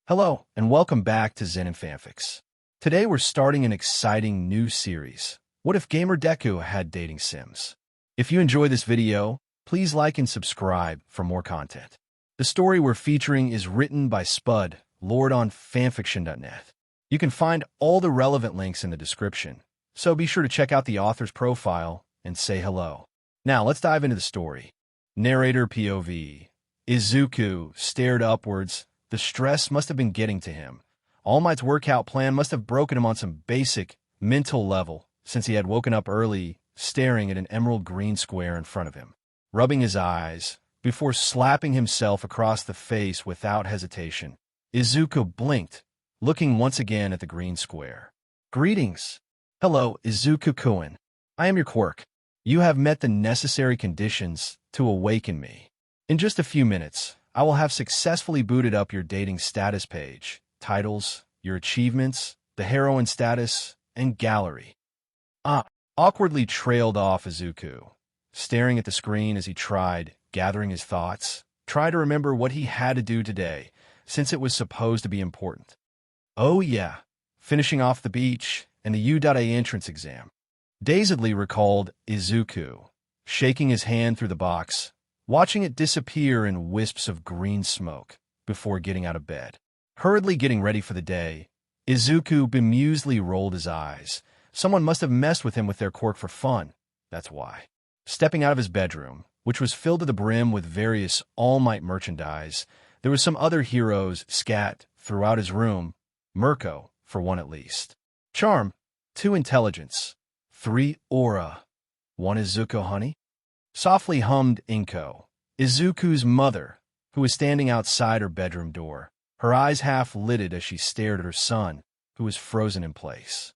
Hello, and welcome back to Zenin Fanfics. Today we're starting an exciting new series. What if Gamer Deku had dating sims? If you enjoy this video, please like and subscribe for more content. The story we're featuring is written by SpudLord on Fanfiction.net. You can find all the relevant links in the description, so be sure to check out the author's profile and say hello. Now let's dive into the story. Narrator POV. Izuku stared upwards. The stress must have been getting to him. All Might's workout plan must have broken him on some basic, mental level, since he had woken up early, staring at an emerald green square in front of him. Rubbing his eyes, before slapping himself across the face without hesitation, Izuku blinked, looking once again at the green square. Greetings. Hello, Izuku-kun. I am your Quirk. You have met the necessary conditions to awaken me. In just a few minutes, I will have successfully booted up your dating status page, titles, your achievements, the heroine status, and gallery. Awkwardly trailed off Izuku, staring at the screen as he tried, gathering his thoughts, tried to remember what he had to do today, since it was supposed to be important. Oh yeah, finishing off the beach and the U.A entrance exam. Dazedly recalled Izuku, shaking his hand through the box, watching it disappear in wisps of green smoke before getting out of bed. Hurriedly getting ready for the day, Izuku bemusedly rolled his eyes. Someone must have messed with him with their quirk for fun, that's why. Stepping out of his bedroom, which was filled to the brim with various All Might merchandise, there was some other heroes scat throughout his room, Mirko, for one at least. Charm, 2 intelligence, 3 aura, 1 Izuku honey? Softly hummed Inko, Izuku's mother, who was standing outside her bedroom door, her eyes half-lidded as she stared at her son, who was frozen in place.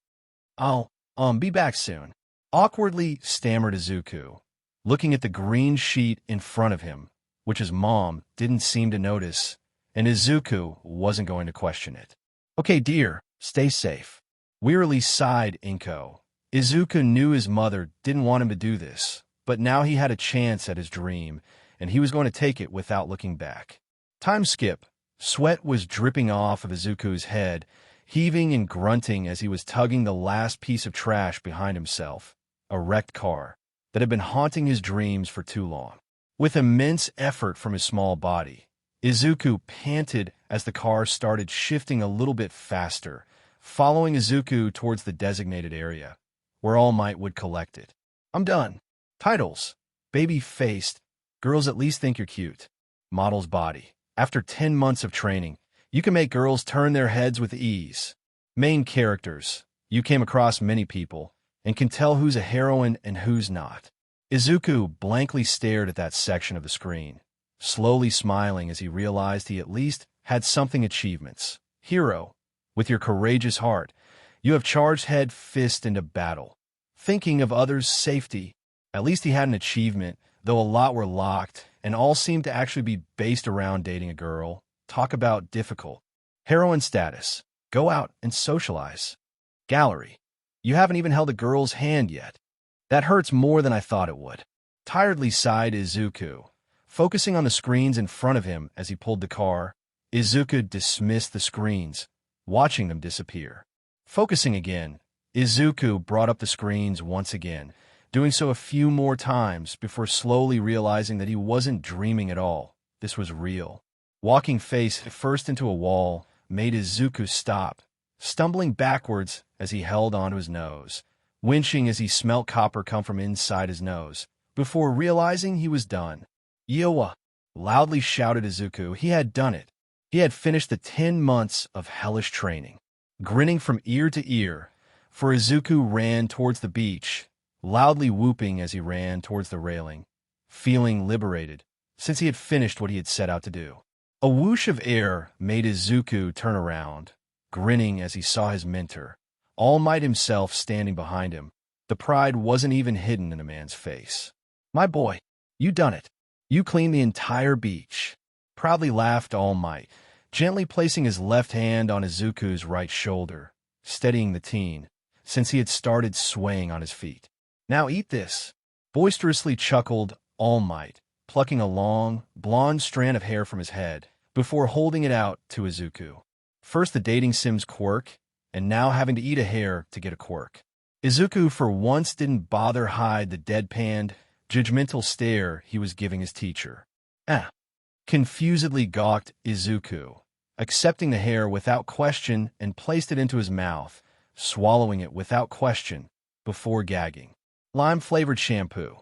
I'll be back soon, awkwardly stammered Izuku, looking at the green sheet in front of him, which his mom didn't seem to notice, and Izuku wasn't going to question it. Okay, dear, stay safe. Wearily sighed Inko. Izuku knew his mother didn't want him to do this, but now he had a chance at his dream, and he was going to take it without looking back. Time skip. Sweat was dripping off of Izuku's head, heaving and grunting as he was tugging the last piece of trash behind himself, a wrecked car that had been haunting his dreams for too long. With immense effort from his small body, Izuku panted as the car started shifting a little bit faster, following Izuku towards the designated area, where All Might would collect it. I'm done. Titles. Baby-faced. Girls at least think you're cute. Model's body. After 10 months of training, you can make girls turn their heads with ease. Main characters. You came across many people, and can tell who's a heroine and who's not. Izuku blankly stared at that section of the screen, slowly smiling as he realized he at least had something achievements. Hero. With your courageous heart, you have charged head fist into battle, thinking of others' safety. At least he had an achievement, though a lot were locked, and all seemed to actually be based around dating a girl. Talk about difficult. Heroine status. Go out and socialize. Gallery. You haven't even held a girl's hand yet. That hurts more than I thought it would. Tiredly sighed Izuku, focusing on the screens in front of him as he pulled the car. Izuku dismissed the screens, watching them disappear. Focusing again, Izuku brought up the screens once again, doing so a few more times before slowly realizing that he wasn't dreaming at all. This was real. Walking face first into a wall made Izuku stop, stumbling backwards as he held onto his nose, winching as he smelt copper come from inside his nose, before realizing he was done. Yoa! Loudly shouted Izuku. He had done it. He had finished the 10 months of hellish training. Grinning from ear to ear, for Izuku ran towards the beach, loudly whooping as he ran towards the railing, feeling liberated, since he had finished what he had set out to do. A whoosh of air made Izuku turn around, grinning as he saw his mentor, All Might himself, standing behind him. The pride wasn't even hidden in the man's face. My boy, you done it. You cleaned the entire beach. Proudly laughed All Might, gently placing his left hand on Izuku's right shoulder, steadying the teen, since he had started swaying on his feet. Now eat this, boisterously chuckled All Might, plucking a long, blonde strand of hair from his head, before holding it out to Izuku. First the dating sim's quirk, and now having to eat a hair to get a quirk. Izuku for once didn't bother hide the deadpanned, judgmental stare he was giving his teacher. Confusedly gawked Izuku, accepting the hair without question and placed it into his mouth, swallowing it without question, before gagging. Lime-flavored shampoo.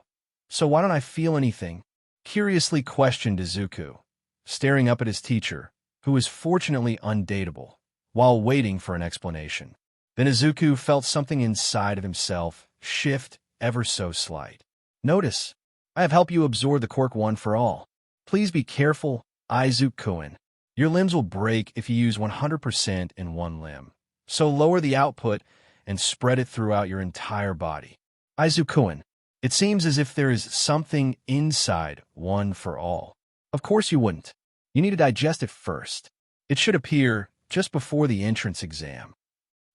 So why don't I feel anything? Curiously questioned Izuku, staring up at his teacher, who was fortunately undateable, while waiting for an explanation. Then Izuku felt something inside of himself shift ever so slight. Notice, I have helped you absorb the quirk one for all. Please be careful, Izuku-kun. Your limbs will break if you use 100% in one limb. So lower the output and spread it throughout your entire body. Izuku-kun, it seems as if there is something inside one for all. Of course you wouldn't. You need to digest it first. It should appear just before the entrance exam.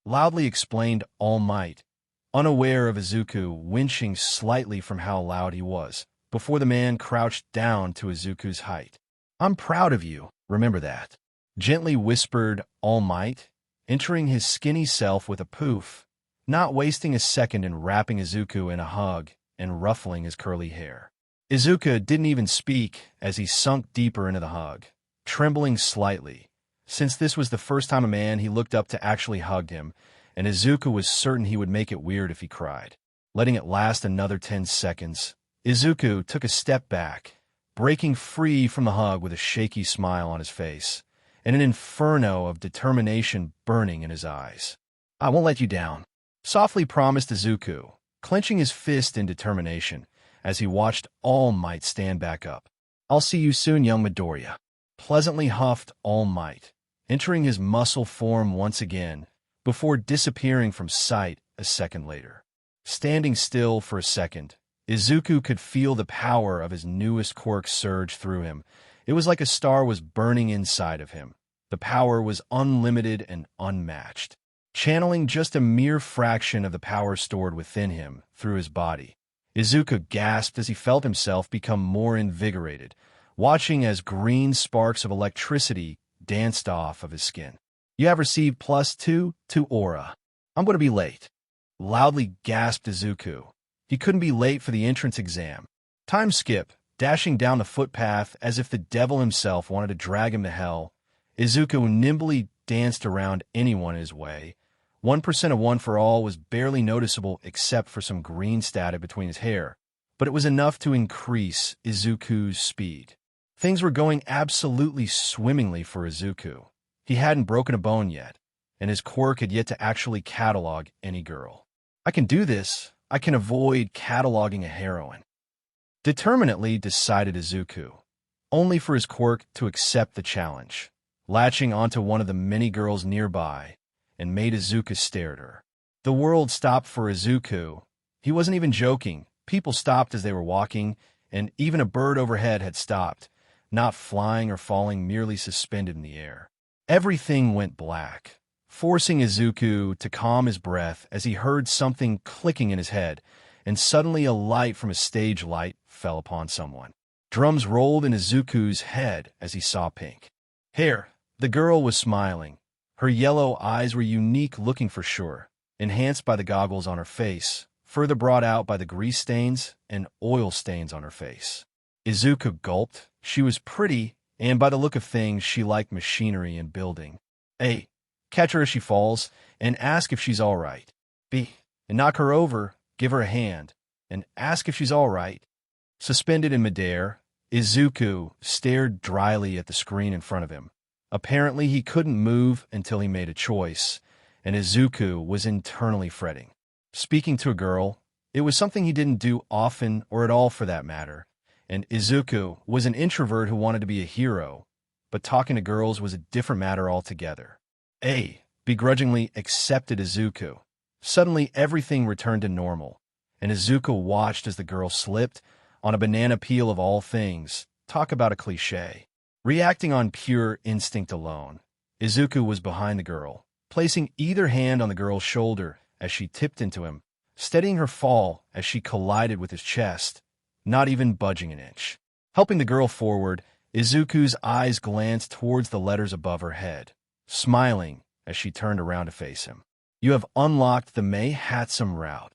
Loudly explained All Might, unaware of Izuku winching slightly from how loud he was, before the man crouched down to Izuku's height. I'm proud of you, remember that. Gently whispered All Might, entering his skinny self with a poof, not wasting a second in wrapping Izuku in a hug and ruffling his curly hair. Izuku didn't even speak as he sunk deeper into the hug, trembling slightly, since this was the first time a man he looked up to actually hugged him, and Izuku was certain he would make it weird if he cried. Letting it last another 10 seconds, Izuku took a step back, breaking free from the hug with a shaky smile on his face, and an inferno of determination burning in his eyes. I won't let you down, softly promised Izuku, clenching his fist in determination, as he watched All Might stand back up. I'll see you soon, young Midoriya. Pleasantly huffed All Might, entering his muscle form once again, before disappearing from sight a second later. Standing still for a second, Izuku could feel the power of his newest quirk surge through him. It was like a star was burning inside of him. The power was unlimited and unmatched, channeling just a mere fraction of the power stored within him through his body. Izuku gasped as he felt himself become more invigorated, watching as green sparks of electricity danced off of his skin. You have received +2 to aura. I'm going to be late. Loudly gasped Izuku. He couldn't be late for the entrance exam. Time skip, dashing down the footpath as if the devil himself wanted to drag him to hell. Izuku nimbly danced around anyone in his way. 1% of one for all was barely noticeable except for some green static between his hair, but it was enough to increase Izuku's speed. Things were going absolutely swimmingly for Izuku. He hadn't broken a bone yet, and his quirk had yet to actually catalog any girl. I can do this. I can avoid cataloging a heroine. Determinedly decided Izuku, only for his quirk to accept the challenge, latching onto one of the many girls nearby, and made Izuku stare at her. The world stopped for Izuku. He wasn't even joking. People stopped as they were walking, and even a bird overhead had stopped, not flying or falling, merely suspended in the air. Everything went black, forcing Izuku to calm his breath as he heard something clicking in his head, and suddenly a light from a stage light fell upon someone. Drums rolled in Izuku's head as he saw pink hair. The girl was smiling. Her yellow eyes were unique looking for sure, enhanced by the goggles on her face, further brought out by the grease stains and oil stains on her face. Izuku gulped. She was pretty, and by the look of things, she liked machinery and building. A. Catch her as she falls, and ask if she's all right. B. And knock her over, give her a hand, and ask if she's all right. Suspended in midair, Izuku stared dryly at the screen in front of him. Apparently, he couldn't move until he made a choice, and Izuku was internally fretting. Speaking to a girl, it was something he didn't do often or at all for that matter, and Izuku was an introvert who wanted to be a hero, but talking to girls was a different matter altogether. A. Begrudgingly accepted Izuku. Suddenly, everything returned to normal, and Izuku watched as the girl slipped on a banana peel of all things. Talk about a cliché. Reacting on pure instinct alone, Izuku was behind the girl, placing either hand on the girl's shoulder as she tipped into him, steadying her fall as she collided with his chest, not even budging an inch. Helping the girl forward, Izuku's eyes glanced towards the letters above her head. smiling as she turned around to face him. You have unlocked the May Hatsum route.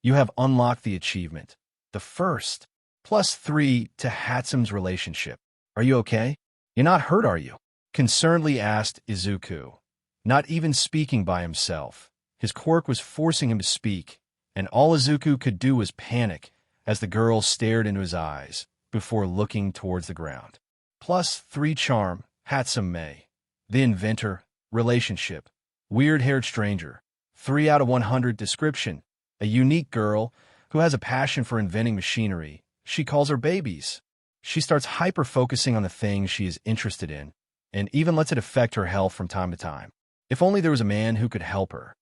You have unlocked the achievement. The first, +3 to Hatsum's relationship. Are you okay? You're not hurt, are you? Concernedly asked Izuku. Not even speaking by himself. His quirk was forcing him to speak, and all Izuku could do was panic as the girl stared into his eyes before looking towards the ground. +3 charm, Hatsum May. The inventor, relationship, weird-haired stranger. 3 out of 100 description. A unique girl who has a passion for inventing machinery. She calls her babies. She starts hyper-focusing on the things she is interested in, and even lets it affect her health from time to time. If only there was a man who could help her.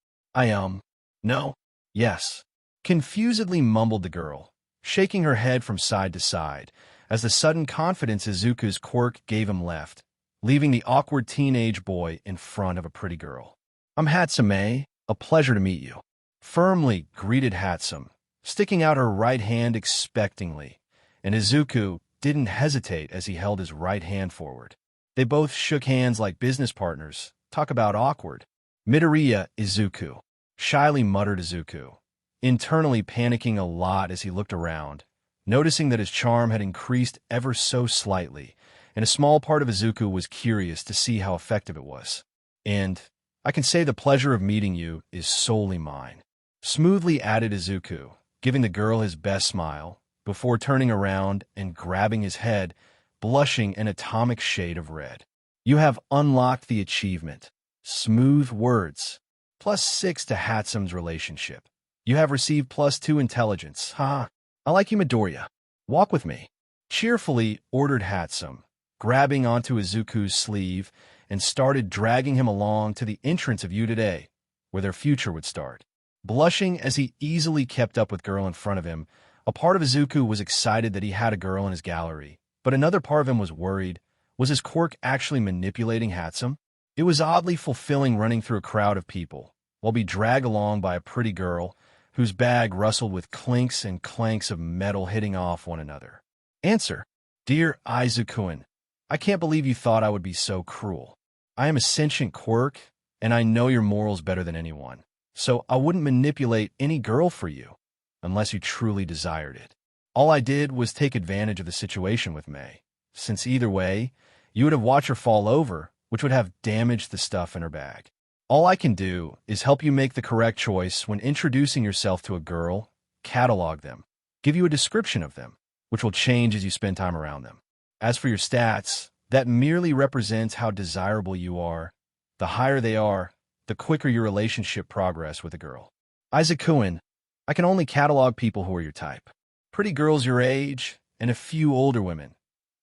No. Yes. Confusedly mumbled the girl, shaking her head from side to side, as the sudden confidence Izuku's quirk gave him left, leaving the awkward teenage boy in front of a pretty girl. I'm Hatsume, a pleasure to meet you. Firmly greeted Hatsum, sticking out her right hand expectingly, and Izuku didn't hesitate as he held his right hand forward. They both shook hands like business partners. Talk about awkward. Midoriya Izuku. Shyly muttered Izuku, internally panicking a lot as he looked around, noticing that his charm had increased ever so slightly, and a small part of Izuku was curious to see how effective it was. And I can say the pleasure of meeting you is solely mine. Smoothly added Izuku, giving the girl his best smile, before turning around and grabbing his head, blushing an atomic shade of red. You have unlocked the achievement. Smooth words. +6 to Hatsum's relationship. You have received +2 intelligence. I like you, Midoriya. Walk with me. Cheerfully ordered Hatsum, grabbing onto Izuku's sleeve and started dragging him along to the entrance of You Today, where their future would start. Blushing as he easily kept up with girl in front of him, a part of Izuku was excited that he had a girl in his gallery, but another part of him was worried. Was his quirk actually manipulating Hatsum? It was oddly fulfilling running through a crowd of people, while being dragged along by a pretty girl whose bag rustled with clinks and clanks of metal hitting off one another. Answer. Dear Izuku, I can't believe you thought I would be so cruel. I am a sentient quirk, and I know your morals better than anyone, so I wouldn't manipulate any girl for you, unless you truly desired it. All I did was take advantage of the situation with May, since either way, you would have watched her fall over, which would have damaged the stuff in her bag. All I can do is help you make the correct choice when introducing yourself to a girl, catalog them, give you a description of them, which will change as you spend time around them. As for your stats, that merely represents how desirable you are. The higher they are, the quicker your relationship progress with a girl. Izuku, I can only catalog people who are your type. Pretty girls your age, and a few older women.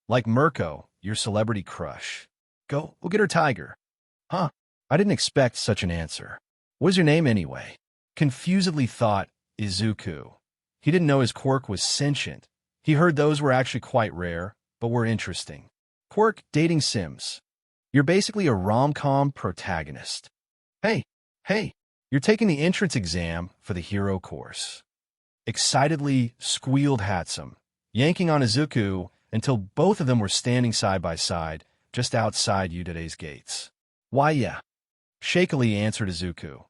Like Mirko, your celebrity crush. Go get her, tiger. I didn't expect such an answer. What is your name anyway? Confusedly thought Izuku. He didn't know his quirk was sentient. He heard those were actually quite rare, but were interesting. Quirk dating sims. You're basically a rom-com protagonist. Hey, you're taking the entrance exam for the hero course. Excitedly squealed Hatsum, yanking on Izuku until both of them were standing side by side, just outside Yutaday's gates. Why, yeah. Shakily answered Izuku,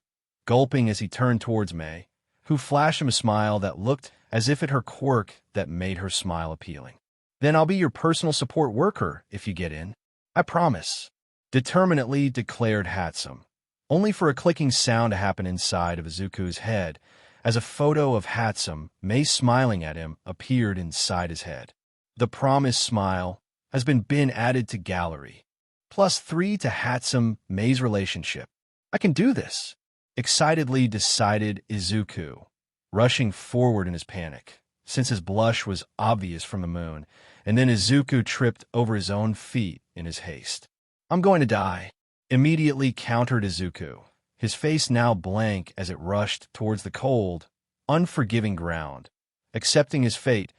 gulping as he turned towards May, who flashed him a smile that looked as if it her quirk that made her smile appealing. Then I'll be your personal support worker if you get in. I promise. Determinedly declared Hatsum, only for a clicking sound to happen inside of Izuku's head as a photo of Hatsum, May smiling at him, appeared inside his head. The promised smile has been added to gallery. +3 to Hatsum, May's relationship. I can do this. Excitedly decided Izuku, rushing forward in his panic, since his blush was obvious from the moon, and then Izuku tripped over his own feet in his haste. I'm going to die. Immediately countered Izuku, his face now blank as it rushed towards the cold, unforgiving ground, accepting his fate,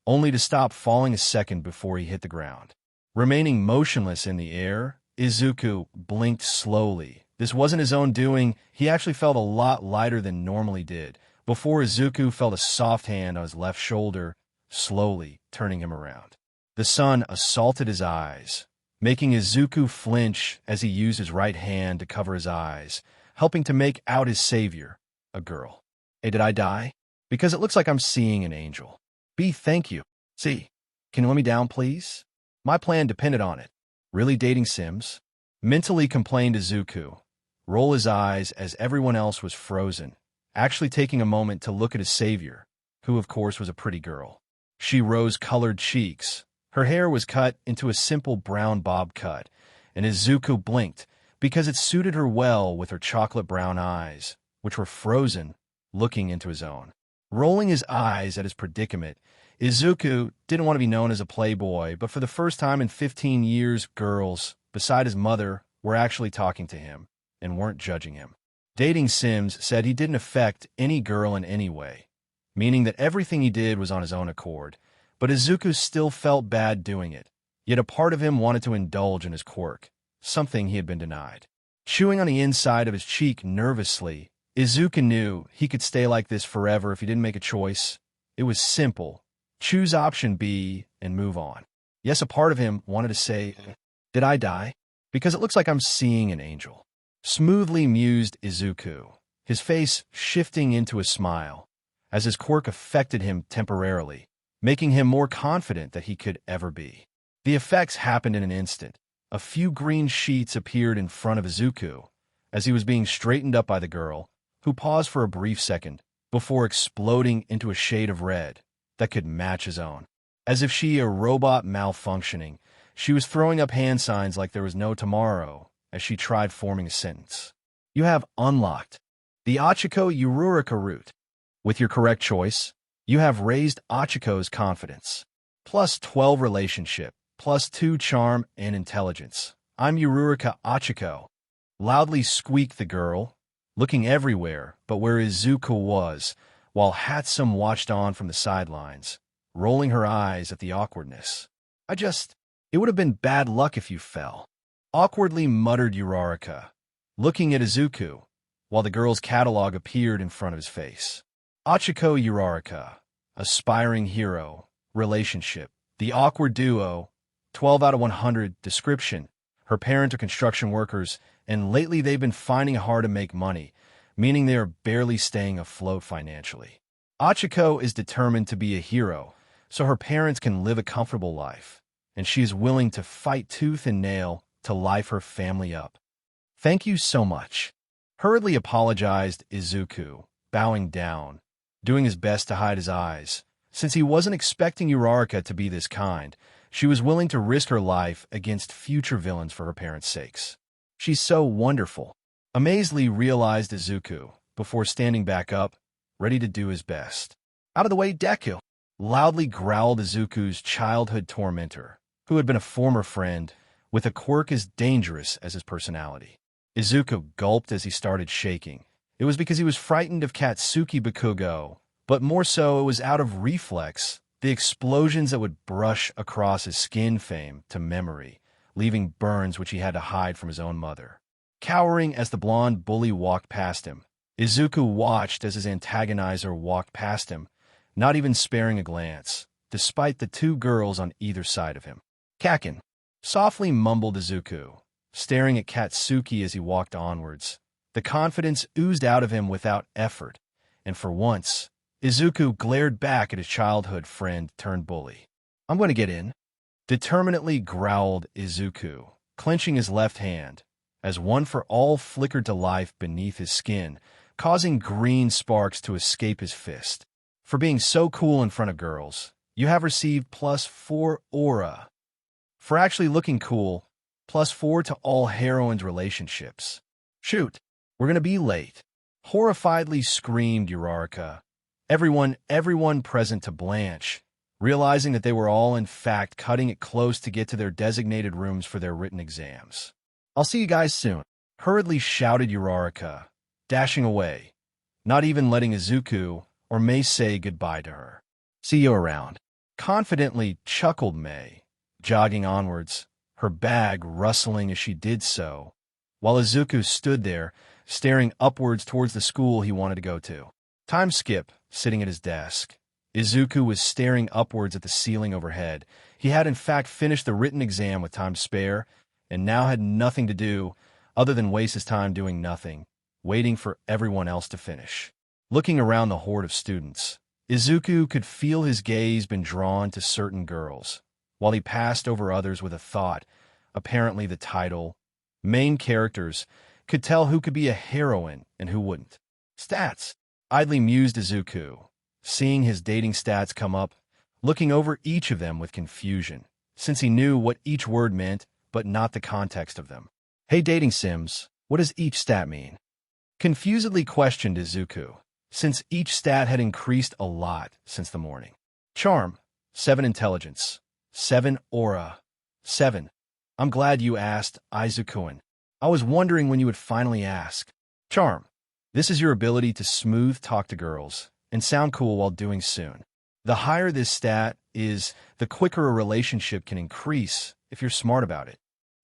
only to stop falling a second before he hit the ground. Remaining motionless in the air, Izuku blinked slowly. This wasn't his own doing. He actually felt a lot lighter than normally did, before Izuku felt a soft hand on his left shoulder, slowly turning him around. The sun assaulted his eyes, making Izuku flinch as he used his right hand to cover his eyes, helping to make out his savior, a girl. Hey, did I die? Because it looks like I'm seeing an angel. B, thank you. C, can you let me down, please? My plan depended on it. Really dating Sims? Mentally complained Izuku. Roll his eyes as everyone else was frozen, actually taking a moment to look at his savior, who of course was a pretty girl. She rose-colored cheeks. Her hair was cut into a simple brown bob cut, and Izuku blinked because it suited her well with her chocolate brown eyes, which were frozen, looking into his own. Rolling his eyes at his predicament, Izuku didn't want to be known as a playboy, but for the first time in 15 years, girls, beside his mother, were actually talking to him and weren't judging him. Dating Sims said he didn't affect any girl in any way, meaning that everything he did was on his own accord, but Izuku still felt bad doing it. Yet a part of him wanted to indulge in his quirk, something he had been denied. Chewing on the inside of his cheek nervously, Izuku knew he could stay like this forever if he didn't make a choice. It was simple. Choose option B and move on. Yes, a part of him wanted to say, did I die? Because it looks like I'm seeing an angel. Smoothly mused Izuku, his face shifting into a smile, as his quirk affected him temporarily, making him more confident that he could ever be. The effects happened in an instant. A few green sheets appeared in front of Izuku as he was being straightened up by the girl, who paused for a brief second before exploding into a shade of red that could match his own. As if she a robot malfunctioning, she was throwing up hand signs like there was no tomorrow as she tried forming a sentence. You have unlocked the Ochaco Ururika route. With your correct choice, you have raised Ochaco's confidence. Plus 12 relationship, plus 2 charm and intelligence. I'm Ururika Ochaco. Loudly squeaked the girl, looking everywhere but where Izuku was, while Hatsum watched on from the sidelines, rolling her eyes at the awkwardness. It would have been bad luck if you fell. Awkwardly muttered Urarika, looking at Izuku, while the girl's catalog appeared in front of his face. Ochaco Urarika, aspiring hero, relationship, the awkward duo, 12 out of 100, description, her parents are construction workers, and lately they've been finding it hard to make money, meaning they are barely staying afloat financially. Ochaco is determined to be a hero, so her parents can live a comfortable life, and she is willing to fight tooth and nail to life her family up. Thank you so much. Hurriedly apologized Izuku, bowing down, doing his best to hide his eyes. Since he wasn't expecting Urarika to be this kind, she was willing to risk her life against future villains for her parents' sakes. She's so wonderful. Amazedly realized Izuku, before standing back up, ready to do his best. Out of the way, Deku! Loudly growled Izuku's childhood tormentor, who had been a former friend, with a quirk as dangerous as his personality. Izuku gulped as he started shaking. It was because he was frightened of Katsuki Bakugo, but more so it was out of reflex, the explosions that would brush across his skin fame to memory, leaving burns which he had to hide from his own mother. Cowering as the blonde bully walked past him, Izuku watched as his antagonizer walked past him, not even sparing a glance, despite the 2 girls on either side of him. Kakin, softly mumbled Izuku, staring at Katsuki as he walked onwards. The confidence oozed out of him without effort, and for once, Izuku glared back at his childhood friend turned bully. I'm going to get in, determinedly growled Izuku, clenching his left hand, as One for All flickered to life beneath his skin, causing green sparks to escape his fist. For being so cool in front of girls, you have received +4 aura. For actually looking cool, +4 to all heroines' relationships. Shoot, we're gonna be late. Horrifiedly screamed Urarika. Everyone present to blanch, realizing that they were all in fact cutting it close to get to their designated rooms for their written exams. I'll see you guys soon, hurriedly shouted Urarika, dashing away, not even letting Izuku or Mei say goodbye to her. See you around. Confidently chuckled Mei, jogging onwards, her bag rustling as she did so, while Izuku stood there, staring upwards towards the school he wanted to go to. Time skip, sitting at his desk. Izuku was staring upwards at the ceiling overhead. He had in fact finished the written exam with time to spare, and now had nothing to do other than waste his time doing nothing, waiting for everyone else to finish. Looking around the horde of students, Izuku could feel his gaze been drawn to certain girls, while he passed over others with a thought. Apparently the title, main characters, could tell who could be a heroine and who wouldn't. Stats, idly mused Izuku, seeing his dating stats come up, looking over each of them with confusion, since he knew what each word meant, but not the context of them. Hey dating sims, what does each stat mean? Confusedly questioned Izuku, since each stat had increased a lot since the morning. Charm, 7 intelligence, 7 aura, 7. I'm glad you asked, Izuku-kun. I was wondering when you would finally ask. Charm, this is your ability to smooth talk to girls and sound cool while doing soon. The higher this stat is, the quicker a relationship can increase if you're smart about it.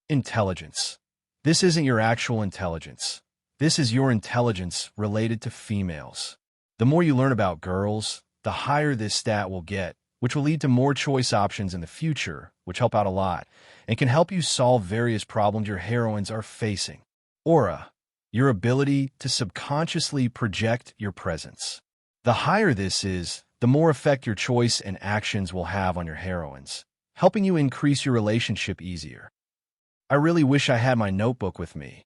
Intelligence. This isn't your actual intelligence. This is your intelligence related to females. The more you learn about girls, the higher this stat will get, which will lead to more choice options in the future, which help out a lot, and can help you solve various problems your heroines are facing. Aura. Your ability to subconsciously project your presence. The higher this is, the more effect your choice and actions will have on your heroines, helping you increase your relationship easier. I really wish I had my notebook with me.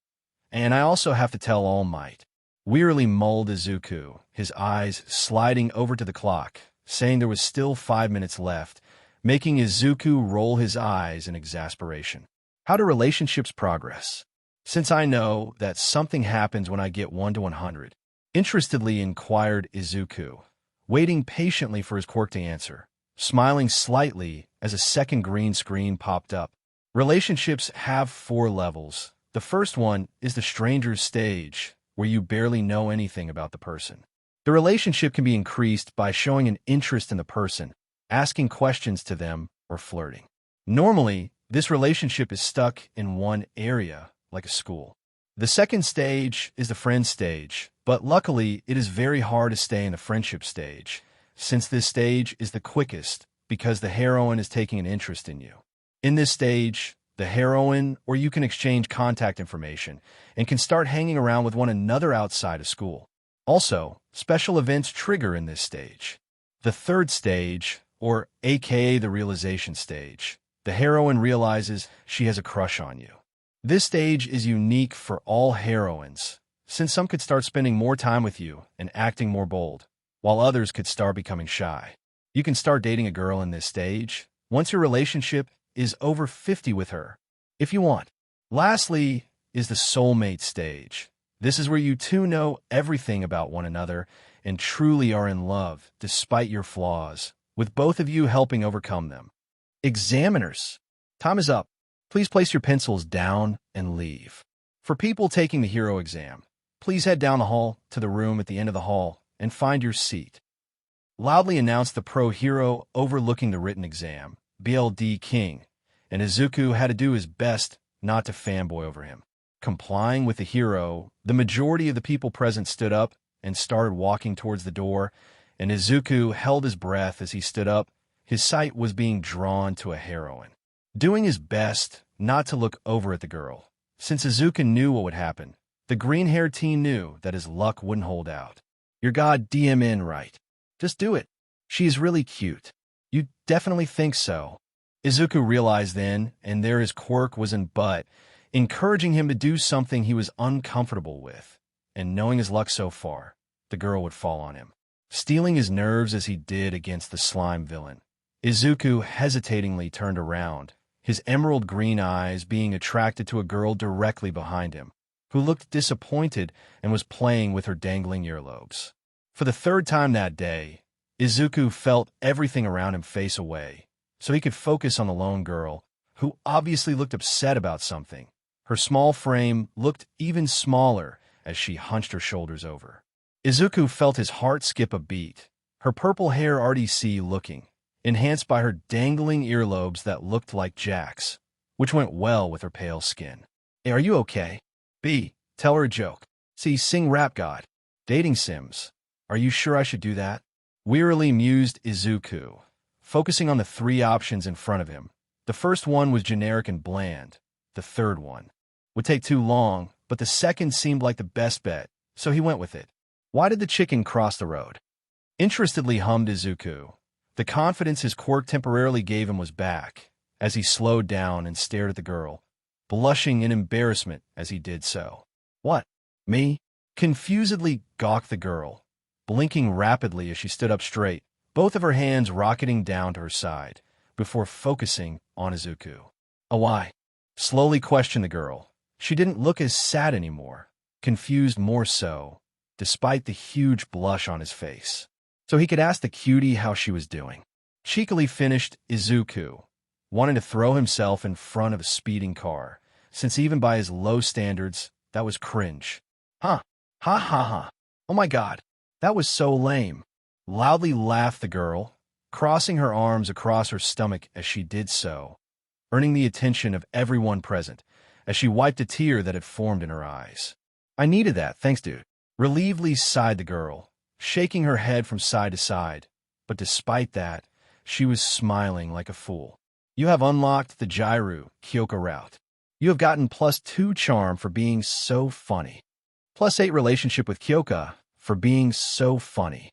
And I also have to tell All Might. Wearily mulled Izuku, his eyes sliding over to the clock, saying there was still 5 minutes left, making Izuku roll his eyes in exasperation. How do relationships progress? Since I know that something happens when I get 1 to 100, interestedly inquired Izuku, waiting patiently for his Quirk to answer, smiling slightly as a second green screen popped up. Relationships have 4 levels. The first one is the stranger's stage, where you barely know anything about the person. The relationship can be increased by showing an interest in the person, asking questions to them, or flirting. Normally, this relationship is stuck in one area, like a school. The second stage is the friend stage, but luckily it is very hard to stay in the friendship stage, since this stage is the quickest because the heroine is taking an interest in you. In this stage, the heroine or you can exchange contact information and can start hanging around with one another outside of school. Also, special events trigger in this stage. The third stage, or aka the realization stage, the heroine realizes she has a crush on you. This stage is unique for all heroines, since some could start spending more time with you and acting more bold, while others could start becoming shy. You can start dating a girl in this stage once your relationship is over 50 with her, if you want. Lastly is the soulmate stage. This is where you two know everything about one another and truly are in love, despite your flaws, with both of you helping overcome them. Examiners, time is up. Please place your pencils down and leave. For people taking the hero exam, please head down the hall to the room at the end of the hall and find your seat. Loudly announced the pro hero overlooking the written exam, BLD King, and Izuku had to do his best not to fanboy over him. Complying with the hero, the majority of the people present stood up and started walking towards the door, and Izuku held his breath as he stood up. His sight was being drawn to a heroine. Doing his best not to look over at the girl, since Izuku knew what would happen. The green-haired teen knew that his luck wouldn't hold out. You're goddamn in right. Just do it. She is really cute. You definitely think so. Izuku realized then, and there his Quirk was in butt, encouraging him to do something he was uncomfortable with, and knowing his luck so far, the girl would fall on him. Stealing his nerves as he did against the slime villain, Izuku hesitatingly turned around, his emerald green eyes being attracted to a girl directly behind him, who looked disappointed and was playing with her dangling earlobes. For the third time that day, Izuku felt everything around him face away, so he could focus on the lone girl, who obviously looked upset about something. Her small frame looked even smaller as she hunched her shoulders over. Izuku felt his heart skip a beat, her purple hair RDC looking, enhanced by her dangling earlobes that looked like jacks, which went well with her pale skin. Hey, are you okay? B, tell her a joke. C, sing Rap God. Dating sims. Are you sure I should do that? Wearily mused Izuku, focusing on the three options in front of him. The first one was generic and bland. The third one would take too long, but the second seemed like the best bet, so he went with it. Why did the chicken cross the road? Interestedly hummed Izuku. The confidence his quirk temporarily gave him was back, as he slowed down and stared at the girl, blushing in embarrassment as he did so. What? Me? Confusedly gawked the girl, blinking rapidly as she stood up straight, both of her hands rocketing down to her side, before focusing on Izuku. Oh, why? Slowly questioned the girl. She didn't look as sad anymore, confused more so, despite the huge blush on his face. So he could ask the cutie how she was doing. Cheekily finished Izuku, wanting to throw himself in front of a speeding car, since even by his low standards, that was cringe. Huh. Ha ha ha. Oh my god. That was so lame. Loudly laughed the girl, crossing her arms across her stomach as she did so, earning the attention of everyone present, as she wiped a tear that had formed in her eyes. I needed that, thanks dude. Relievedly sighed the girl, shaking her head from side to side, but despite that, she was smiling like a fool. You have unlocked the Jiro Kyoka route. You have gotten +2 charm for being so funny. +8 relationship with Kyoka for being so funny.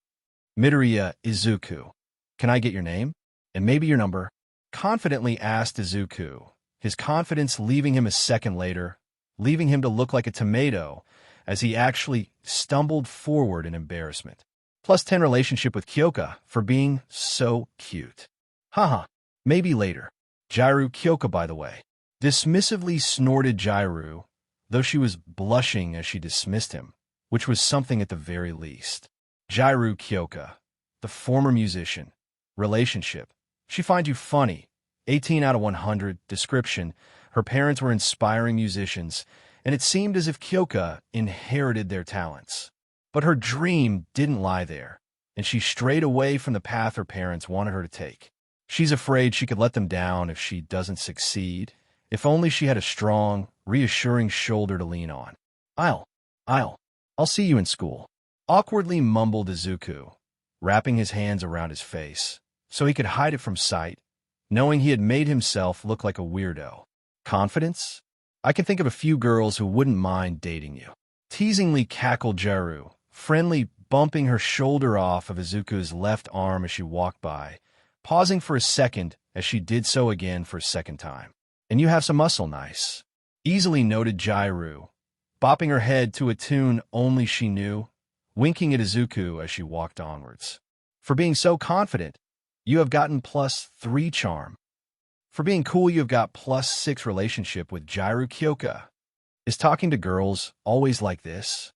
Midoriya Izuku. Can I get your name? And maybe your number? Confidently asked Izuku, his confidence leaving him a second later, leaving him to look like a tomato as he actually stumbled forward in embarrassment. +10 relationship with Kyoka for being so cute. Haha, maybe later. Jiro Kyoka, by the way. Dismissively snorted Jiro, though she was blushing as she dismissed him, which was something at the very least. Jiro Kyoka, the former musician. Relationship. She finds you funny. 18 out of 100. Description. Her parents were inspiring musicians, and it seemed as if Kyoka inherited their talents. But her dream didn't lie there, and she strayed away from the path her parents wanted her to take. She's afraid she could let them down if she doesn't succeed, if only she had a strong, reassuring shoulder to lean on. I'll see you in school. Awkwardly mumbled Izuku, wrapping his hands around his face, so he could hide it from sight, knowing he had made himself look like a weirdo. Confidence? I can think of a few girls who wouldn't mind dating you. Teasingly cackled Jiro, friendly bumping her shoulder off of Izuku's left arm as she walked by, pausing for a second as she did so again for a second time. And you have some muscle, nice. Easily noted Jiro, bopping her head to a tune only she knew, winking at Izuku as she walked onwards. For being so confident, you have gotten +3 charm. For being cool, you have got +6 relationship with Jiro Kyoka. Is talking to girls always like this?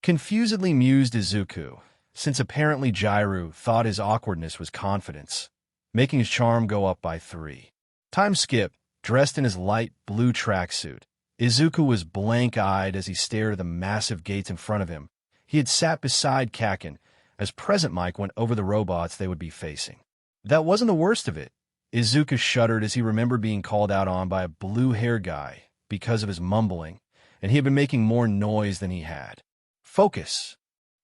Confusedly mused Izuku, since apparently Jiro thought his awkwardness was confidence, making his charm go up by 3. Time skip, dressed in his light blue tracksuit. Izuku was blank-eyed as he stared at the massive gates in front of him. He had sat beside Kaken as Present Mike went over the robots they would be facing. That wasn't the worst of it. Izuku shuddered as he remembered being called out on by a blue-haired guy because of his mumbling, and he had been making more noise than he had. Focus!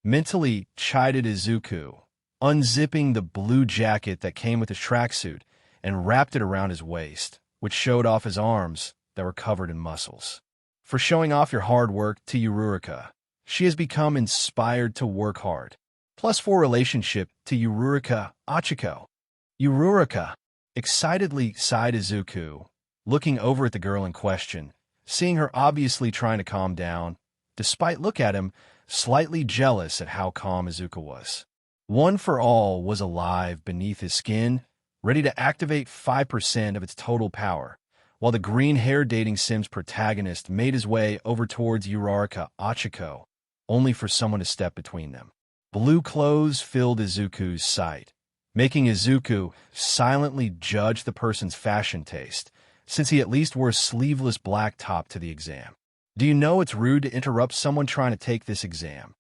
Mentally chided Izuku, unzipping the blue jacket that came with his tracksuit and wrapped it around his waist, which showed off his arms that were covered in muscles. For showing off your hard work to Yururika, she has become inspired to work hard. +4 relationship to Yururika Ochaco. Yururika, excitedly sighed Izuku, looking over at the girl in question, seeing her obviously trying to calm down, despite look at him, slightly jealous at how calm Izuku was. One for All was alive beneath his skin, ready to activate 5% of its total power, while the green-haired dating Sims protagonist made his way over towards Yururika Ochaco, only for someone to step between them. Blue clothes filled Izuku's sight, making Izuku silently judge the person's fashion taste, since he at least wore a sleeveless black top to the exam. Do you know it's rude to interrupt someone trying to take this exam?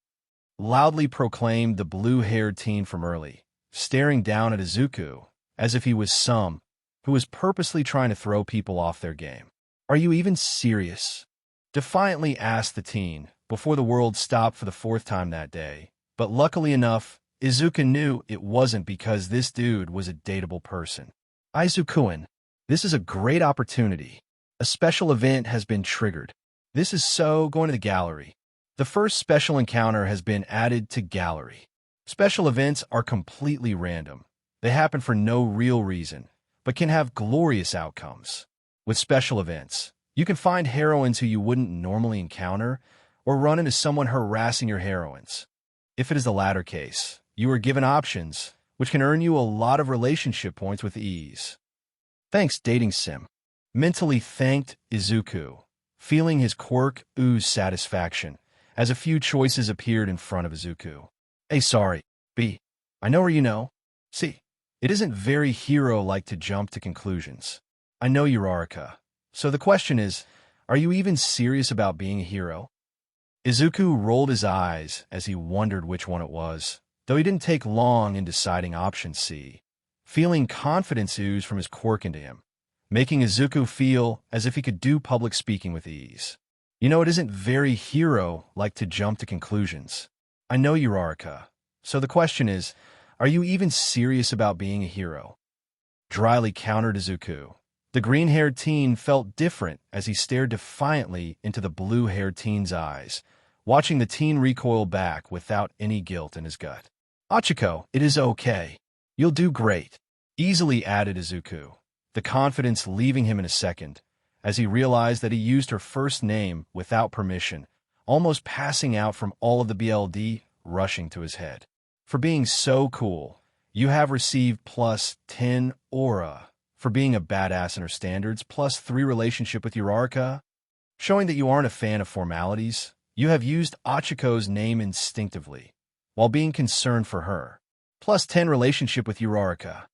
Loudly proclaimed the blue-haired teen from early, staring down at Izuku as if he was some who was purposely trying to throw people off their game. Are you even serious? Defiantly asked the teen before the world stopped for the 4th time that day, but luckily enough, Izuku knew it wasn't because this dude was a dateable person. Izuku-in, this is a great opportunity. A special event has been triggered. This is so going to the gallery. The first special encounter has been added to gallery. Special events are completely random. They happen for no real reason, but can have glorious outcomes. With special events, you can find heroines who you wouldn't normally encounter, or run into someone harassing your heroines. If it is the latter case, you are given options, which can earn you a lot of relationship points with ease. Thanks, dating sim. Mentally thanked Izuku, feeling his quirk ooze satisfaction, as a few choices appeared in front of Izuku. A sorry, B. I know or you know. C. It isn't very hero-like to jump to conclusions. I know Uraraka. So the question is, are you even serious about being a hero? Izuku rolled his eyes as he wondered which one it was, though he didn't take long in deciding option C, feeling confidence ooze from his quirk into him, making Izuku feel as if he could do public speaking with ease. You know, it isn't very hero-like to jump to conclusions. I know Uraraka. So the question is, are you even serious about being a hero? Dryly countered Izuku. The green-haired teen felt different as he stared defiantly into the blue-haired teen's eyes, watching the teen recoil back without any guilt in his gut. Ochaco, it is okay. You'll do great. Easily added Izuku, the confidence leaving him in a second, as he realized that he used her first name without permission, almost passing out from all of the BLD rushing to his head. For being so cool, you have received plus 10 aura. For being a badass in her standards, plus 3 relationship with Uraraka. Showing that you aren't a fan of formalities, you have used Ochaco's name instinctively, while being concerned for her. Plus 10 relationship with Uraraka.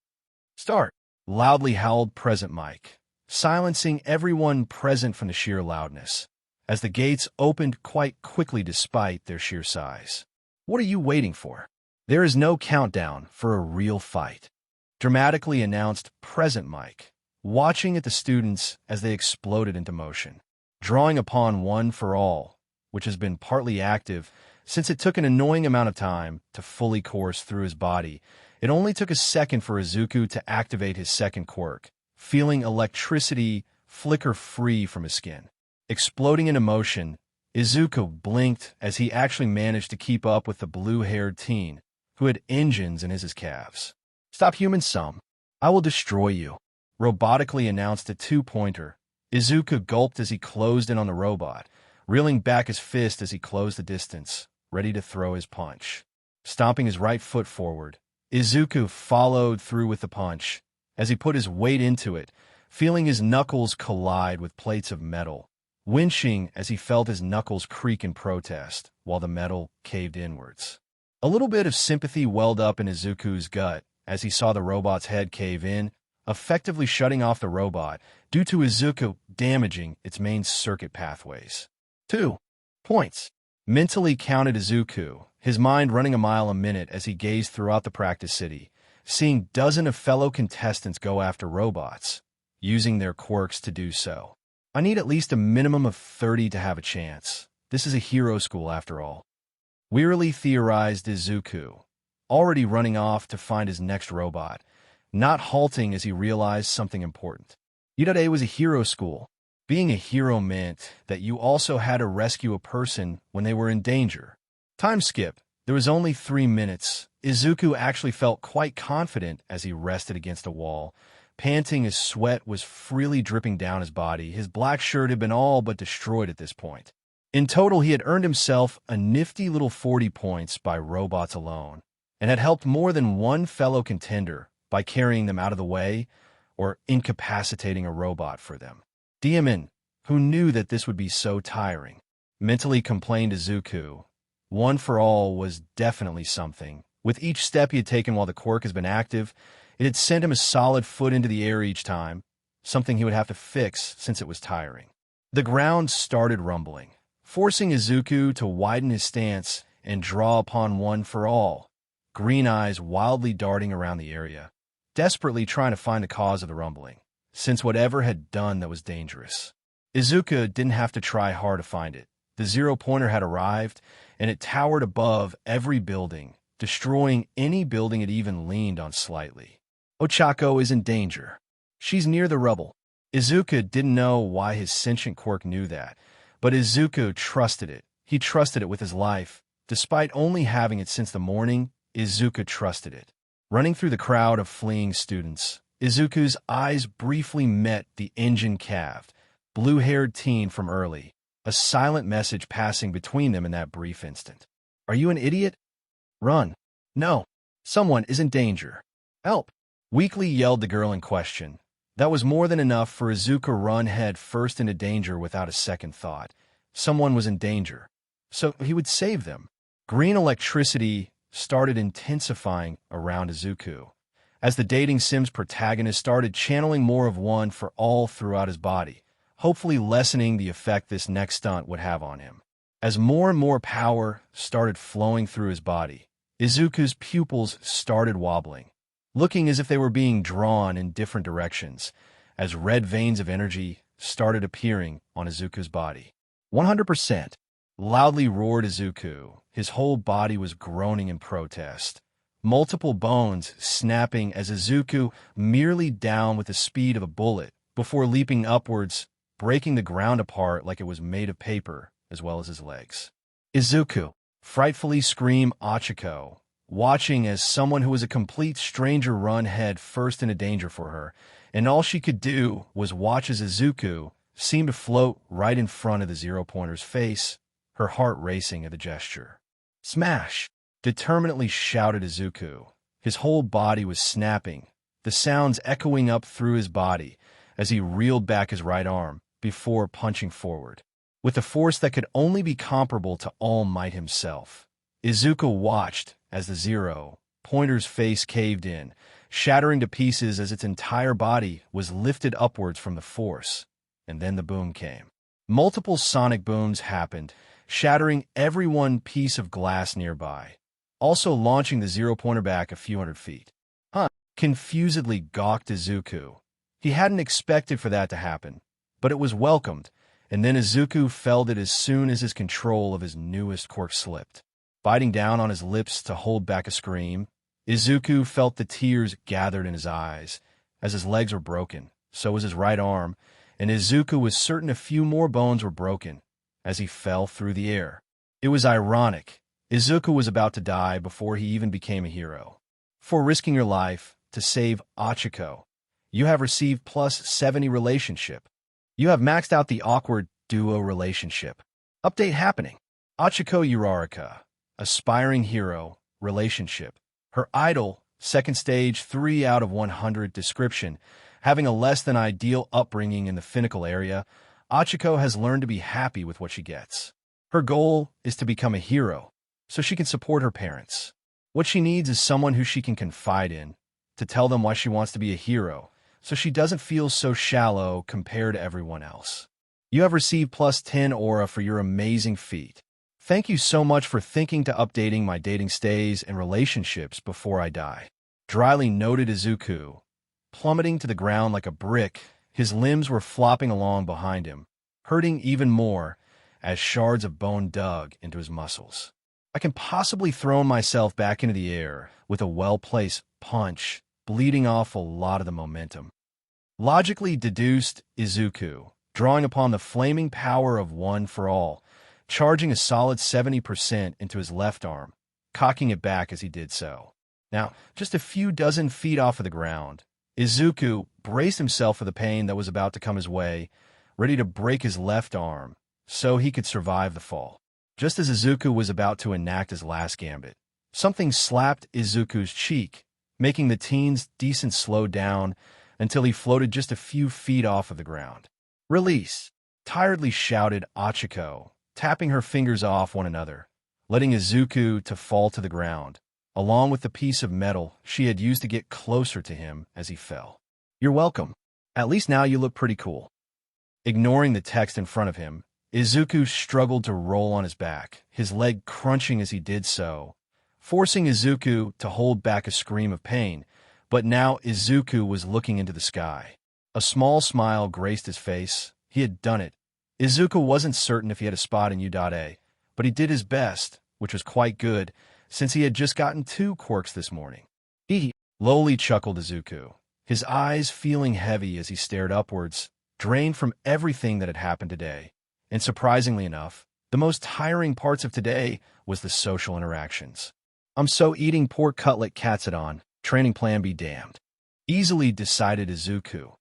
Start. Loudly howled present mic, silencing everyone present from the sheer loudness, as the gates opened quite quickly despite their sheer size. What are you waiting for? There is no countdown for a real fight. Dramatically announced present mic, watching at the students as they exploded into motion, drawing upon one for all, which has been partly active since it took an annoying amount of time to fully course through his body. It only took a second for Izuku to activate his second quirk, feeling electricity flicker free from his skin. Exploding into motion, Izuku blinked as he actually managed to keep up with the blue-haired teen, who had engines in his calves. Stop, human sum. I will destroy you, robotically announced a two-pointer. Izuku gulped as he closed in on the robot, reeling back his fist as he closed the distance, ready to throw his punch. Stomping his right foot forward, Izuku followed through with the punch, as he put his weight into it, feeling his knuckles collide with plates of metal, winching as he felt his knuckles creak in protest, while the metal caved inwards. A little bit of sympathy welled up in Izuku's gut as he saw the robot's head cave in, effectively shutting off the robot due to Izuku damaging its main circuit pathways. 2 points. Mentally counted Izuku, his mind running a mile a minute as he gazed throughout the practice city, seeing dozens of fellow contestants go after robots, using their quirks to do so. I need at least a minimum of 30 to have a chance. This is a hero school after all. Wearily theorized Izuku, already running off to find his next robot, not halting as he realized something important. UA was a hero school. Being a hero meant that you also had to rescue a person when they were in danger. Time skip. There was only 3 minutes. Izuku actually felt quite confident as he rested against a wall, panting as sweat was freely dripping down his body. His black shirt had been all but destroyed at this point. In total, he had earned himself a nifty little 40 points by robots alone, and had helped more than one fellow contender by carrying them out of the way or incapacitating a robot for them. Demon, who knew that this would be so tiring, mentally complained Izuku. One for all was definitely something. With each step he had taken while the quirk has been active, it had sent him a solid foot into the air each time, something he would have to fix since it was tiring. The ground started rumbling, forcing Izuku to widen his stance and draw upon one for all, green eyes wildly darting around the area, desperately trying to find the cause of the rumbling, since whatever had done that was dangerous. Izuku didn't have to try hard to find it. The 0-pointer had arrived, and it towered above every building, destroying any building it even leaned on slightly. Ochaco is in danger. She's near the rubble. Izuku didn't know why his sentient quirk knew that, but Izuku trusted it. He trusted it with his life. Despite only having it since the morning, Izuku trusted it. Running through the crowd of fleeing students, Izuku's eyes briefly met the engine-calved, blue-haired teen from early, a silent message passing between them in that brief instant. "Are you an idiot? Run." "No. Someone is in danger. Help!" weakly yelled the girl in question. That was more than enough for Izuku to run head first into danger without a second thought. Someone was in danger, so he would save them. Green electricity started intensifying around Izuku, as the dating Sims protagonist started channeling more of one for all throughout his body, hopefully lessening the effect this next stunt would have on him. As more and more power started flowing through his body, Izuku's pupils started wobbling, looking as if they were being drawn in different directions, as red veins of energy started appearing on Izuku's body. 100%! Loudly roared Izuku. His whole body was groaning in protest. Multiple bones snapping as Izuku merely down with the speed of a bullet before leaping upwards, breaking the ground apart like it was made of paper, as well as his legs. "Izuku!" frightfully screamed Ochaco, watching as someone who was a complete stranger run head first into danger for her, and all she could do was watch as Izuku seemed to float right in front of the zero-pointer's face, her heart racing at the gesture. "Smash!" determinedly shouted Izuku. His whole body was snapping, the sounds echoing up through his body as he reeled back his right arm before punching forward. With a force that could only be comparable to All Might himself, Izuku watched as the zero-pointer's face caved in, shattering to pieces as its entire body was lifted upwards from the force. And then the boom came. Multiple sonic booms happened, shattering every one piece of glass nearby, also launching the zero-pointer back a few hundred feet. Confusedly gawked Izuku. He hadn't expected for that to happen, but it was welcomed, and then Izuku felt it as soon as his control of his newest quirk slipped. Biting down on his lips to hold back a scream, Izuku felt the tears gathered in his eyes. As his legs were broken, so was his right arm, and Izuku was certain a few more bones were broken as he fell through the air. It was ironic. Izuku was about to die before he even became a hero. For risking your life to save Ochaco, you have received plus 70 relationship. You have maxed out the awkward duo relationship. Update happening. Ochaco Uraraka, aspiring hero, relationship. Her idol, second stage 3 out of 100 description. Having a less than ideal upbringing in the Finnical area, Ochaco has learned to be happy with what she gets. Her goal is to become a hero, so she can support her parents. What she needs is someone who she can confide in, to tell them why she wants to be a hero, so she doesn't feel so shallow compared to everyone else. You have received plus 10 aura for your amazing feat. Thank you so much for thinking to updating my dating stays and relationships before I die. Dryly noted Izuku, plummeting to the ground like a brick. His limbs were flopping along behind him, hurting even more as shards of bone dug into his muscles. I can possibly throw myself back into the air with a well-placed punch, bleeding off a lot of the momentum. Logically deduced Izuku, drawing upon the flaming power of One for All, charging a solid 70% into his left arm, cocking it back as he did so. Now, just a few dozen feet off of the ground, Izuku braced himself for the pain that was about to come his way, ready to break his left arm so he could survive the fall. Just as Izuku was about to enact his last gambit, something slapped Izuku's cheek, making the teen's descent slow down until he floated just a few feet off of the ground. "Release!" tiredly shouted Ochaco, tapping her fingers off one another, letting Izuku to fall to the ground, along with the piece of metal she had used to get closer to him as he fell. "You're welcome. At least now you look pretty cool." Ignoring the text in front of him, Izuku struggled to roll on his back, his leg crunching as he did so, forcing Izuku to hold back a scream of pain. But now Izuku was looking into the sky. A small smile graced his face. He had done it. Izuku wasn't certain if he had a spot in U.A, but he did his best, which was quite good, since he had just gotten 2 quirks this morning. He lowly chuckled Izuku, his eyes feeling heavy as he stared upwards, drained from everything that had happened today. And surprisingly enough, the most tiring parts of today was the social interactions. I'm so eating pork cutlet Katsudon, training plan be damned. Easily decided Izuku.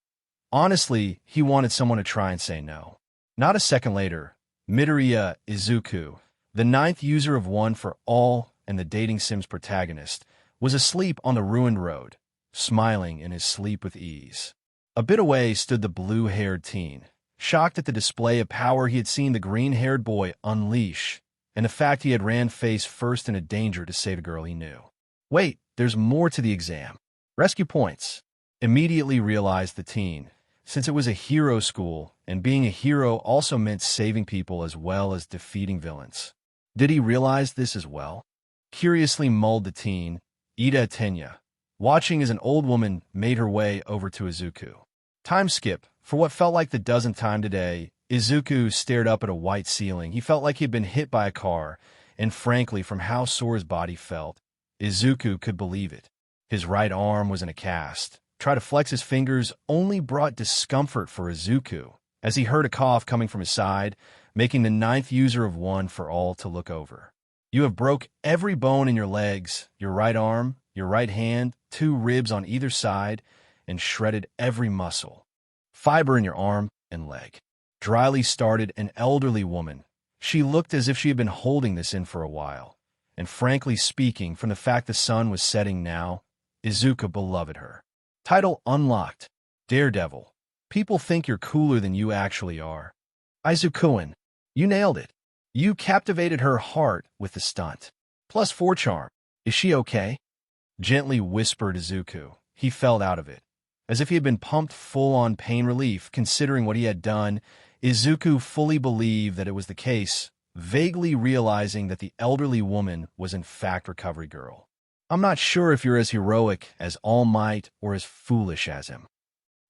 Honestly, he wanted someone to try and say no. Not a second later, Midoriya Izuku, the 9th user of One for All and the dating sim's protagonist, was asleep on the ruined road, smiling in his sleep with ease. A bit away stood the blue-haired teen, shocked at the display of power he had seen the green-haired boy unleash, and the fact he had ran face first into danger to save a girl he knew. Wait, there's more to the exam. Rescue points. Immediately realized the teen, since it was a hero school, and being a hero also meant saving people as well as defeating villains. Did he realize this as well? Curiously mulled the teen, Ida Tenya, watching as an old woman made her way over to Izuku. Time skip. For what felt like the 10th time today, Izuku stared up at a white ceiling. He felt like he had been hit by a car, and frankly, from how sore his body felt, Izuku could believe it. His right arm was in a cast. Try to flex his fingers only brought discomfort for Izuku, as he heard a cough coming from his side, making the 9th user of One for All to look over. You have broke every bone in your legs, your right arm, your right hand, 2 ribs on either side, and shredded every muscle. Fiber in your arm and leg. Dryly started an elderly woman. She looked as if she had been holding this in for a while, and frankly speaking, from the fact the sun was setting now, Izuku beloved her. Title unlocked. Daredevil. People think you're cooler than you actually are. Izukuin. You nailed it. You captivated her heart with the stunt. +4 charm. Is she okay? Gently whispered Izuku. He felt out of it. As if he had been pumped full-on pain relief, considering what he had done, Izuku fully believed that it was the case, vaguely realizing that the elderly woman was in fact Recovery Girl. I'm not sure if you're as heroic as All Might or as foolish as him.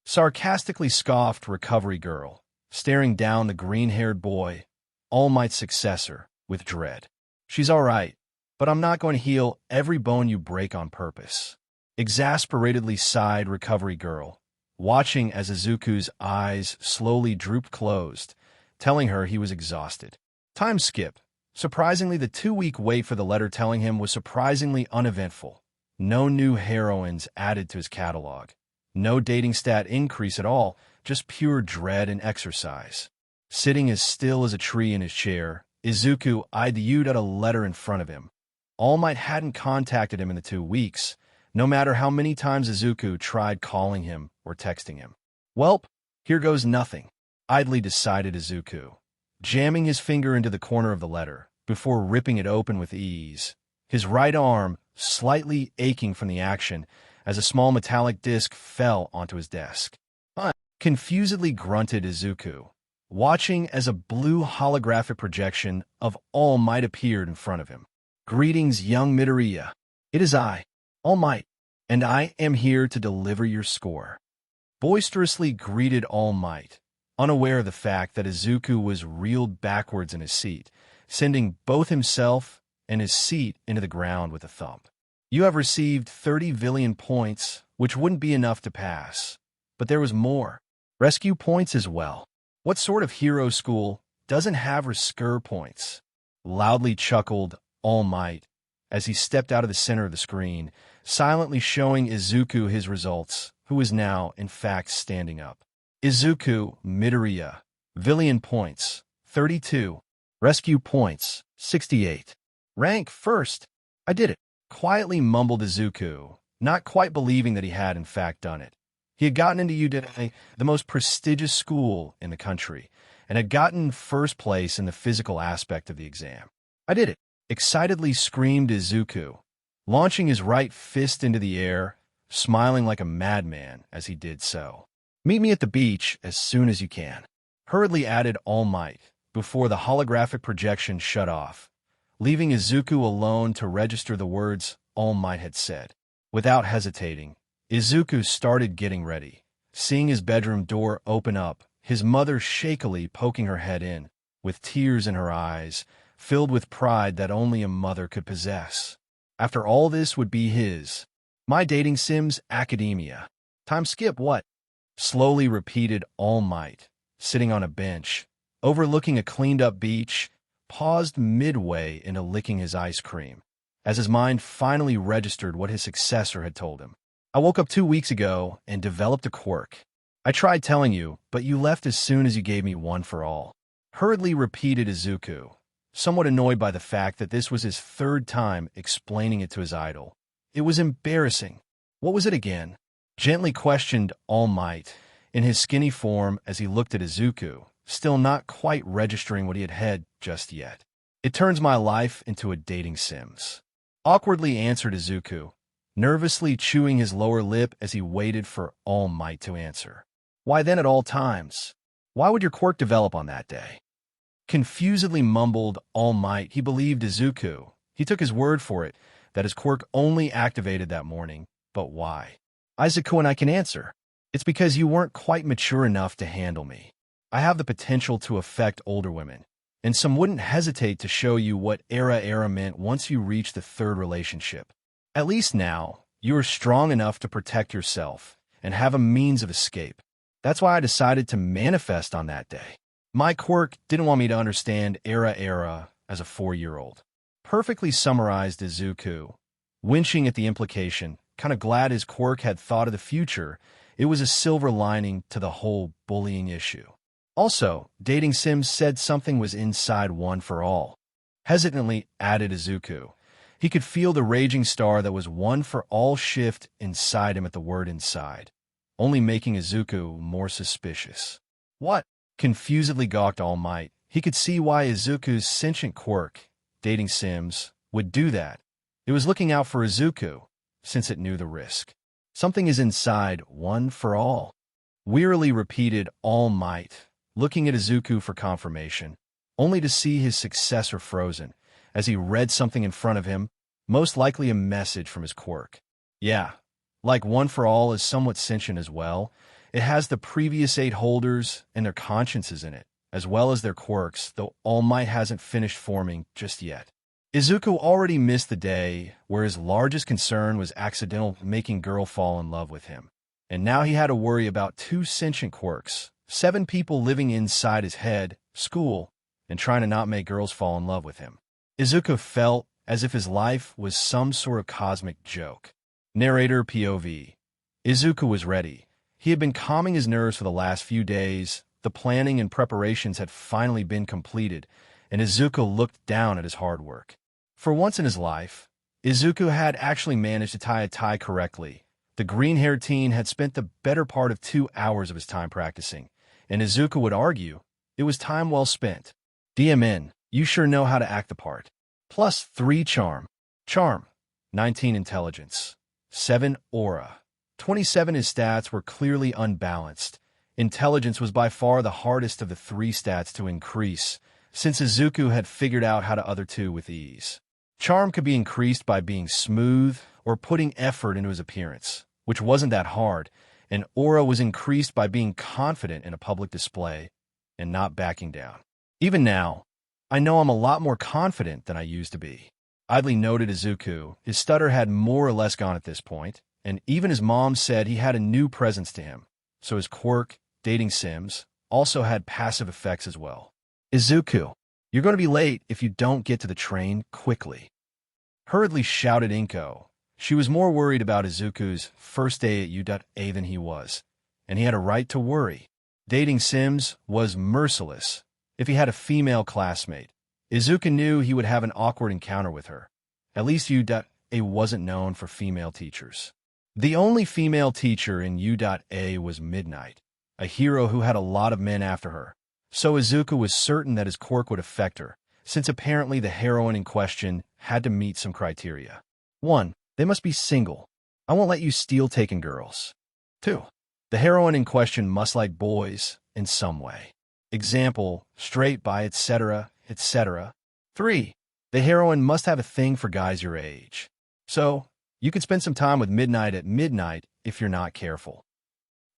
Sarcastically scoffed Recovery Girl, staring down the green-haired boy, All Might's successor, with dread. She's all right, but I'm not going to heal every bone you break on purpose. Exasperatedly sighed Recovery Girl, watching as Izuku's eyes slowly drooped closed, telling her he was exhausted. Time skip. Surprisingly, the 2-week wait for the letter telling him was surprisingly uneventful. No new heroines added to his catalog. No dating stat increase at all, just pure dread and exercise. Sitting as still as a tree in his chair, Izuku eyed the letter in front of him. All Might hadn't contacted him in the 2 weeks, no matter how many times Izuku tried calling him or texting him. Welp, here goes nothing, idly decided Izuku, jamming his finger into the corner of the letter before ripping it open with ease, his right arm slightly aching from the action as a small metallic disc fell onto his desk. Confusedly grunted Izuku, watching as a blue holographic projection of All Might appeared in front of him. Greetings, young Midoriya. It is I, All Might, and I am here to deliver your score. Boisterously greeted All Might, unaware of the fact that Izuku was reeled backwards in his seat, sending both himself and his seat into the ground with a thump. You have received 30 villion points, which wouldn't be enough to pass. But there was more. Rescue points as well. What sort of hero school doesn't have rescue points? Loudly chuckled All Might as he stepped out of the center of the screen, silently showing Izuku his results, who was now, in fact, standing up. Izuku Midoriya. Villion points, 32. Rescue points, 68. Rank first. I did it. Quietly mumbled Izuku, not quite believing that he had, in fact, done it. He had gotten into Udine, the most prestigious school in the country, and had gotten first place in the physical aspect of the exam. I did it. Excitedly screamed Izuku, launching his right fist into the air, smiling like a madman as he did so. Meet me at the beach as soon as you can. Hurriedly added All Might, before the holographic projection shut off, leaving Izuku alone to register the words All Might had said. Without hesitating, Izuku started getting ready, seeing his bedroom door open up, his mother shakily poking her head in, with tears in her eyes, filled with pride that only a mother could possess. After all this would be his. My dating sims academia. Time skip what? Slowly repeated All Might, sitting on a bench, overlooking a cleaned-up beach, paused midway into licking his ice cream, as his mind finally registered what his successor had told him. I woke up 2 weeks ago and developed a quirk. I tried telling you, but you left as soon as you gave me one for all. Hurriedly repeated Izuku, somewhat annoyed by the fact that this was his third time explaining it to his idol. It was embarrassing. What was it again? Gently questioned All Might, in his skinny form as he looked at Izuku, still not quite registering what he had just yet. It turns my life into a dating sims. Awkwardly answered Izuku, nervously chewing his lower lip as he waited for All Might to answer. Why then at all times? Why would your quirk develop on that day? Confusedly mumbled All Might. He believed Izuku. He took his word for it, that his quirk only activated that morning. But why? Izuku and I can answer. It's because you weren't quite mature enough to handle me. I have the potential to affect older women, and some wouldn't hesitate to show you what era meant once you reach the third relationship. At least now, you are strong enough to protect yourself and have a means of escape. That's why I decided to manifest on that day. My quirk didn't want me to understand era as a 4-year-old. Perfectly summarized Izuku, winching at the implication, kind of glad his quirk had thought of the future. It was a silver lining to the whole bullying issue. Also, dating sims said something was inside one for all. Hesitantly added Izuku. He could feel the raging star that was one for all shift inside him at the word inside, only making Izuku more suspicious. What? Confusedly gawked All Might. He could see why Izuku's sentient quirk, dating sims, would do that. It was looking out for Izuku, since it knew the risk. Something is inside one for all. Wearily repeated All Might, looking at Izuku for confirmation, only to see his successor frozen, as he read something in front of him, most likely a message from his quirk. Yeah, like one for all is somewhat sentient as well. It has the previous 8 holders and their consciences in it, as well as their quirks, though All Might hasn't finished forming just yet. Izuku already missed the day where his largest concern was accidental making girl fall in love with him. And now he had to worry about 2 sentient quirks, 7 people living inside his head, school, and trying to not make girls fall in love with him. Izuku felt as if his life was some sort of cosmic joke. Narrator POV. Izuku was ready. He had been calming his nerves for the last few days. The planning and preparations had finally been completed, and Izuku looked down at his hard work. For once in his life, Izuku had actually managed to tie a tie correctly. The green-haired teen had spent the better part of 2 hours of his time practicing, and Izuku would argue it was time well spent. DMN, you sure know how to act the part. Plus 3 charm. Charm, 19 intelligence, 7 aura. 27 his stats were clearly unbalanced. Intelligence was by far the hardest of the 3 stats to increase, since Izuku had figured out how to other 2 with ease. Charm could be increased by being smooth or putting effort into his appearance, which wasn't that hard, and aura was increased by being confident in a public display and not backing down. Even now, I know I'm a lot more confident than I used to be. Idly noted Izuku, his stutter had more or less gone at this point, and even his mom said he had a new presence to him, so his quirk, dating sims, also had passive effects as well. Izuku, you're going to be late if you don't get to the train quickly. Hurriedly shouted Inko. She was more worried about Izuku's first day at U.A than he was, and he had a right to worry. Dating sims was merciless. If he had a female classmate, Izuku knew he would have an awkward encounter with her. At least U.A wasn't known for female teachers. The only female teacher in U.A was Midnight, a hero who had a lot of men after her. So Izuku was certain that his quirk would affect her, since apparently the heroine in question had to meet some criteria. 1. They must be single. I won't let you steal taken girls. 2. The heroine in question must like boys in some way. Example, straight bi, etc., etc. 3. The heroine must have a thing for guys your age. So, you could spend some time with Midnight at midnight if you're not careful.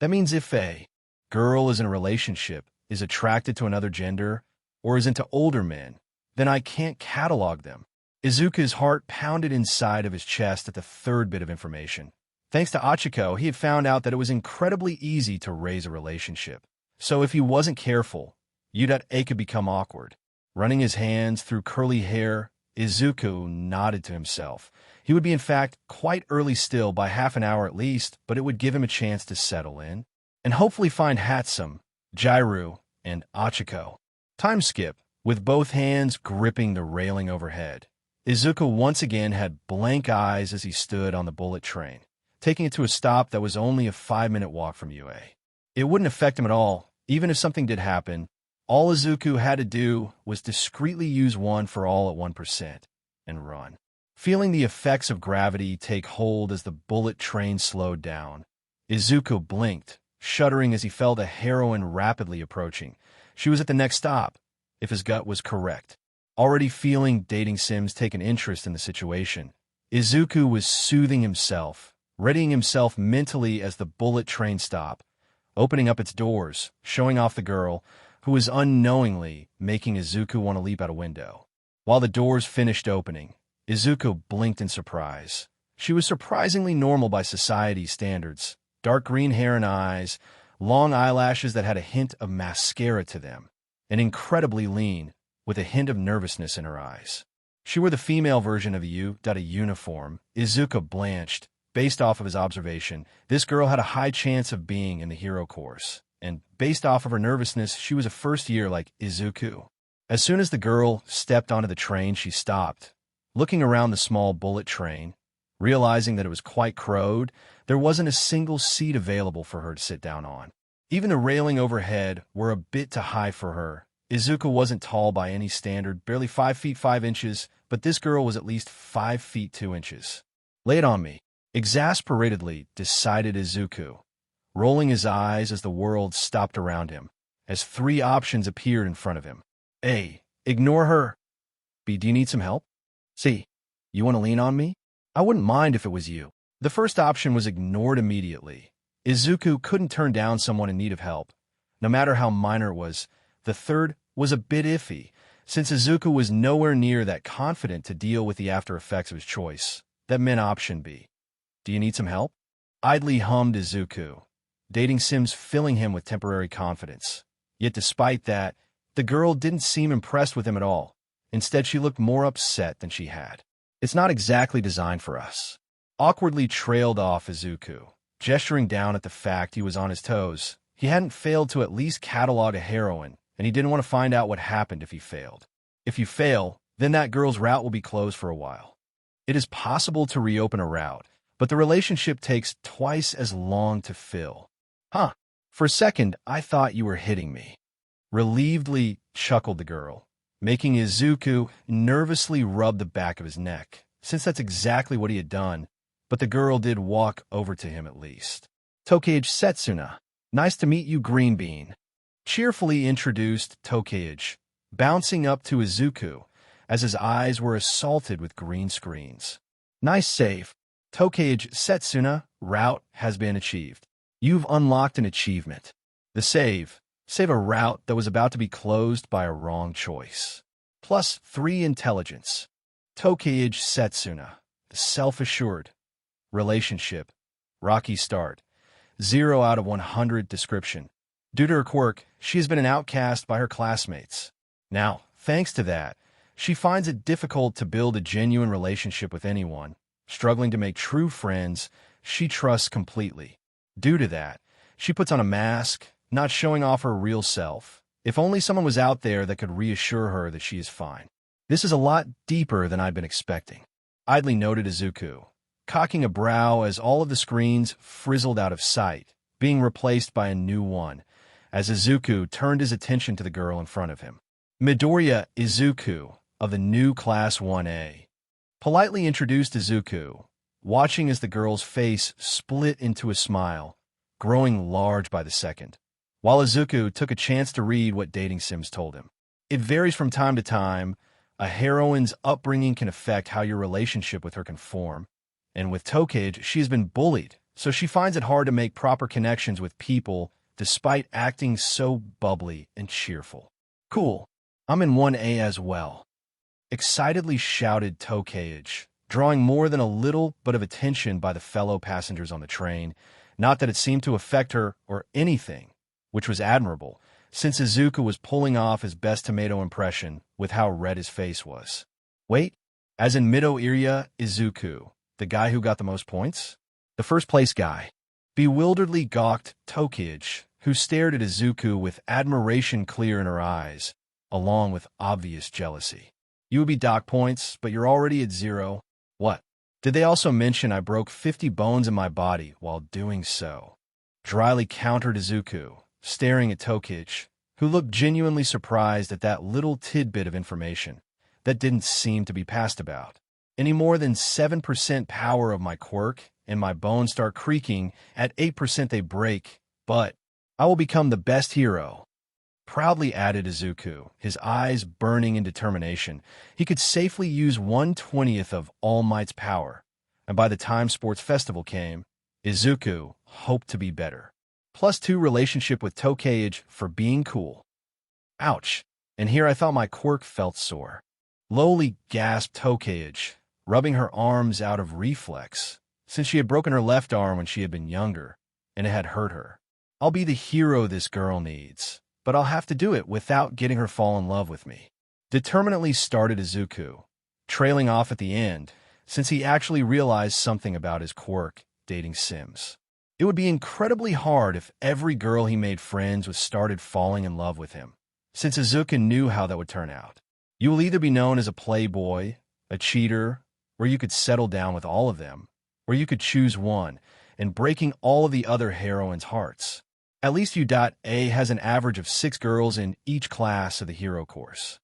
That means if a girl is in a relationship, is attracted to another gender, or is into older men, then I can't catalog them. Izuku's heart pounded inside of his chest at the third bit of information. Thanks to Ochaco, he had found out that it was incredibly easy to raise a relationship. So if he wasn't careful, A could become awkward. Running his hands through curly hair, Izuku nodded to himself. He would be, in fact, quite early still by half an hour at least, but it would give him a chance to settle in and hopefully find Hatsum, Jiro, and Ochaco. Time skip, with both hands gripping the railing overhead. Izuku once again had blank eyes as he stood on the bullet train, taking it to a stop that was only a 5-minute walk from UA. It wouldn't affect him at all, even if something did happen. All Izuku had to do was discreetly use one for all at 1% and run. Feeling the effects of gravity take hold as the bullet train slowed down, Izuku blinked, shuddering as he felt a heroine rapidly approaching. She was at the next stop, if his gut was correct. Already feeling dating sims take an interest in the situation, Izuku was soothing himself, readying himself mentally as the bullet train stopped, opening up its doors, showing off the girl, who was unknowingly making Izuku want to leap out a window. While the doors finished opening, Izuku blinked in surprise. She was surprisingly normal by society's standards. Dark green hair and eyes, long eyelashes that had a hint of mascara to them, and incredibly lean, with a hint of nervousness in her eyes. She wore the female version of a uniform. Izuku blanched. Based off of his observation, this girl had a high chance of being in the hero course, and based off of her nervousness, she was a first year like Izuku. As soon as the girl stepped onto the train, she stopped, looking around the small bullet train. Realizing that it was quite crowded, there wasn't a single seat available for her to sit down on. Even the railing overhead were a bit too high for her. Izuku wasn't tall by any standard, barely 5 feet 5 inches, but this girl was at least 5 feet 2 inches. "Lay it on me," exasperatedly decided Izuku, rolling his eyes as the world stopped around him, as 3 options appeared in front of him. A. Ignore her. B. Do you need some help? C. You want to lean on me? I wouldn't mind if it was you. The first option was ignored immediately. Izuku couldn't turn down someone in need of help, no matter how minor it was. The third was a bit iffy, since Izuku was nowhere near that confident to deal with the after effects of his choice. That meant option B. Do you need some help? Idly hummed Izuku, dating sims filling him with temporary confidence. Yet despite that, the girl didn't seem impressed with him at all. Instead, she looked more upset than she had. "It's not exactly designed for us." Awkwardly trailed off Izuku, gesturing down at the fact he was on his toes. He hadn't failed to at least catalog a heroine, and he didn't want to find out what happened if he failed. If you fail, then that girl's route will be closed for a while. It is possible to reopen a route, but the relationship takes twice as long to fill. Huh. For a second, I thought you were hitting me. Relievedly chuckled the girl, making Izuku nervously rub the back of his neck, since that's exactly what he had done, but the girl did walk over to him at least. "Tokage Setsuna. Nice to meet you, Green Bean," cheerfully introduced Tokage, bouncing up to Izuku as his eyes were assaulted with green screens. "Nice save. Tokage Setsuna, route has been achieved. You've unlocked an achievement. The save a route that was about to be closed by a wrong choice. Plus 3 intelligence. Tokage Setsuna, the self-assured. Relationship, rocky start. 0 out of 100 description. Due to her quirk, she has been an outcast by her classmates. Now, thanks to that, she finds it difficult to build a genuine relationship with anyone. Struggling to make true friends, she trusts completely. Due to that, she puts on a mask, not showing off her real self. If only someone was out there that could reassure her that she is fine. This is a lot deeper than I'd been expecting," idly noted Izuku, cocking a brow as all of the screens frizzled out of sight, being replaced by a new one, as Izuku turned his attention to the girl in front of him. Midoriya Izuku, of the new Class 1A, politely introduced Izuku, watching as the girl's face split into a smile, growing large by the second, while Izuku took a chance to read what dating sims told him. It varies from time to time. A heroine's upbringing can affect how your relationship with her can form, and with Tokage, she has been bullied, so she finds it hard to make proper connections with people despite acting so bubbly and cheerful. "Cool. I'm in 1A as well." excitedly shouted Tokage, drawing more than a little bit of attention by the fellow passengers on the train. Not that it seemed to affect her or anything, which was admirable, since Izuku was pulling off his best tomato impression with how red his face was. Wait, as in Midoriya Izuku, the guy who got the most points? The first place guy. Bewilderedly gawked Tokage, who stared at Izuku with admiration clear in her eyes, along with obvious jealousy. You would be docked points, but you're already at 0. What? Did they also mention I broke 50 bones in my body while doing so? Dryly countered Izuku, staring at Tokage, who looked genuinely surprised at that little tidbit of information that didn't seem to be passed about. Any more than 7% power of my quirk, and my bones start creaking. At 8% they break, but I will become the best hero. Proudly added Izuku, his eyes burning in determination. He could safely use 1/20th of All Might's power, and by the time Sports Festival came, Izuku hoped to be better. +2 relationship with Tokage for being cool. Ouch, and here I thought my quirk felt sore. Lowly gasped Tokage, rubbing her arms out of reflex, since she had broken her left arm when she had been younger, and it had hurt her. I'll be the hero this girl needs, but I'll have to do it without getting her fall in love with me. Determinedly started Izuku, trailing off at the end, since he actually realized something about his quirk, dating Sims. It would be incredibly hard if every girl he made friends with started falling in love with him, since Izuku knew how that would turn out. You will either be known as a playboy, a cheater, where you could settle down with all of them, or you could choose one, and breaking all of the other heroines' hearts. At least U.A has an average of 6 girls in each class of the hero course.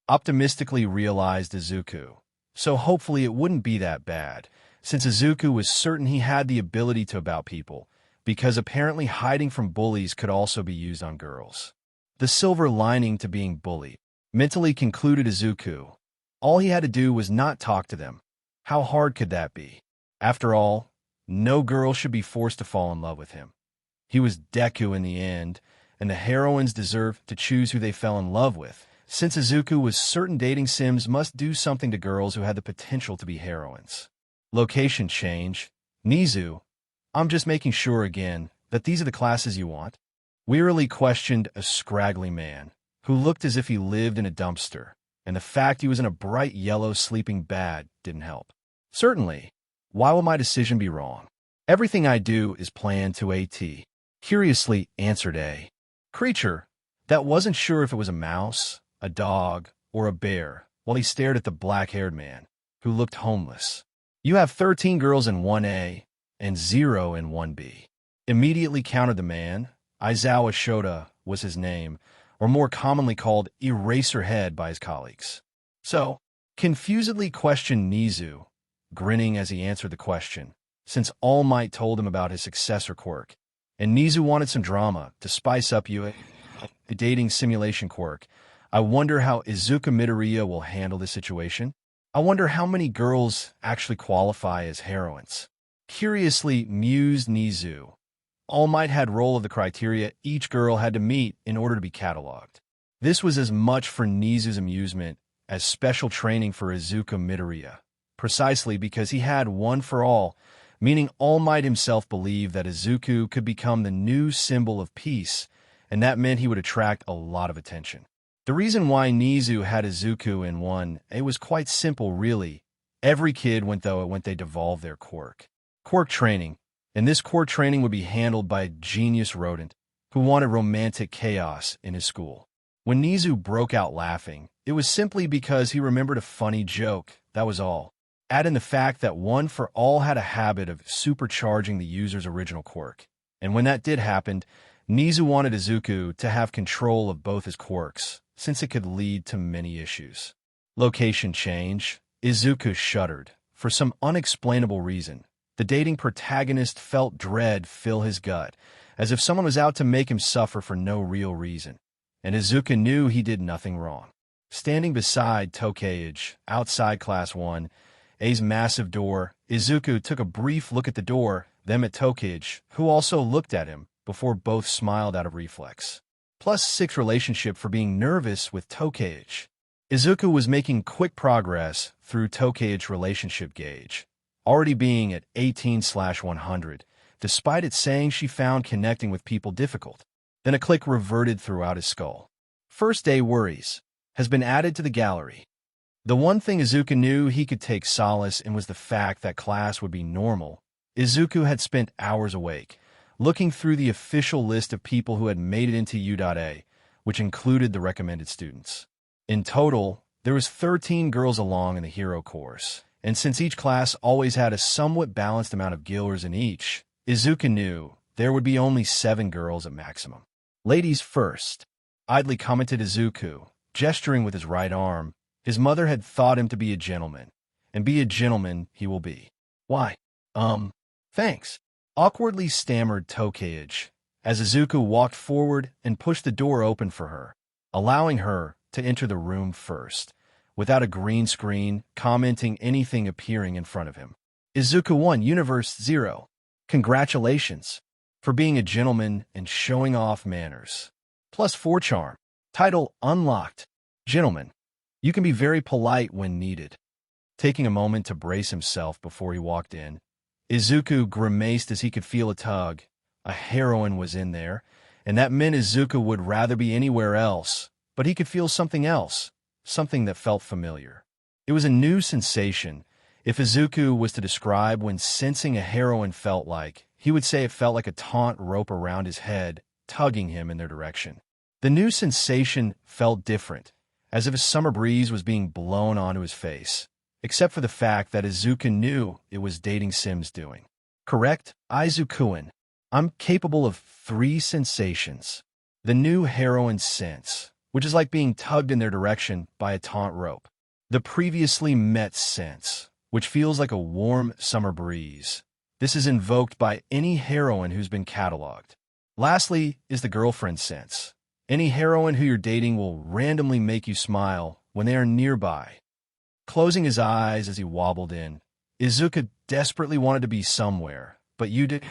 Optimistically realized Izuku, so hopefully it wouldn't be that bad, since Izuku was certain he had the ability to about people, because apparently hiding from bullies could also be used on girls. The silver lining to being bullied, mentally concluded Izuku. All he had to do was not talk to them. How hard could that be? After all, no girl should be forced to fall in love with him. He was Deku in the end, and the heroines deserved to choose who they fell in love with, since Izuku was certain dating sims must do something to girls who had the potential to be heroines. Location change. Nezu, I'm just making sure again that these are the classes you want? Wearily questioned a scraggly man, who looked as if he lived in a dumpster, and the fact he was in a bright yellow sleeping bag didn't help. Certainly. Why will my decision be wrong? Everything I do is planned to a T. Curiously answered a creature that wasn't sure if it was a mouse, a dog, or a bear, while he stared at the black-haired man, who looked homeless. You have 13 girls in 1A and 0 in 1B. Immediately countered the man. Aizawa Shota was his name, or more commonly called Eraserhead by his colleagues. So, confusedly questioned Nezu, grinning as he answered the question, since All Might told him about his successor quirk, and Nezu wanted some drama to spice up a dating simulation quirk. I wonder how Izuku Midoriya will handle this situation. I wonder how many girls actually qualify as heroines. Curiously mused Nezu. All Might had role of the criteria each girl had to meet in order to be cataloged. This was as much for Nezu's amusement as special training for Izuku Midoriya, precisely because he had one for all, meaning All Might himself believed that Izuku could become the new symbol of peace, and that meant he would attract a lot of attention. The reason why Nezu had Izuku in 1A was quite simple, really. Every kid went they devolved their quirk. Quirk training, and this quirk training would be handled by a genius rodent who wanted romantic chaos in his school. When Nezu broke out laughing, it was simply because he remembered a funny joke, that was all. Add in the fact that One for All had a habit of supercharging the user's original quirk, and when that did happen, Nezu wanted Izuku to have control of both his quirks, since it could lead to many issues. Location change. Izuku shuddered. For some unexplainable reason, the dating protagonist felt dread fill his gut, as if someone was out to make him suffer for no real reason, and Izuku knew he did nothing wrong. Standing beside Tokage, outside Class 1A's massive door, Izuku took a brief look at the door, then at Tokage, who also looked at him, before both smiled out of reflex. +6 relationship for being nervous with Tokage. Izuku was making quick progress through Tokei's relationship gauge, already being at 18/100, despite it saying she found connecting with people difficult. Then a click reverted throughout his skull. First day worries has been added to the gallery. The one thing Izuku knew he could take solace in was the fact that class would be normal. Izuku had spent hours awake, looking through the official list of people who had made it into U.A, which included the recommended students. In total, there was 13 girls along in the hero course, and since each class always had a somewhat balanced amount of gillers in each, Izuku knew there would be only 7 girls at maximum. Ladies first, idly commented Izuku, gesturing with his right arm. His mother had thought him to be a gentleman, and be a gentleman he will be. Why? Thanks. Awkwardly stammered Tokei as Izuku walked forward and pushed the door open for her, allowing her to enter the room first, without a green screen commenting anything appearing in front of him. Izuku won Universe 0. Congratulations for being a gentleman and showing off manners. +4 charm. Title unlocked. Gentleman. You can be very polite when needed. Taking a moment to brace himself before he walked in, Izuku grimaced as he could feel a tug. A heroine was in there, and that meant Izuku would rather be anywhere else, but he could feel something else, something that felt familiar. It was a new sensation. If Izuku was to describe when sensing a heroine felt like, he would say it felt like a taut rope around his head, tugging him in their direction. The new sensation felt different, as if a summer breeze was being blown onto his face, except for the fact that Izuku knew it was dating Sim's doing. Correct, Izukuin. I'm capable of 3 sensations. The new heroine sense, which is like being tugged in their direction by a taut rope. The previously met sense, which feels like a warm summer breeze. This is invoked by any heroine who's been cataloged. Lastly is the girlfriend sense. Any heroine who you're dating will randomly make you smile when they are nearby. Closing his eyes as he wobbled in, Izuku desperately wanted to be somewhere, but you did.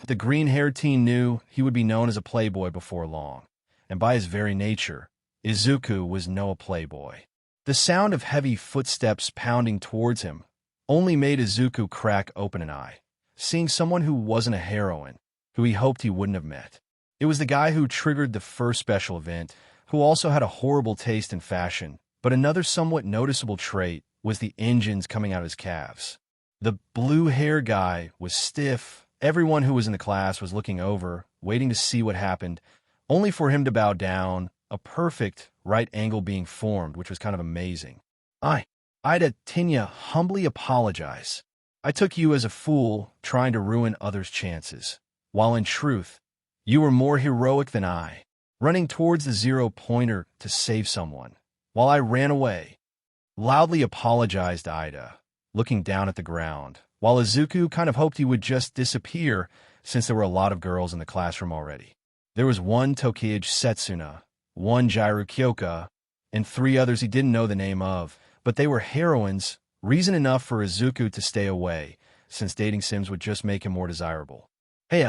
The green-haired teen knew he would be known as a playboy before long, and by his very nature, Izuku was no playboy. The sound of heavy footsteps pounding towards him only made Izuku crack open an eye, seeing someone who wasn't a heroine, who he hoped he wouldn't have met. It was the guy who triggered the first special event, who also had a horrible taste in fashion, but another somewhat noticeable trait was the engines coming out of his calves. The blue-hair guy was stiff. Everyone who was in the class was looking over, waiting to see what happened, only for him to bow down, a perfect right angle being formed, which was kind of amazing. Ida Tinya, humbly apologize. I took you as a fool trying to ruin others' chances, while in truth, you were more heroic than I, running towards the 0-pointer to save someone, while I ran away. Loudly apologized Ida, looking down at the ground, while Izuku kind of hoped he would just disappear since there were a lot of girls in the classroom already. There was one Tokei Setsuna, one Jiro Kyoka, and 3 others he didn't know the name of, but they were heroines, reason enough for Izuku to stay away, since dating Sims would just make him more desirable. Hey,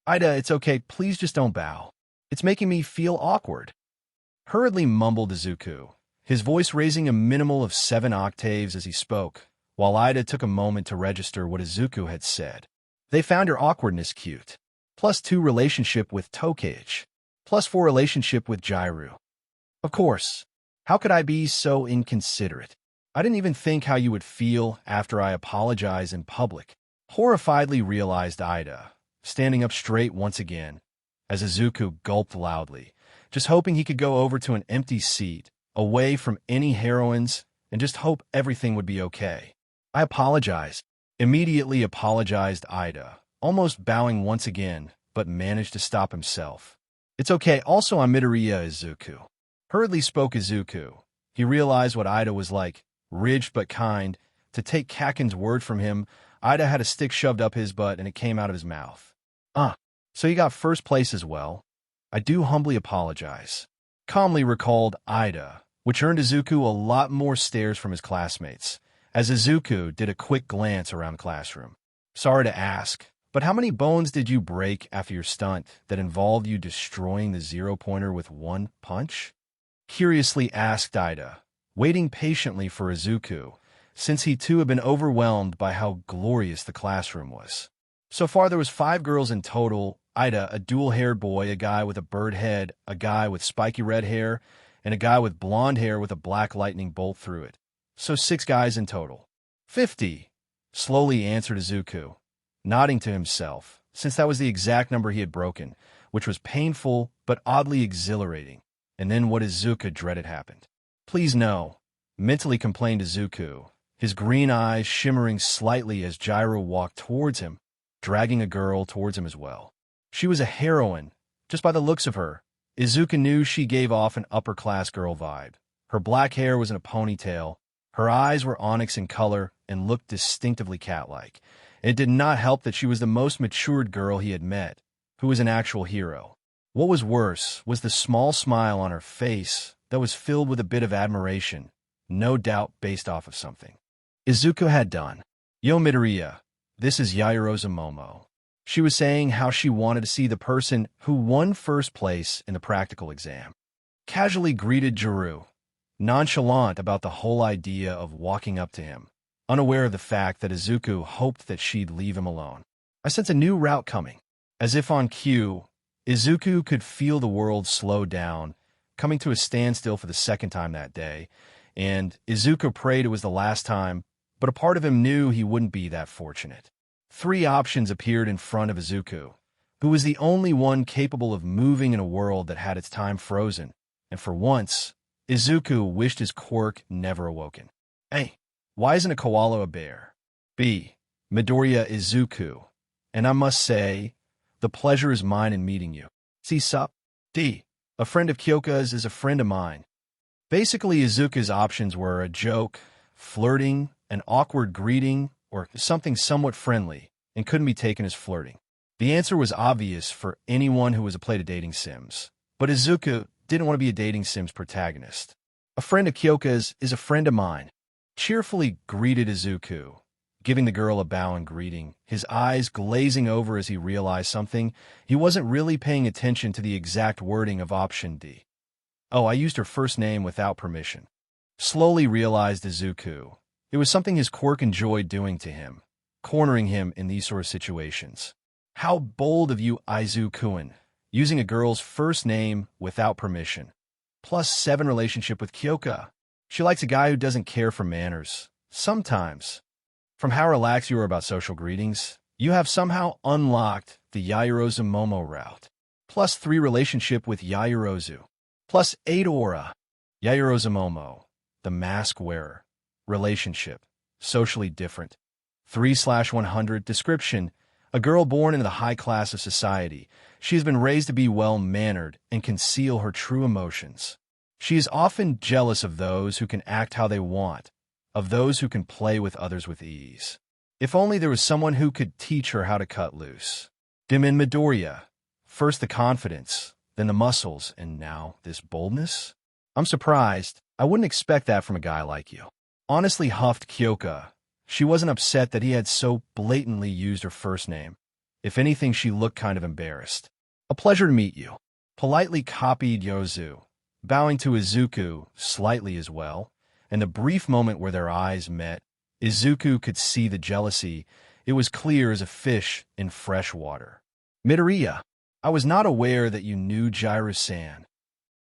Ida, it's okay, please just don't bow. It's making me feel awkward. Hurriedly mumbled Izuku, his voice raising a minimal of 7 octaves as he spoke, while Ida took a moment to register what Izuku had said. They found your awkwardness cute. +2 relationship with Tokei. +4 relationship with Jiro. Of course. How could I be so inconsiderate? I didn't even think how you would feel after I apologize in public. Horrifiedly realized Ida, standing up straight once again, as Izuku gulped loudly, just hoping he could go over to an empty seat, away from any heroines, and just hope everything would be okay. I apologize. Immediately apologized Ida, almost bowing once again, but managed to stop himself. It's okay, also I'm Midoriya Izuku. Hurriedly spoke Izuku. He realized what Ida was like, ridged but kind. To take Kaken's word from him, Ida had a stick shoved up his butt and it came out of his mouth. So you got first place as well? I do humbly apologize. Calmly recalled Ida, which earned Izuku a lot more stares from his classmates, as Izuku did a quick glance around the classroom. Sorry to ask, but how many bones did you break after your stunt that involved you destroying the 0-pointer with 1 punch? Curiously asked Ida, waiting patiently for Izuku, since he too had been overwhelmed by how glorious the classroom was. So far there was 5 girls in total: Ida, a dual-haired boy, a guy with a bird head, a guy with spiky red hair, and a guy with blonde hair with a black lightning bolt through it. So 6 guys in total. 50, slowly answered Izuku, nodding to himself, since that was the exact number he had broken, which was painful but oddly exhilarating. And then what Izuku dreaded happened. Please no, mentally complained Izuku, his green eyes shimmering slightly as Jiro walked towards him, dragging a girl towards him as well. She was a heroine, just by the looks of her. Izuku knew she gave off an upper-class girl vibe. Her black hair was in a ponytail, her eyes were onyx in color and looked distinctively cat-like. It did not help that she was the most matured girl he had met, who was an actual hero. What was worse was the small smile on her face that was filled with a bit of admiration, no doubt based off of something Izuku had done. Yo Midoriya, this is Yaoyoro's Momo. She was saying how she wanted to see the person who won first place in the practical exam. Casually greeted Jiro, nonchalant about the whole idea of walking up to him, unaware of the fact that Izuku hoped that she'd leave him alone. I sense a new route coming. As if on cue, Izuku could feel the world slow down, coming to a standstill for the second time that day, and Izuku prayed it was the last time, but a part of him knew he wouldn't be that fortunate. 3 options appeared in front of Izuku, who was the only one capable of moving in a world that had its time frozen, and for once, Izuku wished his quirk never awoken. A. Why isn't a koala a bear? B. Midoriya Izuku, and I must say, the pleasure is mine in meeting you. C. Sup? D. A friend of Kyoka's is a friend of mine. Basically, Izuku's options were a joke, flirting, an awkward greeting, or something somewhat friendly, and couldn't be taken as flirting. The answer was obvious for anyone who was a play to dating sims, but Izuku didn't want to be a dating sims protagonist. A friend of Kyoka's is a friend of mine. Cheerfully greeted Izuku, giving the girl a bow and greeting, his eyes glazing over as he realized something. He wasn't really paying attention to the exact wording of option D. Oh, I used her first name without permission. Slowly realized Izuku. It was something his quirk enjoyed doing to him, cornering him in these sort of situations. How bold of you, Izuku-kun, using a girl's first name without permission. +7 relationship with Kyoka. She likes a guy who doesn't care for manners. Sometimes. From how relaxed you are about social greetings, you have somehow unlocked the Yaoyorozu Momo route. +3 relationship with Yaoyorozu. +8 aura. Yaoyorozu Momo, the mask wearer. Relationship, socially different. 3/100 description, a girl born into the high class of society. She has been raised to be well-mannered and conceal her true emotions. She is often jealous of those who can act how they want, of those who can play with others with ease. If only there was someone who could teach her how to cut loose. Demin Midoriya, first the confidence, then the muscles, and now this boldness? I'm surprised. I wouldn't expect that from a guy like you. Honestly huffed Kyoka. She wasn't upset that he had so blatantly used her first name. If anything, she looked kind of embarrassed. A pleasure to meet you. Politely copied Yozu, bowing to Izuku slightly as well, and the brief moment where their eyes met, Izuku could see the jealousy. It was clear as a fish in fresh water. Midoriya, I was not aware that you knew Jiro-san.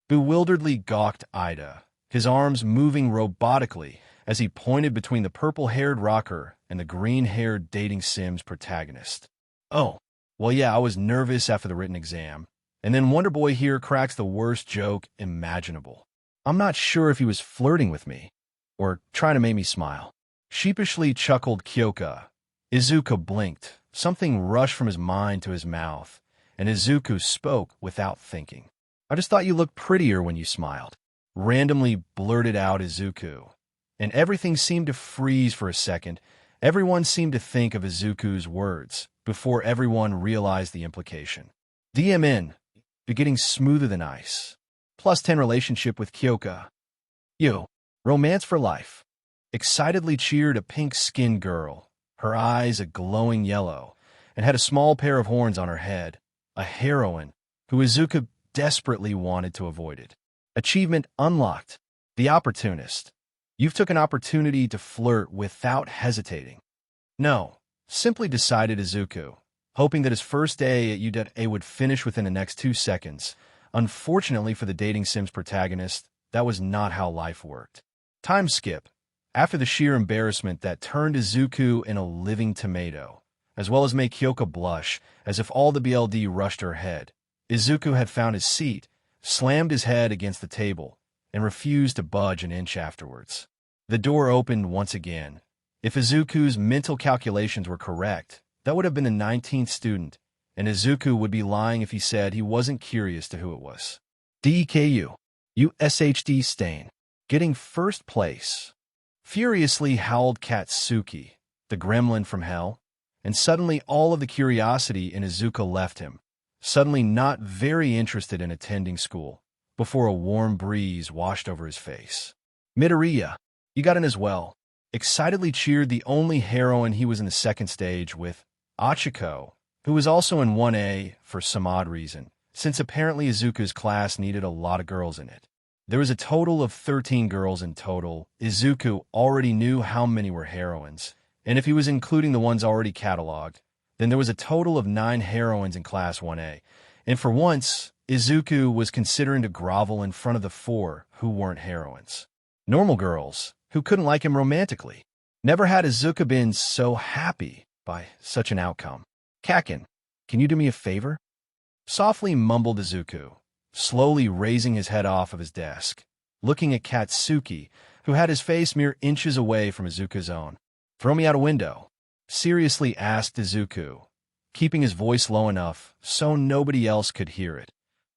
Bewilderedly gawked Ida, his arms moving robotically as he pointed between the purple-haired rocker and the green-haired dating sims protagonist. Oh, well yeah, I was nervous after the written exam. And then Wonder Boy here cracks the worst joke imaginable. I'm not sure if he was flirting with me, or trying to make me smile. Sheepishly chuckled Kyoka. Izuku blinked. Something rushed from his mind to his mouth, and Izuku spoke without thinking. I just thought you looked prettier when you smiled. Randomly blurted out Izuku. And everything seemed to freeze for a second. Everyone seemed to think of Izuku's words before everyone realized the implication. DMN, beginning smoother than ice. +10 relationship with Kyoka. You, romance for life. Excitedly cheered a pink-skinned girl, her eyes a glowing yellow, and had a small pair of horns on her head. A heroine, who Izuku desperately wanted to avoid it. Achievement unlocked. The Opportunist. You've took an opportunity to flirt without hesitating. No, simply decided Izuku, hoping that his first day at UDA would finish within the next 2 seconds. Unfortunately for the dating sims protagonist, that was not how life worked. Time skip. After the sheer embarrassment that turned Izuku in a living tomato, as well as made Kyoka blush as if all the BLD rushed her head, Izuku had found his seat, slammed his head against the table, and refused to budge an inch afterwards. The door opened once again. If Izuku's mental calculations were correct, that would have been the 19th student, and Izuku would be lying if he said he wasn't curious to who it was. DEKU. USHD stain. Getting first place. Furiously howled Katsuki, the gremlin from hell, and suddenly all of the curiosity in Izuku left him, suddenly not very interested in attending school, before a warm breeze washed over his face. Midoriya, you got in as well. Excitedly cheered the only heroine he was in the second stage with, Ochaco, who was also in 1A for some odd reason, since apparently Izuku's class needed a lot of girls in it. There was a total of 13 girls in total. Izuku already knew how many were heroines, and if he was including the ones already cataloged, then there was a total of 9 heroines in Class 1A, and for once, Izuku was considering to grovel in front of the 4 who weren't heroines. Normal girls, who couldn't like him romantically. Never had Izuku been so happy by such an outcome. Kakin, can you do me a favor? Softly mumbled Izuku, slowly raising his head off of his desk, looking at Katsuki, who had his face mere inches away from Izuku's own. Throw me out a window, seriously asked Izuku, keeping his voice low enough so nobody else could hear it,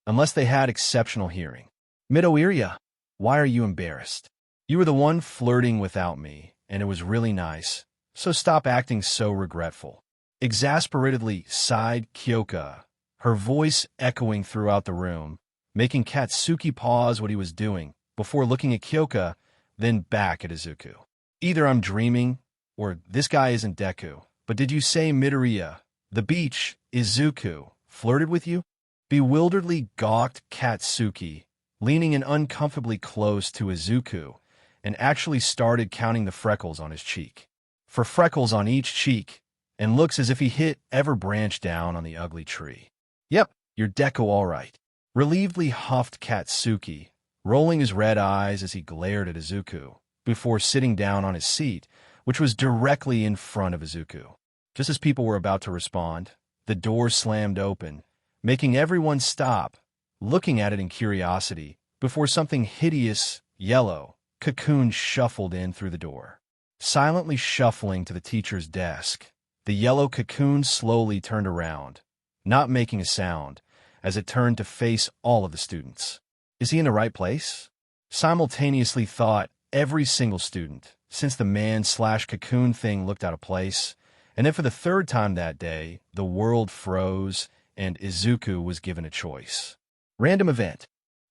unless they had exceptional hearing. Midoriya, why are you embarrassed? You were the one flirting without me, and it was really nice, so stop acting so regretful. Exasperatedly sighed Kyoka, her voice echoing throughout the room, making Katsuki pause what he was doing before looking at Kyoka, then back at Izuku. Either I'm dreaming, or this guy isn't Deku, but did you say Midoriya, the beach, Izuku, flirted with you? Bewilderedly gawked Katsuki, leaning in uncomfortably close to Izuku, and actually started counting the freckles on his cheek. For freckles on each cheek, and looks as if he hit every branch down on the ugly tree. Yep, you're Deku all right. Relievedly huffed Katsuki, rolling his red eyes as he glared at Izuku, before sitting down on his seat, which was directly in front of Izuku. Just as people were about to respond, the door slammed open, making everyone stop, looking at it in curiosity, before something hideous, yellow, cocoon shuffled in through the door. Silently shuffling to the teacher's desk, the yellow cocoon slowly turned around, not making a sound, as it turned to face all of the students. Is he in the right place? Simultaneously thought every single student, since the man/cocoon thing looked out of place, and then for the third time that day, the world froze, and Izuku was given a choice. Random event.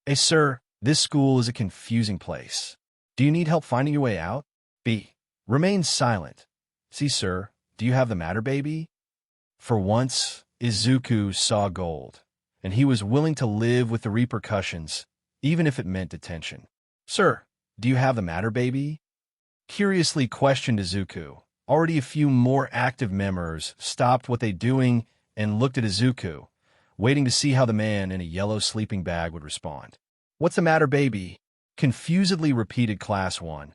Hey sir, this school is a confusing place. Do you need help finding your way out? B. Remain silent. C sir, do you have the matter, baby? For once, Izuku saw gold, and he was willing to live with the repercussions, even if it meant detention. Sir, do you have the matter, baby? Curiously questioned Izuku. Already a few more active members stopped what they doing and looked at Izuku, waiting to see how the man in a yellow sleeping bag would respond. What's the matter, baby? Confusedly repeated Class 1.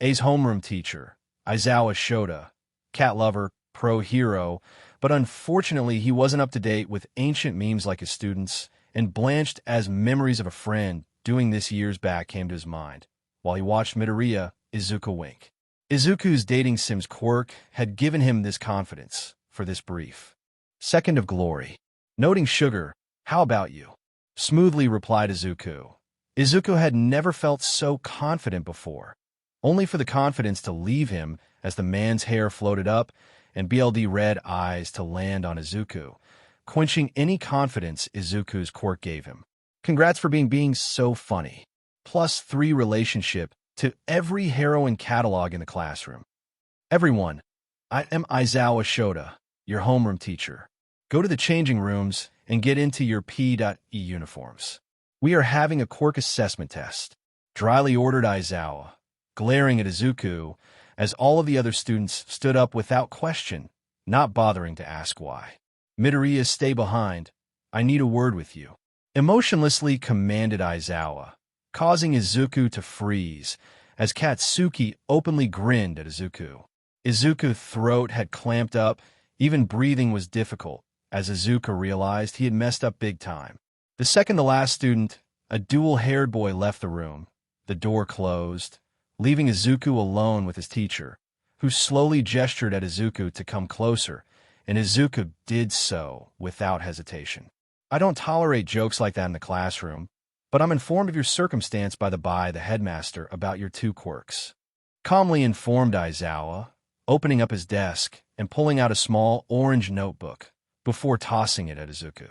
A's homeroom teacher, Aizawa Shota, cat lover, pro hero, but unfortunately he wasn't up to date with ancient memes like his students, and blanched as memories of a friend doing this years back came to his mind, while he watched Midoriya, Izuku wink. Izuku's dating sim's Quirk had given him this confidence for this brief second of glory. Noting sugar, how about you? Smoothly replied Izuku. Izuku had never felt so confident before, only for the confidence to leave him as the man's hair floated up and BLD red eyes to land on Izuku, quenching any confidence Izuku's Quirk gave him. Congrats for being so funny. +3 relationship to every heroine catalog in the classroom. Everyone, I am Aizawa Shota, your homeroom teacher. Go to the changing rooms and get into your P.E uniforms. We are having a Quirk assessment test. Dryly ordered Aizawa, glaring at Izuku as all of the other students stood up without question, not bothering to ask why. "Midoriya, stay behind. I need a word with you," emotionlessly commanded Aizawa, causing Izuku to freeze as Katsuki openly grinned at Izuku. Izuku's throat had clamped up, even breathing was difficult, as Izuku realized he had messed up big time. The second to last student, a dual-haired boy, left the room. The door closed, leaving Izuku alone with his teacher, who slowly gestured at Izuku to come closer, and Izuku did so without hesitation. "I don't tolerate jokes like that in the classroom, but I'm informed of your circumstance by the headmaster about your two quirks," calmly informed Aizawa, opening up his desk and pulling out a small orange notebook before tossing it at Izuku.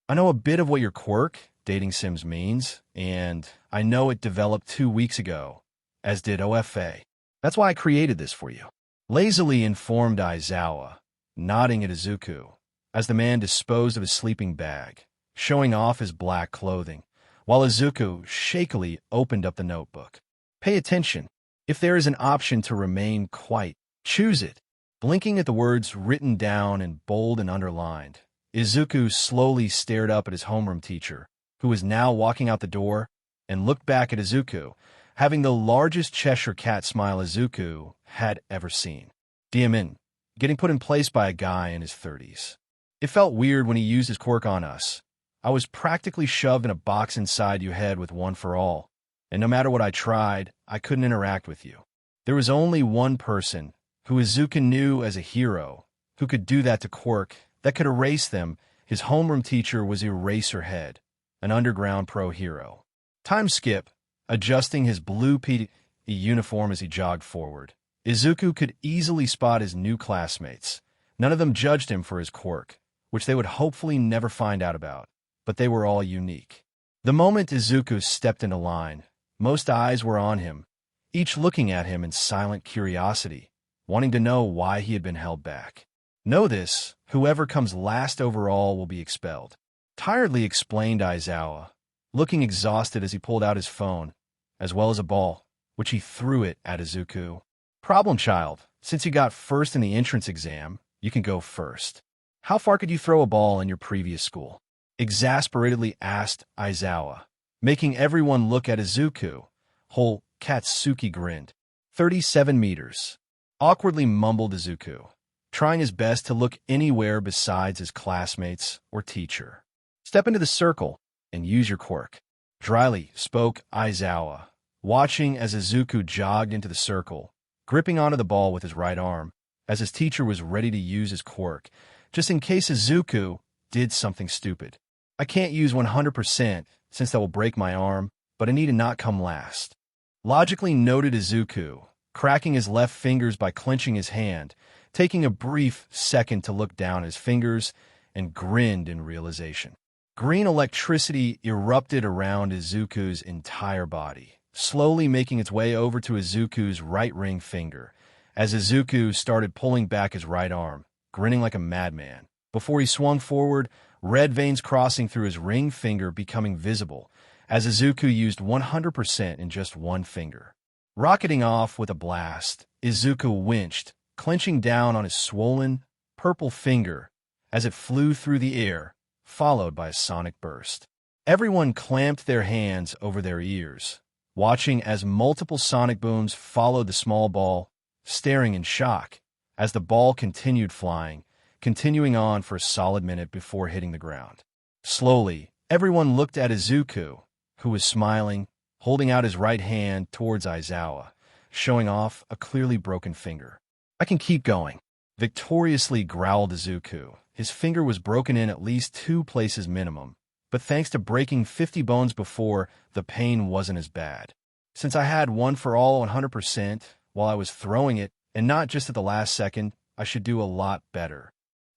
"I know a bit of what your quirk, dating sims, means, and I know it developed 2 weeks ago, as did OFA. That's why I created this for you," lazily informed Aizawa, nodding at Izuku, as the man disposed of his sleeping bag, showing off his black clothing, while Izuku shakily opened up the notebook. "Pay attention. If there is an option to remain quiet, choose it." Blinking at the words written down in bold and underlined, Izuku slowly stared up at his homeroom teacher, who was now walking out the door, and looked back at Izuku, having the largest Cheshire cat smile Izuku had ever seen. "DM getting put in place by a guy in his 30s. It felt weird when he used his quirk on us. I was practically shoved in a box inside your head with one for all, and no matter what I tried, I couldn't interact with you. There was only one person, who Izuku knew as a hero, who could do that to Quirk, that could erase them. His homeroom teacher was Eraserhead, an underground pro hero." Time skip, adjusting his blue PE uniform as he jogged forward. Izuku could easily spot his new classmates. None of them judged him for his quirk, which they would hopefully never find out about, but they were all unique. The moment Izuku stepped into line, most eyes were on him, each looking at him in silent curiosity, wanting to know why he had been held back. "Know this, whoever comes last overall will be expelled," tiredly explained Aizawa, looking exhausted as he pulled out his phone, as well as a ball, which he threw it at Izuku. "Problem child, since you got first in the entrance exam, you can go first. How far could you throw a ball in your previous school?" exasperatedly asked Aizawa, making everyone look at Izuku. Whole Katsuki grinned. 37 meters. Awkwardly mumbled Izuku, trying his best to look anywhere besides his classmates or teacher. "Step into the circle and use your quirk," dryly spoke Aizawa, watching as Izuku jogged into the circle, gripping onto the ball with his right arm, as his teacher was ready to use his quirk, just in case Izuku did something stupid. "I can't use 100% since that will break my arm, but I need to not come last," logically noted Izuku, cracking his left fingers by clenching his hand, taking a brief second to look down at his fingers, and grinned in realization. Green electricity erupted around Izuku's entire body, slowly making its way over to Izuku's right ring finger, as Izuku started pulling back his right arm, grinning like a madman, before he swung forward, red veins crossing through his ring finger becoming visible, as Izuku used 100% in just one finger. Rocketing off with a blast, Izuku winched, clenching down on his swollen, purple finger as it flew through the air, followed by a sonic burst. Everyone clamped their hands over their ears, watching as multiple sonic booms followed the small ball, staring in shock as the ball continued flying, continuing on for a solid minute before hitting the ground. Slowly, everyone looked at Izuku, who was smiling, holding out his right hand towards Aizawa, showing off a clearly broken finger. "I can keep going," victoriously growled Izuku. His finger was broken in at least 2 places minimum, but thanks to breaking 50 bones before, the pain wasn't as bad. "Since I had one for all 100% while I was throwing it, and not just at the last second, I should do a lot better,"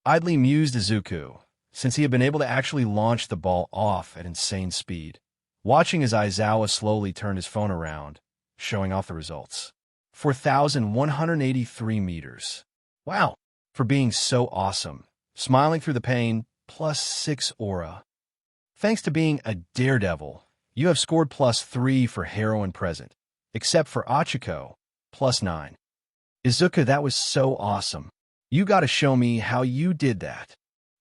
idly mused Izuku, since he had been able to actually launch the ball off at insane speed, watching as Aizawa slowly turned his phone around, showing off the results. 4,183 meters. "Wow, for being so awesome. Smiling through the pain, +6 aura. Thanks to being a daredevil, you have scored +3 for heroine present. except for Ochaco, +9. Izuku, that was so awesome. You gotta show me how you did that.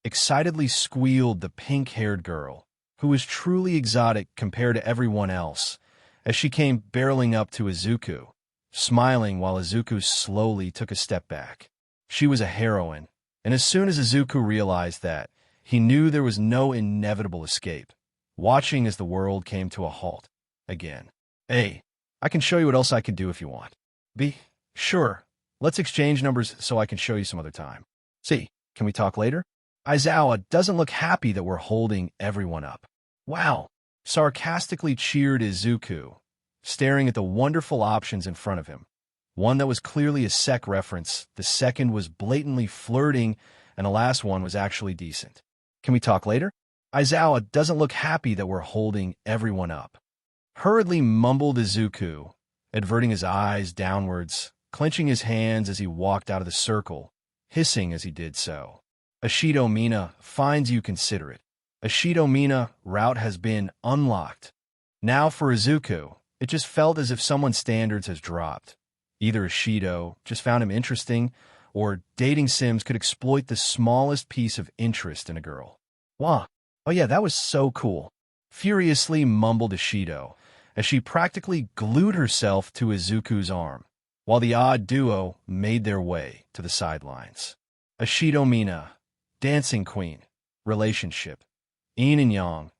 Excitedly squealed the pink-haired girl, who was truly exotic compared to everyone else, as she came barreling up to Izuku, smiling while Izuku slowly took a step back. She was a heroine, and as soon as Izuku realized that, he knew there was no inevitable escape, watching as the world came to a halt again. Hey, I can show you what else I can do if you want. B, sure. Let's exchange numbers so I can show you some other time. C, can we talk later? Aizawa doesn't look happy that we're holding everyone up. Wow, sarcastically cheered Izuku, staring at the wonderful options in front of him. One that was clearly a sec reference, the second was blatantly flirting, and the last one was actually decent. Can we talk later? Aizawa doesn't look happy that we're holding everyone up. Hurriedly mumbled Izuku, averting his eyes downwards, clenching his hands as he walked out of the circle, hissing as he did so. Ashido Mina finds you considerate. Ashido Mina route has been unlocked. Now for Izuku, it just felt as if someone's standards has dropped. Either Ashido just found him interesting, or dating sims could exploit the smallest piece of interest in a girl. Wow, oh yeah, that was so cool. Furiously mumbled Ashido, as she practically glued herself to Izuku's arm, while the odd duo made their way to the sidelines. Ashido Mina, dancing queen, relationship, yin and yang,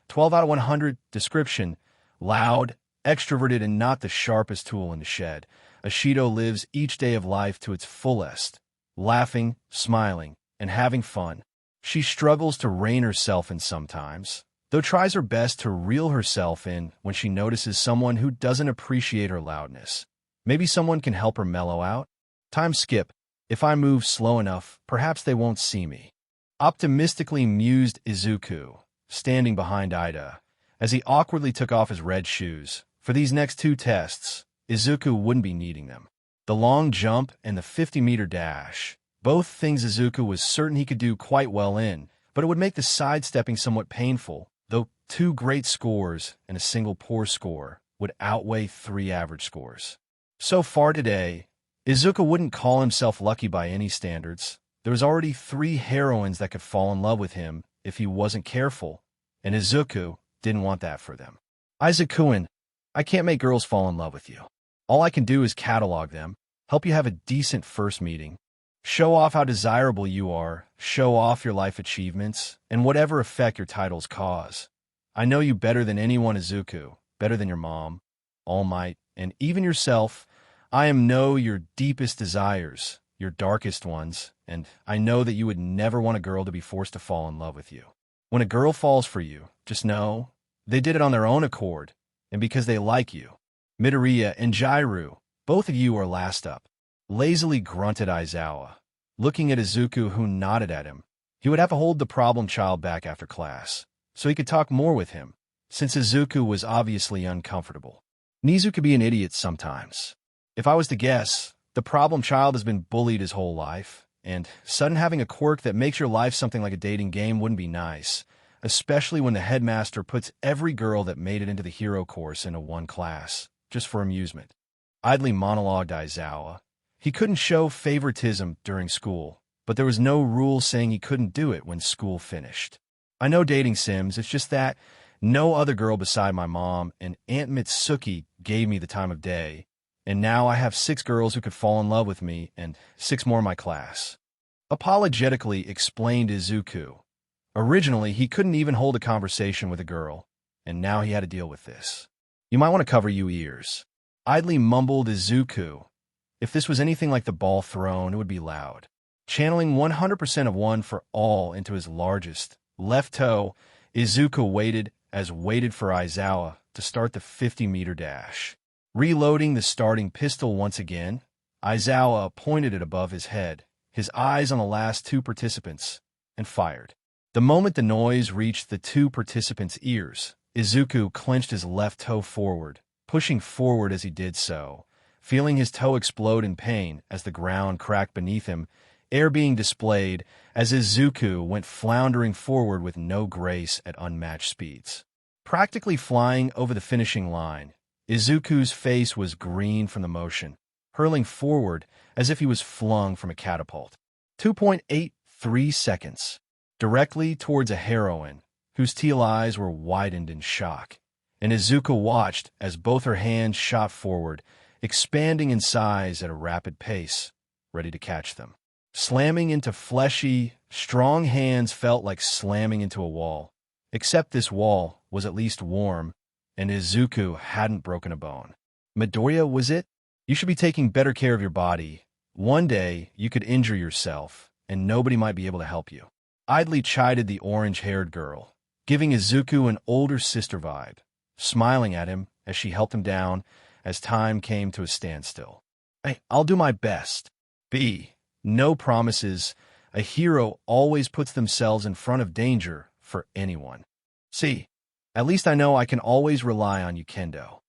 12 out of 100, description, loud, extroverted and not the sharpest tool in the shed. Ashido lives each day of life to its fullest, laughing, smiling, and having fun. She struggles to rein herself in sometimes, though tries her best to reel herself in when she notices someone who doesn't appreciate her loudness. Maybe someone can help her mellow out? Time skip. If I move slow enough, perhaps they won't see me. Optimistically mused Izuku, standing behind Ida, as he awkwardly took off his red shoes. For these next two tests, Izuku wouldn't be needing them. The long jump and the 50-meter dash, both things Izuku was certain he could do quite well in, but it would make the sidestepping somewhat painful, though 2 great scores and a single poor score would outweigh 3 average scores. So far today, Izuku wouldn't call himself lucky by any standards. There was already 3 heroines that could fall in love with him if he wasn't careful, and Izuku didn't want that for them. Izukuin, I can't make girls fall in love with you. All I can do is catalog them, help you have a decent first meeting, show off how desirable you are, show off your life achievements, and whatever effect your titles cause. I know you better than anyone, Izuku, better than your mom, All Might, and even yourself. I know your deepest desires, your darkest ones, and I know that you would never want a girl to be forced to fall in love with you. When a girl falls for you, just know they did it on their own accord, and because they like you. Midoriya and Jiro, both of you are last up. Lazily grunted Aizawa, looking at Izuku, who nodded at him. He would have to hold the problem child back after class, so he could talk more with him, since Izuku was obviously uncomfortable. Nezu could be an idiot sometimes. If I was to guess, the problem child has been bullied his whole life, and sudden having a quirk that makes your life something like a dating game wouldn't be nice, especially when the headmaster puts every girl that made it into the hero course into one class, just for amusement. Idly monologued Aizawa. He couldn't show favoritism during school, but there was no rule saying he couldn't do it when school finished. I know dating sims, it's just that no other girl beside my mom and Aunt Mitsuki gave me the time of day, and now I have 6 girls who could fall in love with me and 6 more in my class. Apologetically explained Izuku. Originally, he couldn't even hold a conversation with a girl, and now he had to deal with this. You might want to cover your ears. Idly mumbled Izuku. If this was anything like the ball thrown, it would be loud. Channeling 100% of one for all into his largest left toe, Izuku waited for Aizawa to start the 50-meter dash. Reloading the starting pistol once again, Aizawa pointed it above his head, his eyes on the last 2 participants, and fired. The moment the noise reached the 2 participants' ears, Izuku clenched his left toe forward, pushing forward as he did so, feeling his toe explode in pain as the ground cracked beneath him, air being displayed as Izuku went floundering forward with no grace at unmatched speeds. Practically flying over the finishing line, Izuku's face was green from the motion, hurling forward as if he was flung from a catapult. 2.83 seconds. Directly towards a heroine, whose teal eyes were widened in shock. And Izuku watched as both her hands shot forward, expanding in size at a rapid pace, ready to catch them. Slamming into fleshy, strong hands felt like slamming into a wall. Except this wall was at least warm, and Izuku hadn't broken a bone. Midoriya, was it? You should be taking better care of your body. One day, you could injure yourself, and nobody might be able to help you. Idly chided the orange-haired girl, giving Izuku an older sister vibe, smiling at him as she helped him down as time came to a standstill. Hey, I'll do my best. B. No promises. A hero always puts themselves in front of danger for anyone. C. At least I know I can always rely on you, Kendo.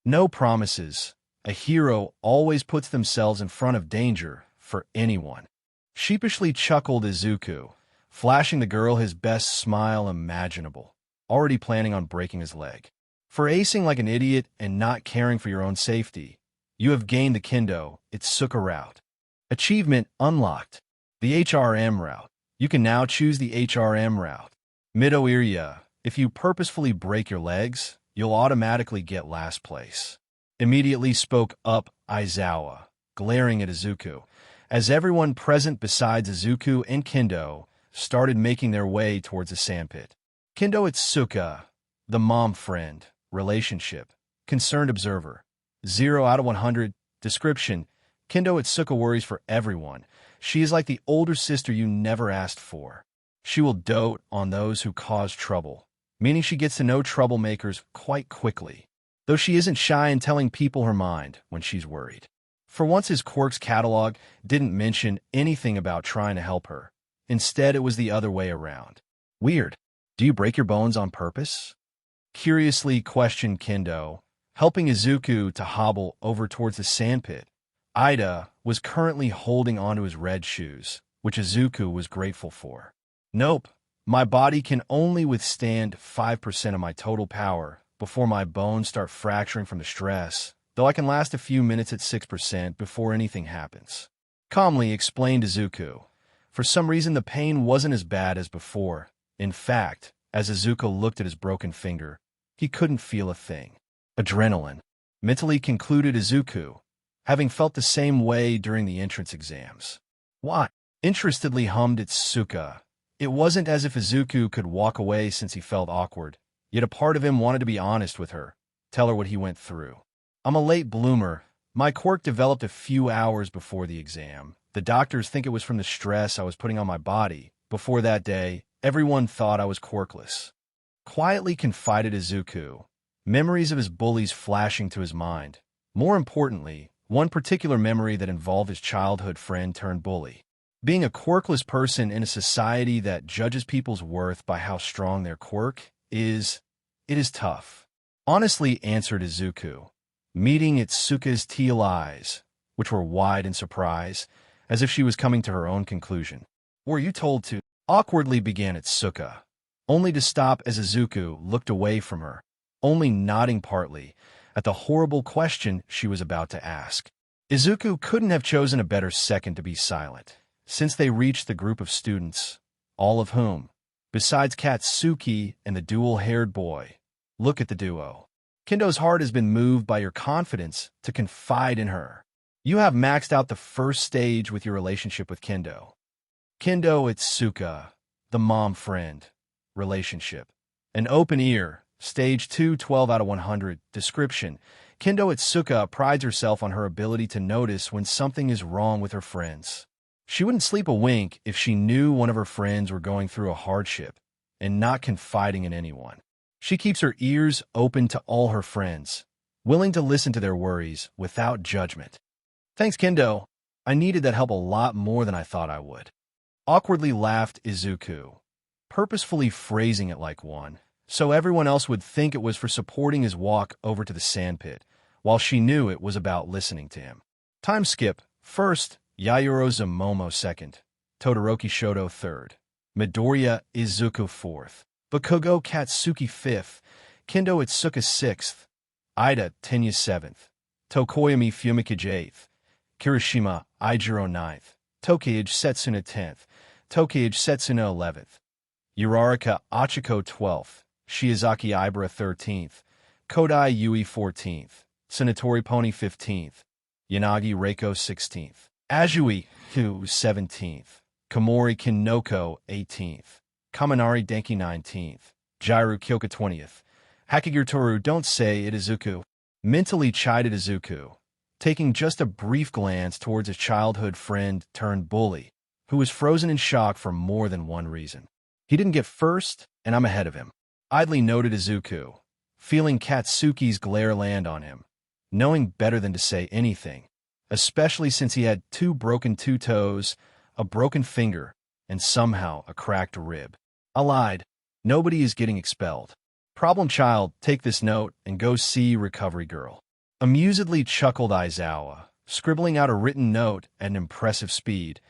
No promises. A hero always puts themselves in front of danger for anyone. Sheepishly chuckled Izuku, flashing the girl his best smile imaginable, already planning on breaking his leg. For acing like an idiot and not caring for your own safety, you have gained the Kendo Itsuka route. Achievement unlocked. The HRM route. You can now choose the HRM route. Midoriya, if you purposefully break your legs, you'll automatically get last place. Immediately spoke up Aizawa, glaring at Izuku, as everyone present besides Izuku and Kendo started making their way towards the sandpit. Kendo Itsuka, the mom friend, relationship, concerned observer, 0 out of 100, description, Kendo Itsuka worries for everyone. She is like the older sister you never asked for. She will dote on those who cause trouble, meaning she gets to know troublemakers quite quickly, though she isn't shy in telling people her mind when she's worried. For once, his Quirk's catalog didn't mention anything about trying to help her. Instead, it was the other way around. Weird. Do you break your bones on purpose? Curiously questioned Kendo, helping Izuku to hobble over towards the sandpit. Ida was currently holding onto his red shoes, which Izuku was grateful for. Nope, my body can only withstand 5% of my total power before my bones start fracturing from the stress, though I can last a few minutes at 6% before anything happens. Calmly explained Izuku. For some reason, the pain wasn't as bad as before. In fact, as Izuku looked at his broken finger, he couldn't feel a thing. Adrenaline. Mentally concluded Izuku, having felt the same way during the entrance exams. What? Interestedly hummed Itsuka. It wasn't as if Izuku could walk away since he felt awkward, yet a part of him wanted to be honest with her, tell her what he went through. I'm a late bloomer. My quirk developed a few hours before the exam. The doctors think it was from the stress I was putting on my body. Before that day, everyone thought I was quirkless. Quietly confided Izuku, memories of his bullies flashing to his mind. More importantly, one particular memory that involved his childhood friend turned bully. Being a quirkless person in a society that judges people's worth by how strong their quirk is, it is tough. Honestly, answered Izuku, meeting Itsuka's teal eyes, which were wide in surprise, as if she was coming to her own conclusion. Were you told to? Awkwardly began Itsuka, only to stop as Izuku looked away from her, only nodding partly at the horrible question she was about to ask. Izuku couldn't have chosen a better second to be silent, since they reached the group of students, all of whom, besides Katsuki and the dual-haired boy, look at the duo. Kendo's heart has been moved by your confidence to confide in her. You have maxed out the first stage with your relationship with Kendo. Kendo Itsuka, the mom friend, relationship. An open ear, stage 2, 12 out of 100, description. Kendo Itsuka prides herself on her ability to notice when something is wrong with her friends. She wouldn't sleep a wink if she knew one of her friends were going through a hardship and not confiding in anyone. She keeps her ears open to all her friends, willing to listen to their worries without judgment. Thanks, Kendo. I needed that help a lot more than I thought I would. Awkwardly laughed Izuku, purposefully phrasing it like one, so everyone else would think it was for supporting his walk over to the sandpit, while she knew it was about listening to him. Time skip. First, Yayoro Zamomo second, Todoroki Shoto third, Midoriya Izuku fourth, Bakugo Katsuki fifth, Kendo Itsuka sixth, Ida, Tenya 7th. Tokoyami Fumikage 8th. Kirishima, Ijiro 9th. Tokage Setsuna 10th. Tokage Setsuna 11th. Uraraka, Ochaco 12th. Shiozaki Ibara 13th. Kodai Yui 14th. Sanatori Pony 15th. Yanagi Reiko 16th. Azui Hu 17th. Komori Kinoko 18th. Kaminari Denki 19th. Jiro Kyoka 20th. Hakigurtoru Don't Say It Izuku. Mentally chided Izuku, taking just a brief glance towards his childhood friend turned bully, who was frozen in shock for more than one reason. He didn't get first, and I'm ahead of him. Idly noted Izuku, feeling Katsuki's glare land on him, knowing better than to say anything, especially since he had two toes, a broken finger, and somehow a cracked rib. I lied. Nobody is getting expelled. Problem child, take this note and go see Recovery Girl. Amusedly chuckled Aizawa, scribbling out a written note at an impressive speed,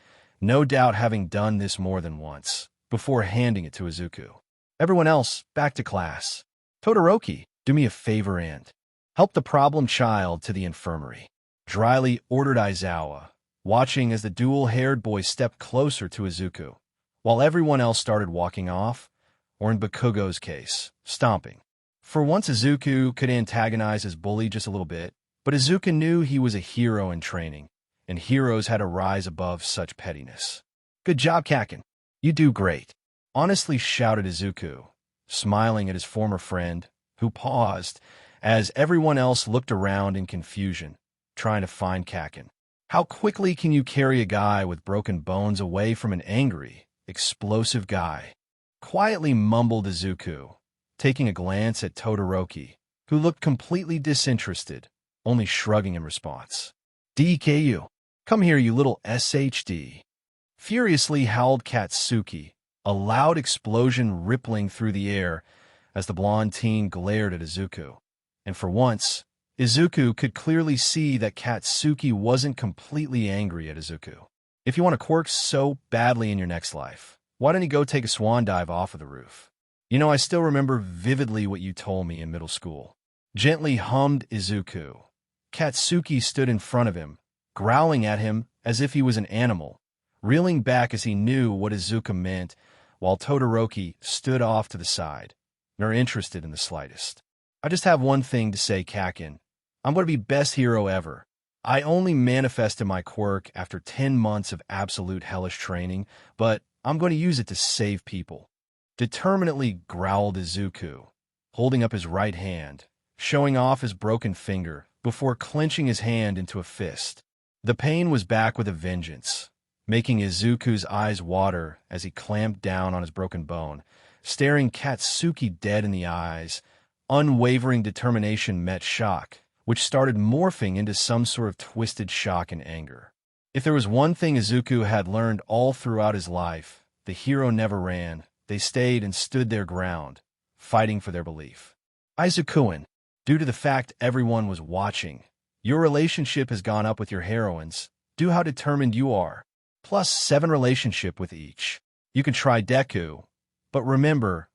no doubt having done this more than once, before handing it to Izuku. Everyone else, back to class. Todoroki, do me a favor and help the problem child to the infirmary. Dryly ordered Aizawa, watching as the dual-haired boy stepped closer to Izuku, while everyone else started walking off, or in Bakugo's case, stomping. For once Izuku could antagonize his bully just a little bit, but Izuku knew he was a hero in training, and heroes had to rise above such pettiness. Good job, Kakin. You do great. Honestly shouted Izuku, smiling at his former friend, who paused, as everyone else looked around in confusion, trying to find Kakin. How quickly can you carry a guy with broken bones away from an angry, explosive guy? Quietly mumbled Izuku, taking a glance at Todoroki, who looked completely disinterested, only shrugging in response. DKU, come here, you little SHD. Furiously howled Katsuki, a loud explosion rippling through the air as the blonde teen glared at Izuku. And for once, Izuku could clearly see that Katsuki wasn't completely angry at Izuku. If you want a quirk so badly in your next life, why don't you go take a swan dive off of the roof? You know, I still remember vividly what you told me in middle school. Gently hummed Izuku. Katsuki stood in front of him, growling at him as if he was an animal, reeling back as he knew what Izuku meant, while Todoroki stood off to the side, nor interested in the slightest. I just have one thing to say, Kakin. I'm going to be best hero ever. I only manifested my quirk after 10 months of absolute hellish training, but I'm going to use it to save people. Determinedly growled Izuku, holding up his right hand, showing off his broken finger before clenching his hand into a fist. The pain was back with a vengeance, making Izuku's eyes water as he clamped down on his broken bone, staring Katsuki dead in the eyes. Unwavering determination met shock, which started morphing into some sort of twisted shock and anger. If there was one thing Izuku had learned all throughout his life, the hero never ran. They stayed and stood their ground, fighting for their belief. Izukuin, due to the fact everyone was watching, your relationship has gone up with your heroines, due how determined you are, +7 relationship with each. You can try Deku, but remember,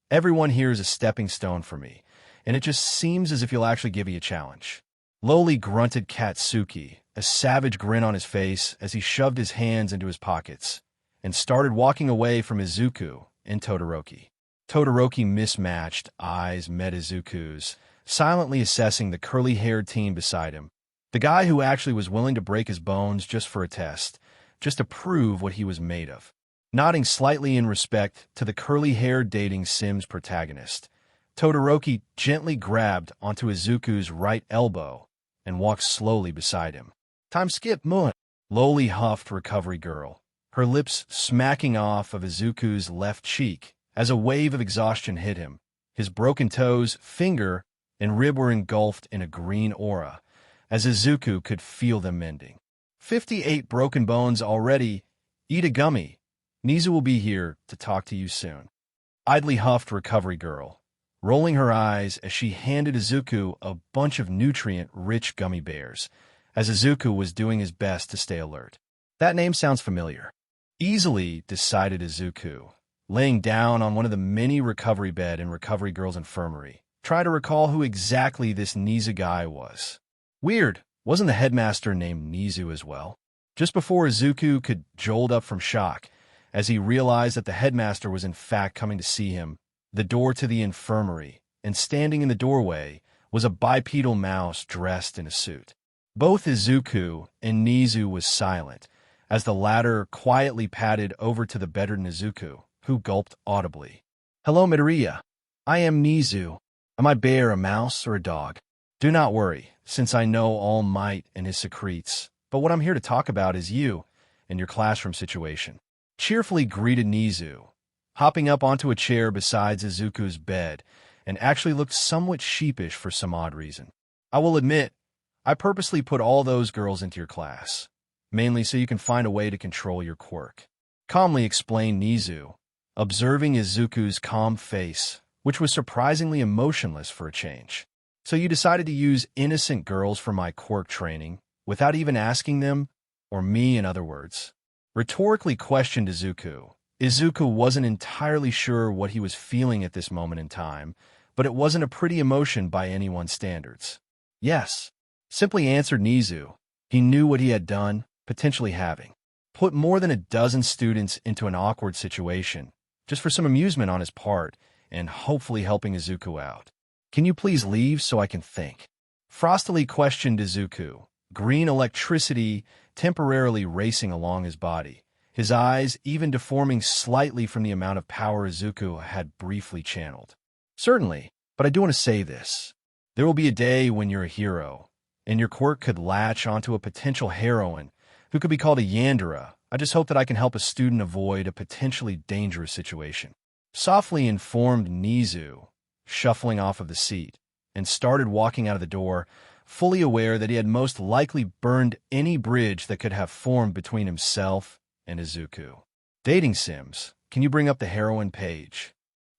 everyone here is a stepping stone for me, and it just seems as if you'll actually give me a challenge. Lowly grunted Katsuki, a savage grin on his face as he shoved his hands into his pockets, and started walking away from Izuku and Todoroki. Todoroki mismatched eyes met Izuku's, silently assessing the curly-haired teen beside him, the guy who actually was willing to break his bones just for a test, just to prove what he was made of. Nodding slightly in respect to the curly-haired dating Sims protagonist, Todoroki gently grabbed onto Izuku's right elbow and walked slowly beside him. Time skip, Moon, lowly huffed Recovery Girl, her lips smacking off of Izuku's left cheek as a wave of exhaustion hit him. His broken toes, finger, and rib were engulfed in a green aura, as Izuku could feel them mending. 58 broken bones already. Eat a gummy. Nezu will be here to talk to you soon. Idly huffed Recovery Girl, rolling her eyes as she handed Izuku a bunch of nutrient-rich gummy bears, as Izuku was doing his best to stay alert. That name sounds familiar. Easily, decided Izuku, laying down on one of the mini recovery bed in Recovery Girl's infirmary, Try to recall who exactly this Nezu guy was. Weird, wasn't the headmaster named Nezu as well? Just before Izuku could jolt up from shock, as he realized that the headmaster was in fact coming to see him, the door to the infirmary, and standing in the doorway, was a bipedal mouse dressed in a suit. Both Izuku and Nezu was silent, as the latter quietly padded over to the bedridden Izuku, who gulped audibly. "Hello, Midoriya. I am Nezu. Am I bear, a mouse, or a dog? Do not worry, since I know All Might and his secrets, but what I'm here to talk about is you and your classroom situation," cheerfully greeted Nezu, hopping up onto a chair beside Izuku's bed, and actually looked somewhat sheepish for some odd reason. "I will admit, I purposely put all those girls into your class, mainly so you can find a way to control your quirk," calmly explained Nezu, observing Izuku's calm face, which was surprisingly emotionless for a change. "So you decided to use innocent girls for my quirk training, without even asking them, or me in other words?" Rhetorically questioned Izuku. Izuku wasn't entirely sure what he was feeling at this moment in time, but it wasn't a pretty emotion by anyone's standards. "Yes," simply answered Nezu. He knew what he had done, potentially having put more than a dozen students into an awkward situation, just for some amusement on his part, and hopefully helping Izuku out. "Can you please leave so I can think?" Frostily questioned Izuku, green electricity temporarily racing along his body, his eyes even deforming slightly from the amount of power Izuku had briefly channeled. "Certainly, but I do want to say this. There will be a day when you're a hero, and your quirk could latch onto a potential heroine who could be called a yandere. I just hope that I can help a student avoid a potentially dangerous situation," softly informed Nezu, shuffling off of the seat, and started walking out of the door, fully aware that he had most likely burned any bridge that could have formed between himself and Izuku. "Dating sims, can you bring up the heroine page?"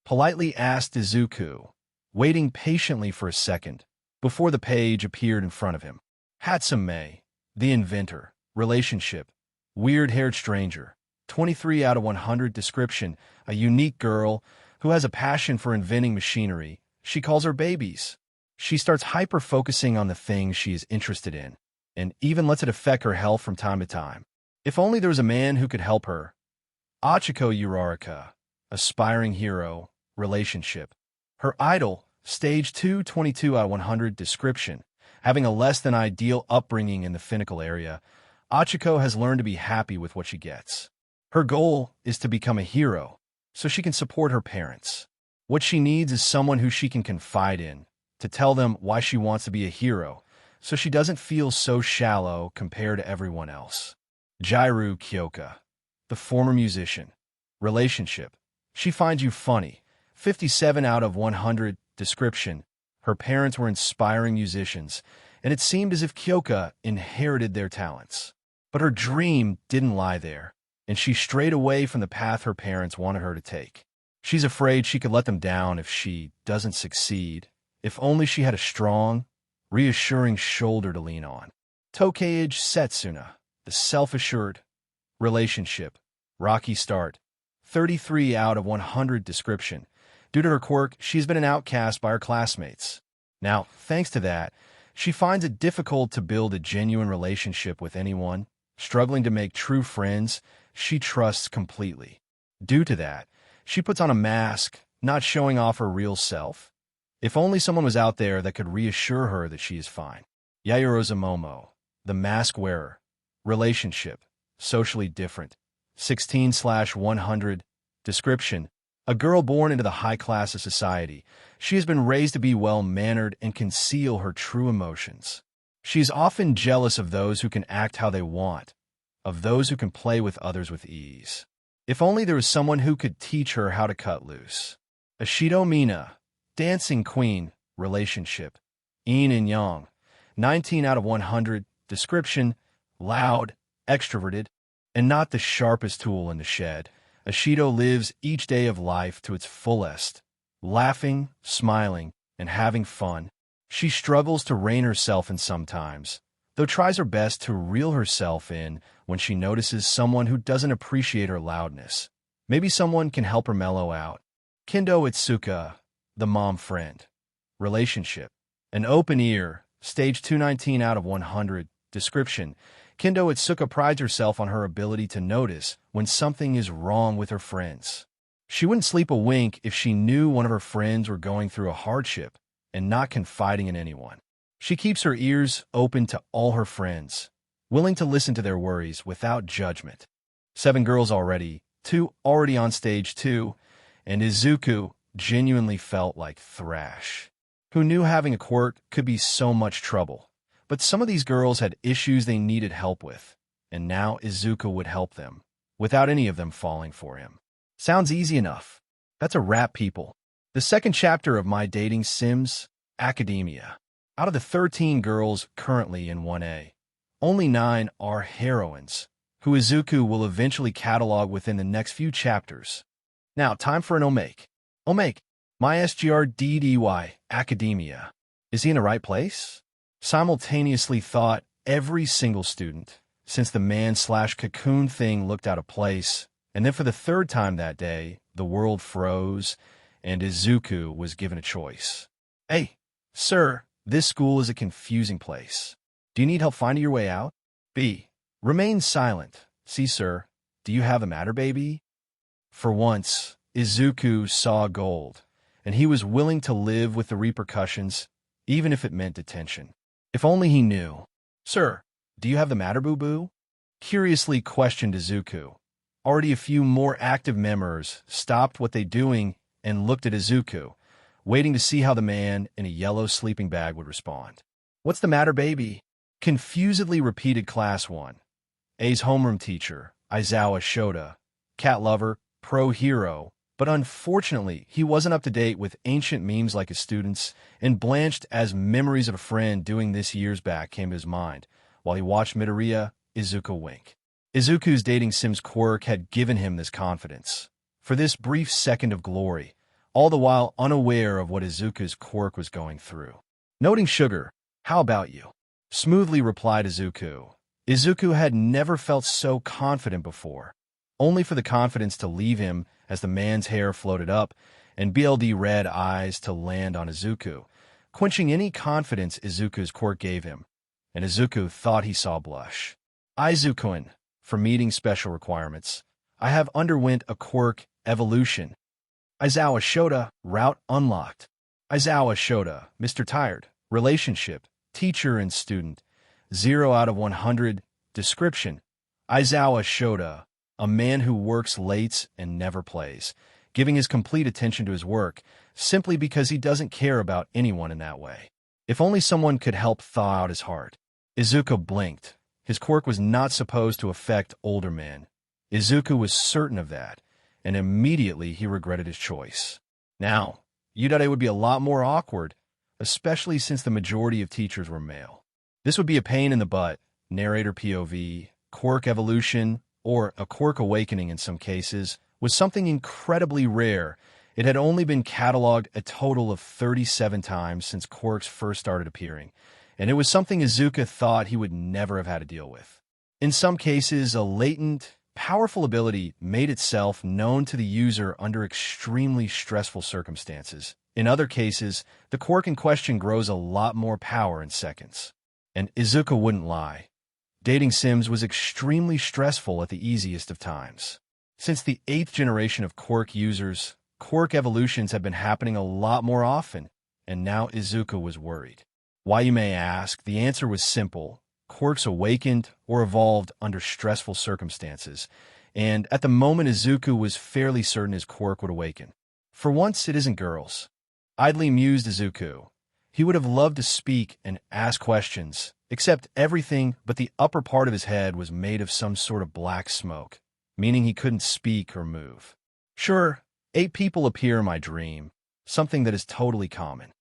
politely asked Izuku, waiting patiently for a second before the page appeared in front of him. Hatsume, the inventor, relationship, weird-haired stranger, 23 out of 100 description, a unique girl who has a passion for inventing machinery. She calls her babies. She starts hyper-focusing on the things she is interested in, and even lets it affect her health from time to time. If only there was a man who could help her. Ochaco Uraraka, aspiring hero, relationship. Her idol, stage 2, 22 out of 100 description, having a less than ideal upbringing in the Finnical area, Ochaco has learned to be happy with what she gets. Her goal is to become a hero, so she can support her parents. What she needs is someone who she can confide in, to tell them why she wants to be a hero, so she doesn't feel so shallow compared to everyone else. Jiro Kyoka, the former musician, relationship. She finds you funny, 57 out of 100 description. Her parents were inspiring musicians, and it seemed as if Kyoka inherited their talents. But her dream didn't lie there, and she strayed away from the path her parents wanted her to take. She's afraid she could let them down if she doesn't succeed, if only she had a strong, reassuring shoulder to lean on. Tokage Setsuna, the self-assured, relationship, rocky start, 33 out of 100 description. Due to her quirk, she's been an outcast by her classmates. Now, thanks to that, she finds it difficult to build a genuine relationship with anyone, struggling to make true friends she trusts completely. Due to that, she puts on a mask, not showing off her real self. If only someone was out there that could reassure her that she is fine. Yaoyorozu Momo, the mask wearer, relationship, socially different, 16/100, description, a girl born into the high class of society. She has been raised to be well-mannered and conceal her true emotions. She is often jealous of those who can act how they want, of those who can play with others with ease. If only there was someone who could teach her how to cut loose. Ashido Mina, dancing queen, relationship, yin and yang, 19 out of 100, description, loud, extroverted, and not the sharpest tool in the shed. Ashido lives each day of life to its fullest, laughing, smiling, and having fun. She struggles to rein herself in sometimes, though tries her best to reel herself in when she notices someone who doesn't appreciate her loudness. Maybe someone can help her mellow out. Kendo Itsuka, the mom friend, Relationship. An open ear. Stage 219 out of 100. Description. Kendo Itsuka prides herself on her ability to notice when something is wrong with her friends. She wouldn't sleep a wink if she knew one of her friends were going through a hardship and not confiding in anyone. She keeps her ears open to all her friends, willing to listen to their worries without judgment. 7 girls already, 2 already on stage 2, and Izuku genuinely felt like thrash. Who knew having a quirk could be so much trouble? But some of these girls had issues they needed help with, and now Izuku would help them, without any of them falling for him. Sounds easy enough. That's a wrap, people. The second chapter of My Dating Sims, Academia. Out of the 13 girls currently in 1A, only 9 are heroines, who Izuku will eventually catalog within the next few chapters. Now, time for an omake. Omake, my SGRDDY, Academia. Is he in the right place? Simultaneously thought every single student, since the man/cocoon thing looked out of place, and then for the third time that day, the world froze, and Izuku was given a choice. Hey, sir, this school is a confusing place. Do you need help finding your way out? B. Remain silent. C, sir, do you have a matter, baby? For once, Izuku saw gold, and he was willing to live with the repercussions, even if it meant detention. If only he knew. Sir, do you have the matter, boo-boo? Curiously questioned Izuku. Already a few more active members stopped what they doing and looked at Izuku, waiting to see how the man in a yellow sleeping bag would respond. What's the matter, baby? Confusedly repeated Class 1. A's homeroom teacher, Aizawa Shota, cat lover, pro-hero, but unfortunately, he wasn't up to date with ancient memes like his students, and blanched as memories of a friend doing this years back came to his mind, while he watched Midoriya, Izuku wink. Izuku's dating Sims quirk had given him this confidence. For this brief second of glory, all the while unaware of what Izuku's quirk was going through. Noting sugar, how about you? Smoothly replied Izuku. Izuku had never felt so confident before, only for the confidence to leave him as the man's hair floated up and BLD red eyes to land on Izuku, quenching any confidence Izuku's quirk gave him, and Izuku thought he saw blush. Izuku-kun, for meeting special requirements, I have underwent a quirk evolution. Aizawa Shota, route unlocked. Aizawa Shota, Mr. Tired, relationship, teacher and student, 0 out of 100, description. Aizawa Shota, a man who works late and never plays, giving his complete attention to his work simply because he doesn't care about anyone in that way. If only someone could help thaw out his heart. Izuku blinked. His quirk was not supposed to affect older men. Izuku was certain of that, and immediately he regretted his choice. Now, Udare would be a lot more awkward, especially since the majority of teachers were male. This would be a pain in the butt, narrator POV, quirk evolution, or a quirk awakening in some cases, was something incredibly rare. It had only been cataloged a total of 37 times since quirks first started appearing, and it was something Izuku thought he would never have had to deal with. In some cases, a latent, powerful ability made itself known to the user under extremely stressful circumstances. In other cases, the quirk in question grows a lot more power in seconds. And Izuku wouldn't lie. Dating Sims was extremely stressful at the easiest of times. Since the 8th generation of quirk users, quirk evolutions have been happening a lot more often, and now Izuku was worried. Why, you may ask? The answer was simple. Quirks awakened or evolved under stressful circumstances, and at the moment Izuku was fairly certain his quirk would awaken. For once, it isn't girls. Idly mused Izuku. He would have loved to speak and ask questions, except everything but the upper part of his head was made of some sort of black smoke, meaning he couldn't speak or move. Sure, 8 people appear in my dream, something that is totally common.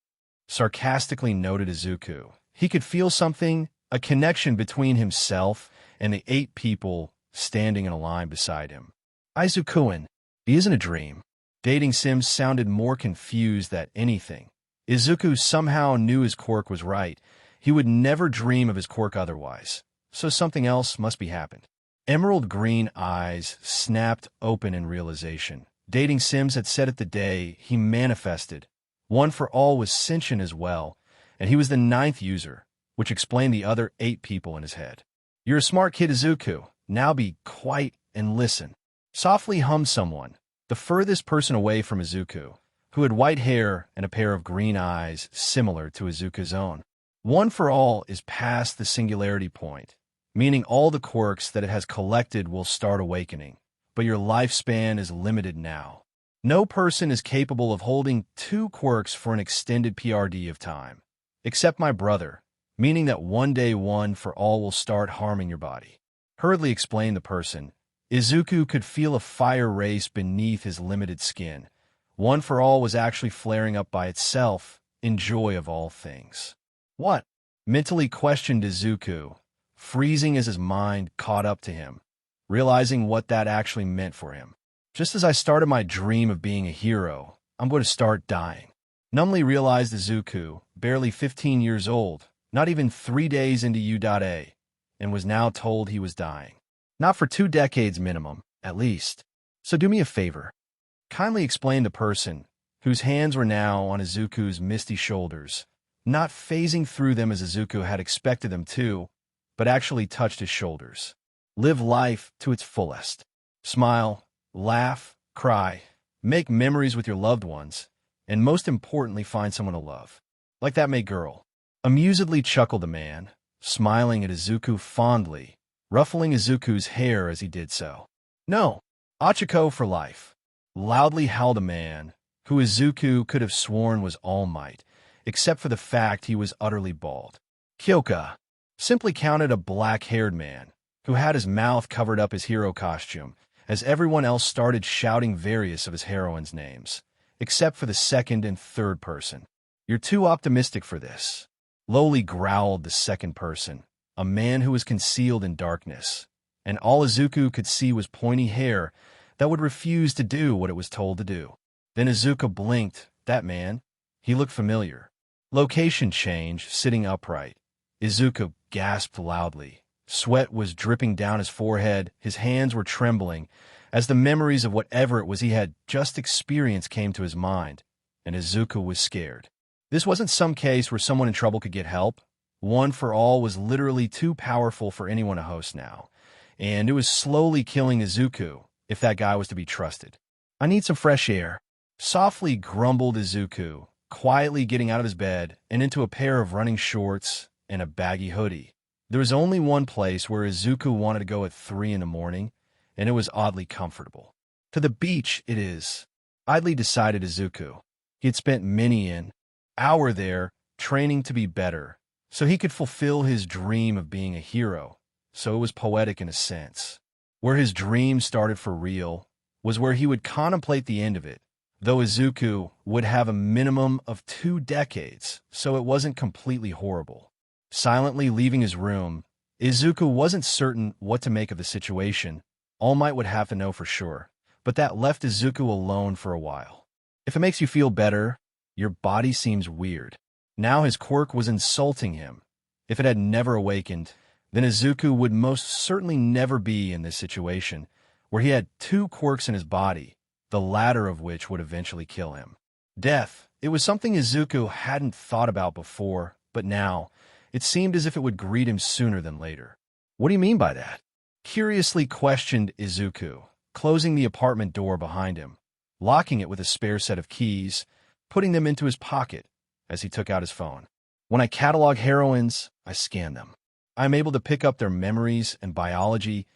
Sarcastically noted Izuku. He could feel something, a connection between himself and the 8 people standing in a line beside him. Izuku-kun, he isn't a dream. Dating Sims sounded more confused than anything. Izuku somehow knew his quirk was right. He would never dream of his quirk otherwise. So something else must be happened. Emerald green eyes snapped open in realization. Dating Sims had said it the day he manifested One for All was sentient as well, and he was the 9th user, which explained the other 8 people in his head. You're a smart kid, Izuku. Now be quiet and listen. Softly hummed someone, the furthest person away from Izuku, who had white hair and a pair of green eyes similar to Izuku's own. One for All is past the singularity point, meaning all the quirks that it has collected will start awakening, but your lifespan is limited now. No person is capable of holding 2 quirks for an extended PRD of time, except my brother, meaning that one day One for All will start harming your body. Hurriedly explained the person. Izuku could feel a fire race beneath his limited skin. One for All was actually flaring up by itself, in joy of all things. What? Mentally questioned Izuku, freezing as his mind caught up to him, realizing what that actually meant for him. Just as I started my dream of being a hero, I'm going to start dying. Numbly realized Izuku, barely 15 years old, not even 3 days into U.A, and was now told he was dying. Not for 2 decades minimum, at least. So do me a favor. Kindly explain the person, whose hands were now on Izuku's misty shoulders, not phasing through them as Izuku had expected them to, but actually touched his shoulders. Live life to its fullest. Smile, laugh, cry, make memories with your loved ones, and most importantly find someone to love. Like that May girl. Amusedly chuckled the man, smiling at Izuku fondly, ruffling Izuku's hair as he did so. No, Ochaco for life. Loudly howled a man, who Izuku could have sworn was All Might, except for the fact he was utterly bald. Kyoka simply counted a black-haired man, who had his mouth covered up his hero costume, as everyone else started shouting various of his heroines' names, except for the second and third person. You're too optimistic for this. Lowly growled the second person, a man who was concealed in darkness, and all Izuku could see was pointy hair that would refuse to do what it was told to do. Then Izuku blinked. That man, he looked familiar. Location change, sitting upright. Izuku gasped loudly. Sweat was dripping down his forehead, his hands were trembling, as the memories of whatever it was he had just experienced came to his mind, and Izuku was scared. This wasn't some case where someone in trouble could get help. One for All was literally too powerful for anyone to host now, and it was slowly killing Izuku, if that guy was to be trusted. I need some fresh air. Softly grumbled Izuku, quietly getting out of his bed and into a pair of running shorts and a baggy hoodie. There was only one place where Izuku wanted to go at 3 in the morning, and it was oddly comfortable. To the beach it is, idly decided Izuku. He had spent many an hour there, training to be better, so he could fulfill his dream of being a hero, so it was poetic in a sense. Where his dream started for real was where he would contemplate the end of it, though Izuku would have a minimum of 2 decades, so it wasn't completely horrible. Silently leaving his room, Izuku wasn't certain what to make of the situation. All Might would have to know for sure, but that left Izuku alone for a while. If it makes you feel better, your body seems weird. Now his quirk was insulting him. If it had never awakened, then Izuku would most certainly never be in this situation, where he had 2 quirks in his body, the latter of which would eventually kill him. Death, it was something Izuku hadn't thought about before, but now, it seemed as if it would greet him sooner than later. What do you mean by that? Curiously questioned Izuku, closing the apartment door behind him, locking it with a spare set of keys, putting them into his pocket as he took out his phone. When I catalog heroines, I scan them. I am able to pick up their memories and biology,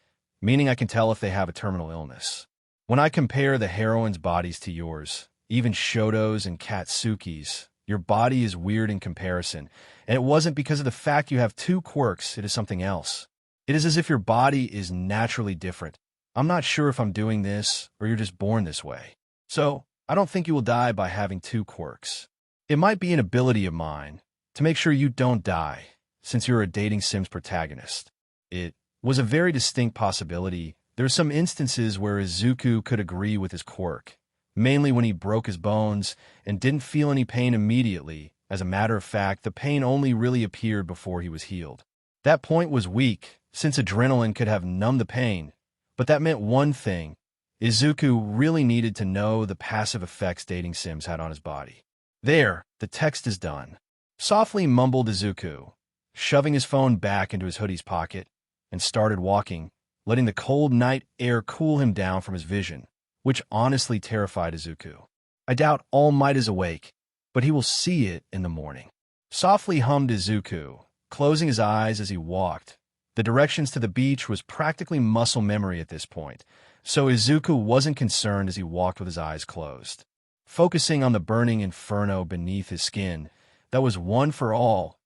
meaning I can tell if they have a terminal illness. When I compare the heroines' bodies to yours, even Shoto's and Katsuki's, your body is weird in comparison, and it wasn't because of the fact you have 2 quirks, it is something else. It is as if your body is naturally different. I'm not sure if I'm doing this, or you're just born this way. So, I don't think you will die by having 2 quirks. It might be an ability of mine, to make sure you don't die, since you're a dating Sims protagonist. It was a very distinct possibility. There are some instances where Izuku could agree with his quirk, mainly when he broke his bones and didn't feel any pain immediately. As a matter of fact, the pain only really appeared before he was healed. That point was weak, since adrenaline could have numbed the pain, but that meant one thing. Izuku really needed to know the passive effects dating Sims had on his body. There, the text is done. Softly mumbled Izuku, shoving his phone back into his hoodie's pocket, and started walking, letting the cold night air cool him down from his vision, which honestly terrified Izuku. I doubt All Might is awake, but he will see it in the morning. Softly hummed Izuku, closing his eyes as he walked. The directions to the beach was practically muscle memory at this point, so Izuku wasn't concerned as he walked with his eyes closed. Focusing on the burning inferno beneath his skin, that was one for all,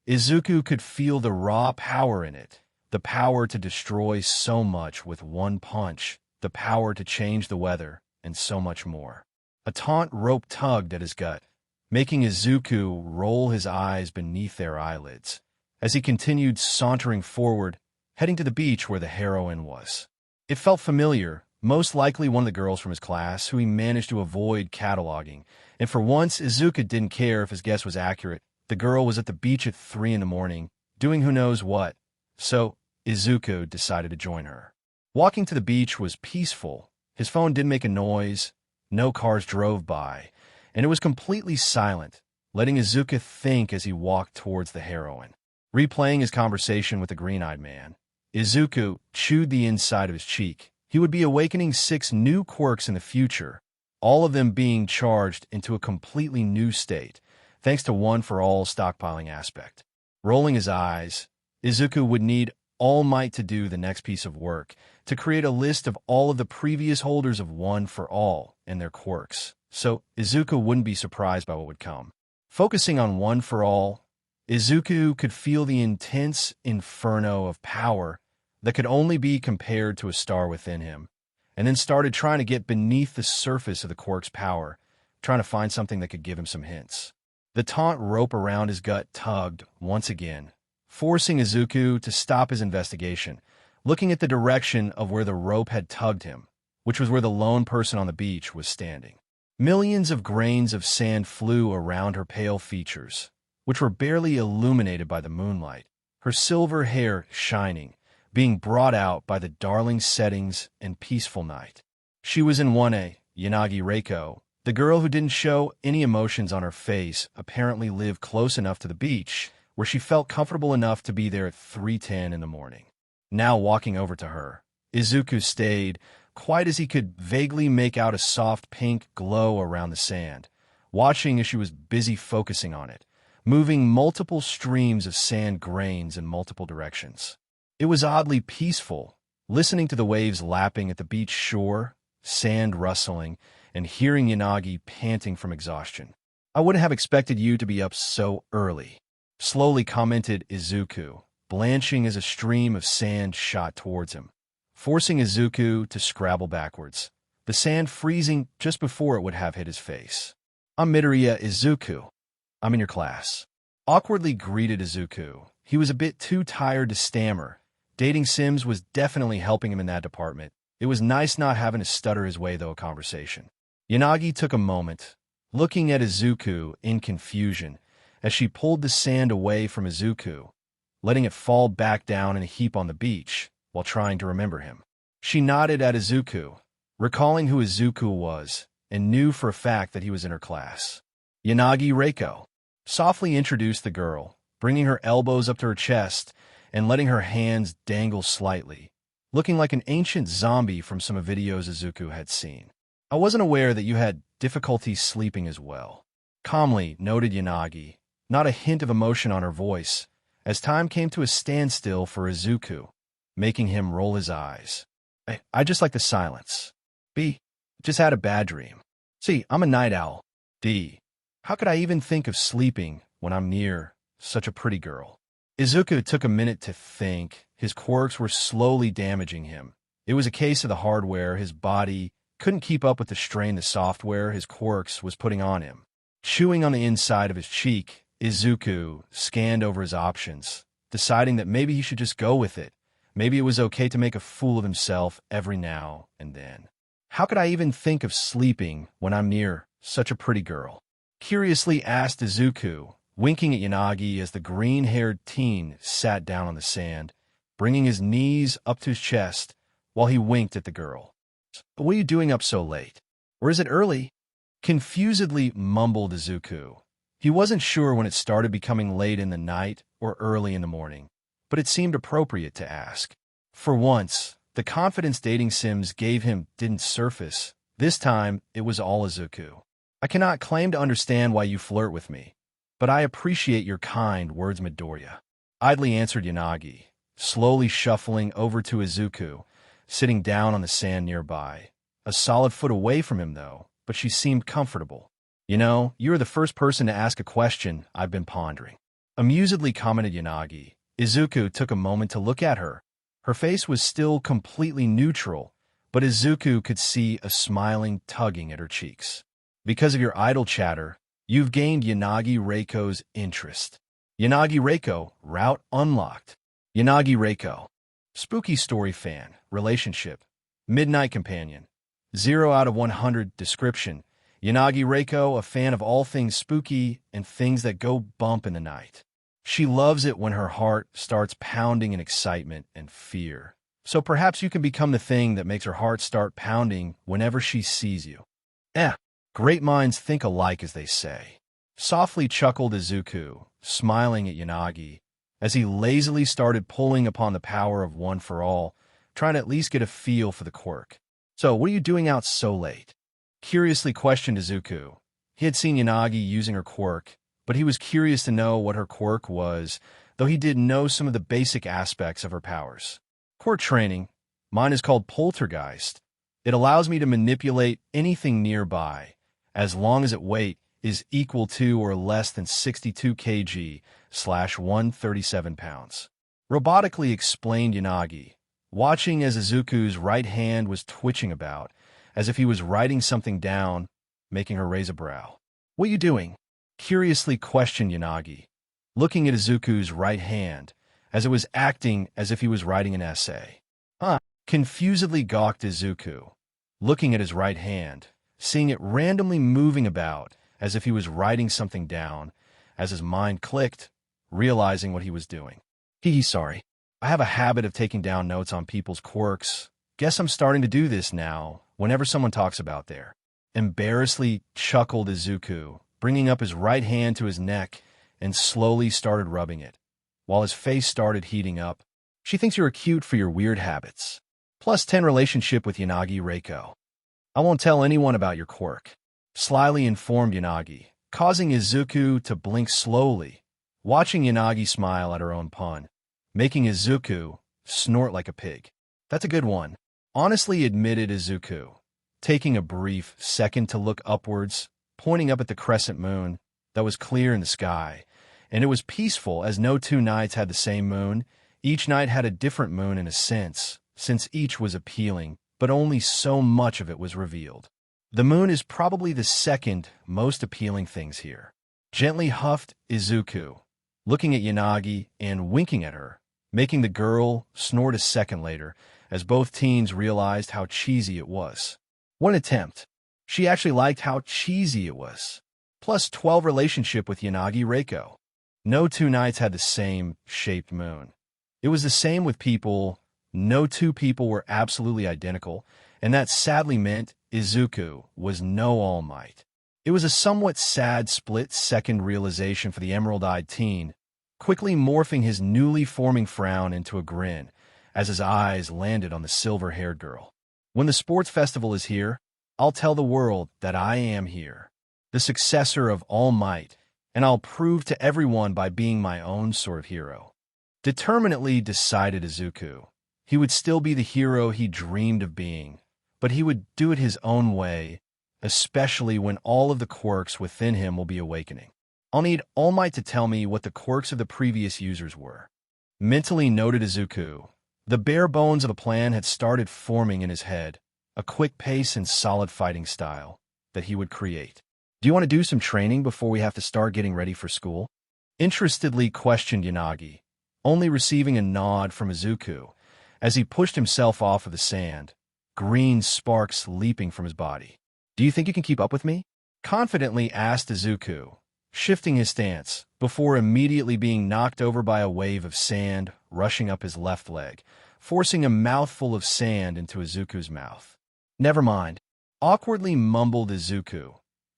Izuku could feel the raw power in it, the power to destroy so much with one punch, the power to change the weather, and so much more. A taut rope tugged at his gut, making Izuku roll his eyes beneath their eyelids, as he continued sauntering forward, heading to the beach where the heroine was. It felt familiar, most likely one of the girls from his class who he managed to avoid cataloging, and for once Izuku didn't care if his guess was accurate. The girl was at the beach at 3 in the morning, doing who knows what, so Izuku decided to join her. Walking to the beach was peaceful. His phone didn't make a noise, no cars drove by, and it was completely silent, letting Izuku think as he walked towards the heroine. Replaying his conversation with the green-eyed man, Izuku chewed the inside of his cheek. He would be awakening 6 new quirks in the future, all of them being charged into a completely new state, thanks to one-for-all stockpiling aspect. Rolling his eyes, Izuku would need All Might to do the next piece of work, to create a list of all of the previous holders of one-for-all and their quirks, so Izuku wouldn't be surprised by what would come. Focusing on one-for-all, Izuku could feel the intense inferno of power that could only be compared to a star within him, and then started trying to get beneath the surface of the quirk's power, trying to find something that could give him some hints. The taut rope around his gut tugged once again, forcing Izuku to stop his investigation, looking at the direction of where the rope had tugged him, which was where the lone person on the beach was standing. Millions of grains of sand flew around her pale features, which were barely illuminated by the moonlight, her silver hair shining, being brought out by the darling settings and peaceful night. She was in 1A, Yanagi Reiko. The girl who didn't show any emotions on her face apparently lived close enough to the beach where she felt comfortable enough to be there at 3:10 in the morning. Now walking over to her, Izuku stayed, quite as he could vaguely make out a soft pink glow around the sand, watching as she was busy focusing on it, moving multiple streams of sand grains in multiple directions. It was oddly peaceful, listening to the waves lapping at the beach shore, sand rustling, and hearing Yanagi panting from exhaustion. "I wouldn't have expected you to be up so early," slowly commented Izuku, blanching as a stream of sand shot towards him, forcing Izuku to scrabble backwards, the sand freezing just before it would have hit his face. "I'm Midoriya Izuku. I'm in your class." Awkwardly greeted Izuku. He was a bit too tired to stammer. Dating Sims was definitely helping him in that department. It was nice not having to stutter his way through a conversation. Yanagi took a moment, looking at Izuku in confusion, as she pulled the sand away from Izuku, letting it fall back down in a heap on the beach, while trying to remember him. She nodded at Izuku, recalling who Izuku was, and knew for a fact that he was in her class. Yanagi Reiko softly introduced the girl, bringing her elbows up to her chest and letting her hands dangle slightly, looking like an ancient zombie from some videos Izuku had seen. "I wasn't aware that you had difficulty sleeping as well," calmly noted Yanagi, not a hint of emotion on her voice, as time came to a standstill for Izuku, making him roll his eyes. I just like the silence. B. Just had a bad dream. C. I'm a night owl. D. How could I even think of sleeping when I'm near such a pretty girl?" Izuku took a minute to think. His quirks were slowly damaging him. It was a case of the hardware. His body couldn't keep up with the strain the software his quirks was putting on him. Chewing on the inside of his cheek, Izuku scanned over his options, deciding that maybe he should just go with it. Maybe it was okay to make a fool of himself every now and then. How could I even think of sleeping when I'm near such a pretty girl? Curiously asked Izuku, winking at Yanagi as the green-haired teen sat down on the sand, bringing his knees up to his chest while he winked at the girl. "What are you doing up so late? Or is it early?" Confusedly mumbled Izuku. He wasn't sure when it started becoming late in the night or early in the morning, but it seemed appropriate to ask. For once, the confidence dating sims gave him didn't surface. This time, it was all Izuku. I cannot claim to understand why you flirt with me, but I appreciate your kind words, Midoriya. Idly answered Yanagi, slowly shuffling over to Izuku, sitting down on the sand nearby. A solid foot away from him, though, but she seemed comfortable. You know, you're the first person to ask a question I've been pondering. Amusedly commented Yanagi. Izuku took a moment to look at her. Her face was still completely neutral, but Izuku could see a smiling tugging at her cheeks. Because of your idle chatter, you've gained Yanagi Reiko's interest. Yanagi Reiko, route unlocked. Yanagi Reiko. Spooky story fan, relationship. Midnight companion. 0 out of 100 description. Yanagi Reiko, a fan of all things spooky and things that go bump in the night. She loves it when her heart starts pounding in excitement and fear. So perhaps you can become the thing that makes her heart start pounding whenever she sees you. Great minds think alike, as they say. Softly chuckled Izuku, smiling at Yanagi, as he lazily started pulling upon the power of One for All, trying to at least get a feel for the quirk. So, what are you doing out so late? Curiously questioned Izuku. He had seen Yanagi using her quirk, but he was curious to know what her quirk was, though he did know some of the basic aspects of her powers. Quirk training. Mine is called Poltergeist. It allows me to manipulate anything nearby, as long as its weight is equal to or less than 62 kg/137 pounds. Robotically explained Yanagi, watching as Izuku's right hand was twitching about, as if he was writing something down, making her raise a brow. What are you doing? Curiously questioned Yanagi, looking at Izuku's right hand, as it was acting as if he was writing an essay. Confusedly gawked Izuku, looking at his right hand, seeing it randomly moving about as if he was writing something down, as his mind clicked, realizing what he was doing. Sorry. I have a habit of taking down notes on people's quirks. Guess I'm starting to do this now, whenever someone talks about their. Embarrassedly chuckled Izuku, bringing up his right hand to his neck and slowly started rubbing it, while his face started heating up. She thinks you're cute for your weird habits. +10 relationship with Yanagi Reiko. I won't tell anyone about your quirk. Slyly informed Yanagi, causing Izuku to blink slowly, watching Yanagi smile at her own pun, making Izuku snort like a pig. That's a good one, honestly admitted Izuku, taking a brief second to look upwards, pointing up at the crescent moon that was clear in the sky, and it was peaceful as no two nights had the same moon. Each night had a different moon in a sense, since each was appealing, but only so much of it was revealed. The moon is probably the second most appealing things here. Gently huffed Izuku, looking at Yanagi and winking at her, making the girl snort a second later, as both teens realized how cheesy it was. One attempt. She actually liked how cheesy it was. +12 relationship with Yanagi Reiko. No two nights had the same shaped moon. It was the same with people. No two people were absolutely identical, and that sadly meant Izuku was no All Might. It was a somewhat sad split-second realization for the emerald-eyed teen, quickly morphing his newly forming frown into a grin as his eyes landed on the silver-haired girl. When the sports festival is here, I'll tell the world that I am here, the successor of All Might, and I'll prove to everyone by being my own sort of hero. Determinedly decided Izuku. He would still be the hero he dreamed of being, but he would do it his own way, especially when all of the quirks within him will be awakening. I'll need All Might to tell me what the quirks of the previous users were. Mentally noted Izuku. The bare bones of a plan had started forming in his head, a quick pace and solid fighting style that he would create. Do you want to do some training before we have to start getting ready for school? Interestedly questioned Yanagi, only receiving a nod from Izuku, as he pushed himself off of the sand, green sparks leaping from his body. Do you think you can keep up with me? Confidently asked Izuku, shifting his stance, before immediately being knocked over by a wave of sand rushing up his left leg, forcing a mouthful of sand into Izuku's mouth. Never mind, awkwardly mumbled Izuku,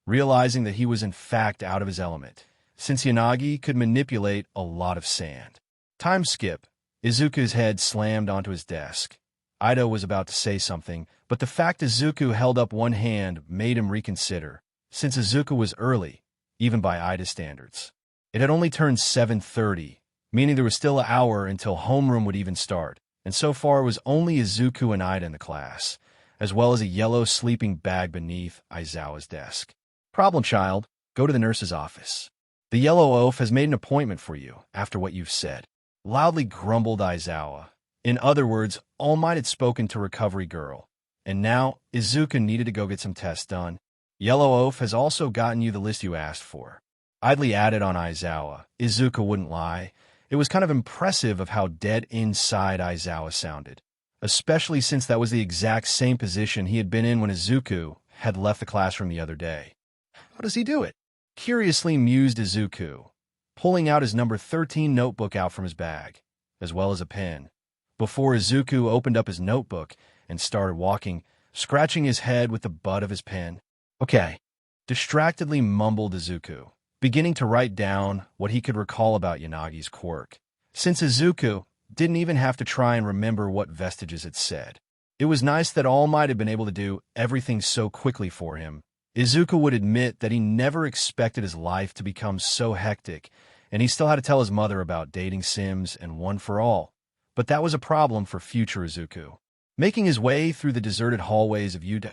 realizing that he was in fact out of his element, since Yanagi could manipulate a lot of sand. Time skip. Izuku's head slammed onto his desk. Ida was about to say something, but the fact Izuku held up one hand made him reconsider, since Izuku was early, even by Ida's standards. It had only turned 7:30, meaning there was still an hour until homeroom would even start, and so far it was only Izuku and Ida in the class, as well as a yellow sleeping bag beneath Aizawa's desk. Problem child, go to the nurse's office. The yellow oaf has made an appointment for you, after what you've said. Loudly grumbled Aizawa. In other words, All Might had spoken to Recovery Girl, and now Izuku needed to go get some tests done. Yellow oaf has also gotten you the list you asked for. Idly added on Aizawa. Izuku wouldn't lie. It was kind of impressive of how dead inside Aizawa sounded, especially since that was the exact same position he had been in when Izuku had left the classroom the other day. How does he do it? Curiously mused Izuku, pulling out his number 13 notebook out from his bag, as well as a pen, before Izuku opened up his notebook and started walking, scratching his head with the butt of his pen. Okay, distractedly mumbled Izuku, beginning to write down what he could recall about Yanagi's quirk, since Izuku didn't even have to try and remember what vestiges it said. It was nice that All Might had been able to do everything so quickly for him. Izuku would admit that he never expected his life to become so hectic, and he still had to tell his mother about dating sims and One for All. But that was a problem for future Izuku. Making his way through the deserted hallways of Yuda,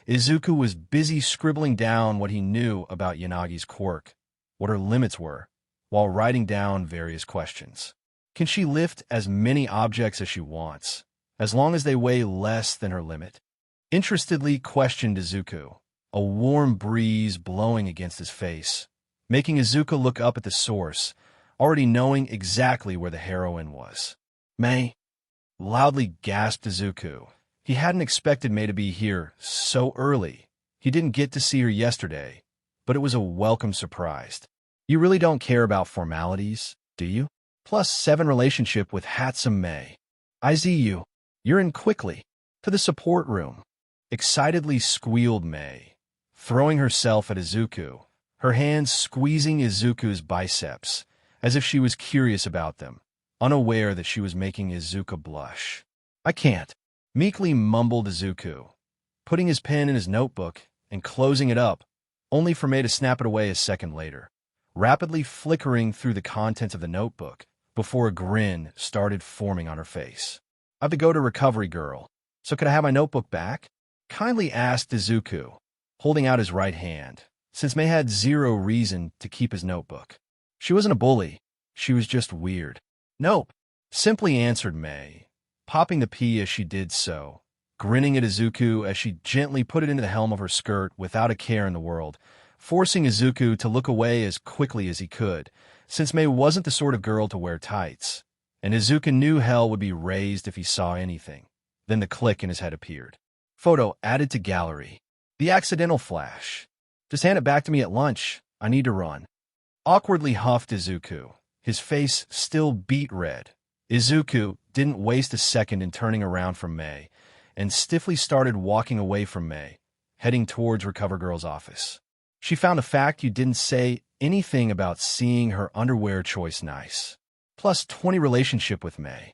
Izuku was busy scribbling down what he knew about Yanagi's quirk, what her limits were, while writing down various questions. Can she lift as many objects as she wants, as long as they weigh less than her limit? Interestedly questioned Izuku, a warm breeze blowing against his face, making Izuku look up at the source, already knowing exactly where the heroine was. May, loudly gasped Izuku. He hadn't expected May to be here so early. He didn't get to see her yesterday, but it was a welcome surprise. You really don't care about formalities, do you? +7 relationship with handsome May. I see you. You're in quickly. To the support room. Excitedly squealed May, throwing herself at Izuku, her hands squeezing Izuku's biceps, as if she was curious about them, unaware that she was making Izuku blush. I can't, meekly mumbled Izuku, putting his pen in his notebook and closing it up, only for May to snap it away a second later, rapidly flickering through the contents of the notebook before a grin started forming on her face. I have to go to Recovery Girl, so could I have my notebook back? Kindly asked Izuku, holding out his right hand, since May had zero reason to keep his notebook. She wasn't a bully, she was just weird. Nope, simply answered May, popping the P as she did so, grinning at Izuku as she gently put it into the hem of her skirt without a care in the world, forcing Izuku to look away as quickly as he could, since May wasn't the sort of girl to wear tights, and Izuku knew hell would be raised if he saw anything. Then the click in his head appeared. Photo added to gallery. The accidental flash. Just hand it back to me at lunch. I need to run. Awkwardly huffed Izuku, his face still beet red. Izuku didn't waste a second in turning around from May, and stiffly started walking away from May, heading towards Recover Girl's office. She found a fact you didn't say anything about seeing her underwear choice nice. +20 relationship with May.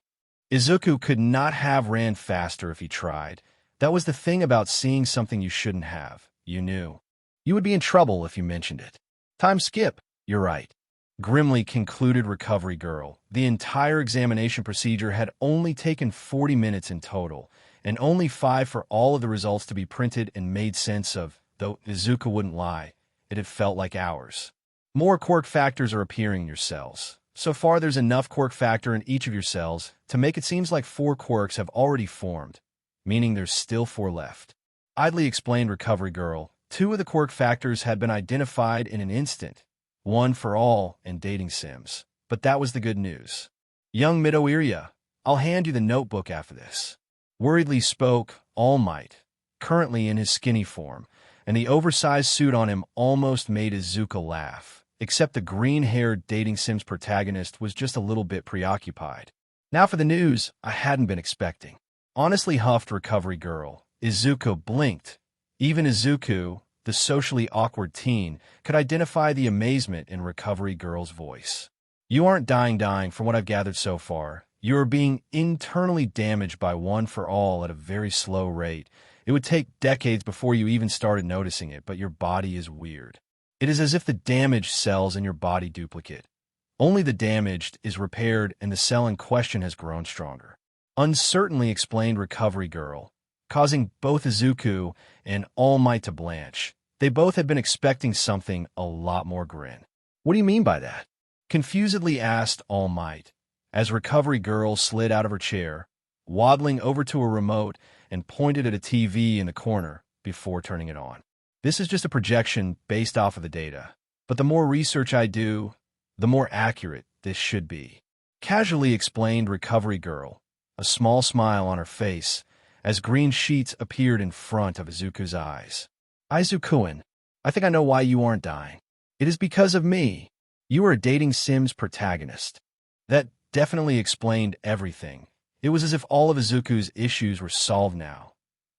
Izuku could not have ran faster if he tried. That was the thing about seeing something you shouldn't have. You knew. You would be in trouble if you mentioned it. Time skip. You're right. Grimly concluded Recovery Girl. The entire examination procedure had only taken 40 minutes in total, and only 5 for all of the results to be printed and made sense of, though Izuku wouldn't lie. It had felt like hours. More quirk factors are appearing in your cells. So far, there's enough quirk factor in each of your cells to make it seems like 4 quirks have already formed, meaning there's still 4 left. Idly explained Recovery Girl. 2 of the quirk factors had been identified in an instant, One for All and dating sims. But that was the good news. Young Midoriya, I'll hand you the notebook after this. Worriedly spoke All Might, currently in his skinny form, and the oversized suit on him almost made Izuku laugh, except the green-haired dating sims protagonist was just a little bit preoccupied. Now for the news I hadn't been expecting. Honestly huffed Recovery Girl. Izuku blinked. Even Izuku, the socially awkward teen, could identify the amazement in Recovery Girl's voice. You aren't dying from what I've gathered so far. You are being internally damaged by One for All at a very slow rate. It would take decades before you even started noticing it, but your body is weird. It is as if the damaged cells in your body duplicate. Only the damaged is repaired and the cell in question has grown stronger. Uncertainly explained Recovery Girl, causing both Izuku and All Might to blanch. They both had been expecting something a lot more grim. What do you mean by that? Confusedly asked All Might, as Recovery Girl slid out of her chair, waddling over to a remote and pointed at a TV in the corner before turning it on. This is just a projection based off of the data, but the more research I do, the more accurate this should be. Casually explained Recovery Girl, a small smile on her face, as green sheets appeared in front of Izuku's eyes. Izuku-kun, I think I know why you aren't dying. It is because of me. You are a dating Sims protagonist. That definitely explained everything. It was as if all of Izuku's issues were solved now.